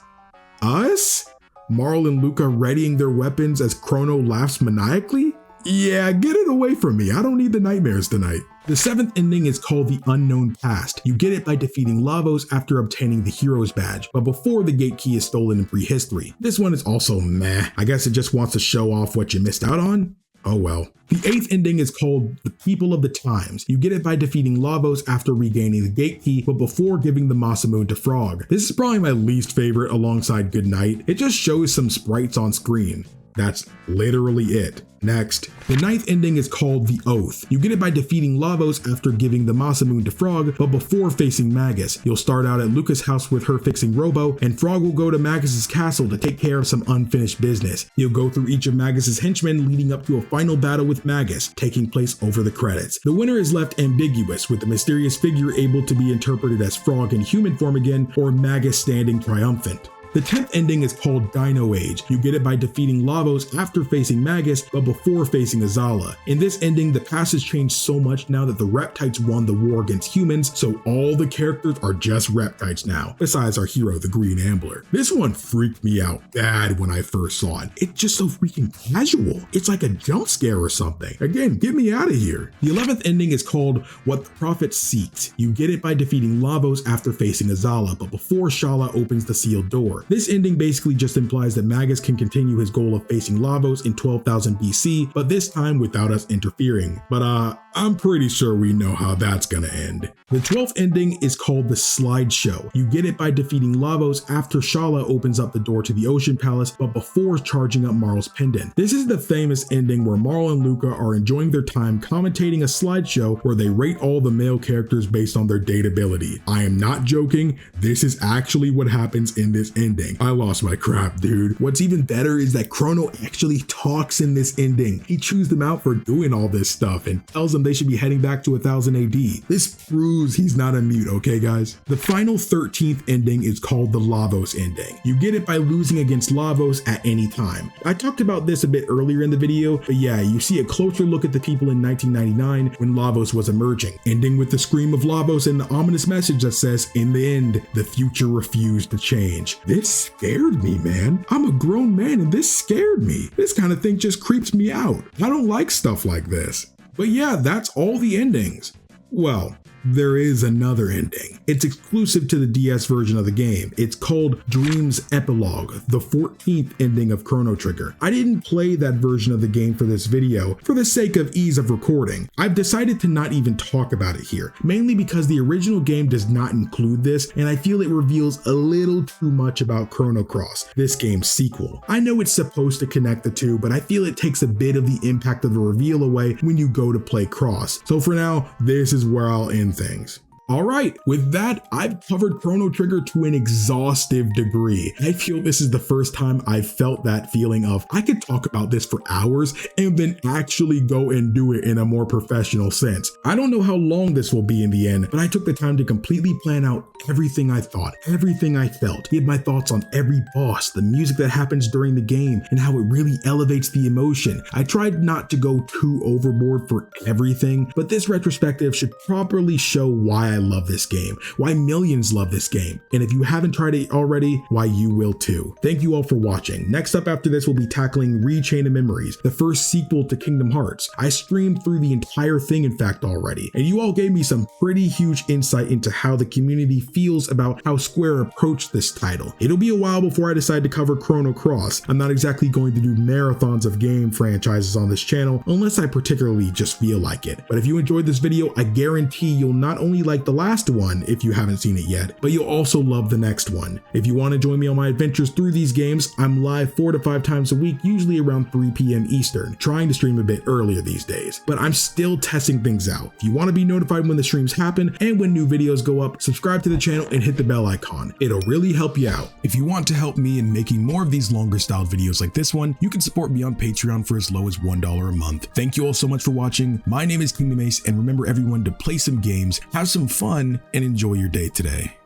us? Marl and Lucca readying their weapons as Crono laughs maniacally? Yeah, get it away from me, I don't need the nightmares tonight. The 7th ending is called the Unknown Past. You get it by defeating Lavos after obtaining the Hero's Badge, but before the gate key is stolen in prehistory. This one is also meh, I guess it just wants to show off what you missed out on? Oh well. The 8th ending is called The People of the Times. You get it by defeating Lavos after regaining the gate key, but before giving the Masamune to Frog. This is probably my least favorite alongside Goodnight. It just shows some sprites on screen. That's literally it. Next, the 9th ending is called The Oath. You get it by defeating Lavos after giving the Masamune to Frog, but before facing Magus. You'll start out at Lucca's house with her fixing Robo, and Frog will go to Magus's castle to take care of some unfinished business. You'll go through each of Magus's henchmen leading up to a final battle with Magus, taking place over the credits. The winner is left ambiguous, with the mysterious figure able to be interpreted as Frog in human form again, or Magus standing triumphant. The 10th ending is called Dino Age. You get it by defeating Lavos after facing Magus, but before facing Azala. In this ending, the past has changed so much now that the Reptites won the war against humans, so all the characters are just Reptites now, besides our hero, the Green Ambler. This one freaked me out bad when I first saw it. It's just so freaking casual. It's like a jump scare or something. Again, get me out of here. The 11th ending is called What the Prophet Seeks. You get it by defeating Lavos after facing Azala, but before Schala opens the sealed door. This ending basically just implies that Magus can continue his goal of facing Lavos in 12,000 BC, but this time without us interfering. But I'm pretty sure we know how that's gonna end. The 12th ending is called the Slideshow. You get it by defeating Lavos after Schala opens up the door to the Ocean Palace, but before charging up Marl's pendant. This is the famous ending where Marl and Lucca are enjoying their time commentating a slideshow where they rate all the male characters based on their dateability. I am not joking, this is actually what happens in this ending. I lost my crap, dude. What's even better is that Crono actually talks in this ending. He chews them out for doing all this stuff and tells them they should be heading back to 1000 AD. This proves he's not a mute, okay guys? The final 13th ending is called the Lavos ending. You get it by losing against Lavos at any time. I talked about this a bit earlier in the video, but yeah, you see a closer look at the people in 1999 when Lavos was emerging, ending with the scream of Lavos and the ominous message that says, in the end, the future refused to change. This scared me, man. I'm a grown man and this scared me. This kind of thing just creeps me out. I don't like stuff like this. But yeah, that's all the endings. Well, there is another ending. It's exclusive to the DS version of the game. It's called Dreams Epilogue, the 14th ending of Chrono Trigger. I didn't play that version of the game for this video for the sake of ease of recording. I've decided to not even talk about it here, mainly because the original game does not include this, and I feel it reveals a little too much about Chrono Cross, this game's sequel. I know it's supposed to connect the two, but I feel it takes a bit of the impact of the reveal away when you go to play Cross. So for now, this is where I'll end things. Alright, with that, I've covered Chrono Trigger to an exhaustive degree. I feel this is the first time I've felt that feeling of I could talk about this for hours and then actually go and do it in a more professional sense. I don't know how long this will be in the end, but I took the time to completely plan out everything I thought, everything I felt, give my thoughts on every boss, the music that happens during the game, and how it really elevates the emotion. I tried not to go too overboard for everything, but this retrospective should properly show why I love this game, why millions love this game, and if you haven't tried it already, why you will too. Thank you all for watching. Next up after this, we'll be tackling Rechain of Memories, the first sequel to Kingdom Hearts. I streamed through the entire thing in fact already, and you all gave me some pretty huge insight into how the community feels about how Square approached this title. It'll be a while before I decide to cover Chrono Cross. I'm not exactly going to do marathons of game franchises on this channel unless I particularly just feel like it. But if you enjoyed this video, I guarantee you'll not only like the last one if you haven't seen it yet, but you'll also love the next one. If you want to join me on my adventures through these games, I'm live 4 to 5 times a week, usually around 3 p.m. Eastern, trying to stream a bit earlier these days, but I'm still testing things out. If you want to be notified when the streams happen and when new videos go up, subscribe to the the channel and hit the bell icon. It'll really help you out. If you want to help me in making more of these longer styled videos like this one, you can support me on Patreon for as low as $1 a month. Thank you all so much for watching. My name is KingdomAce, and remember everyone to play some games, have some fun, and enjoy your day today.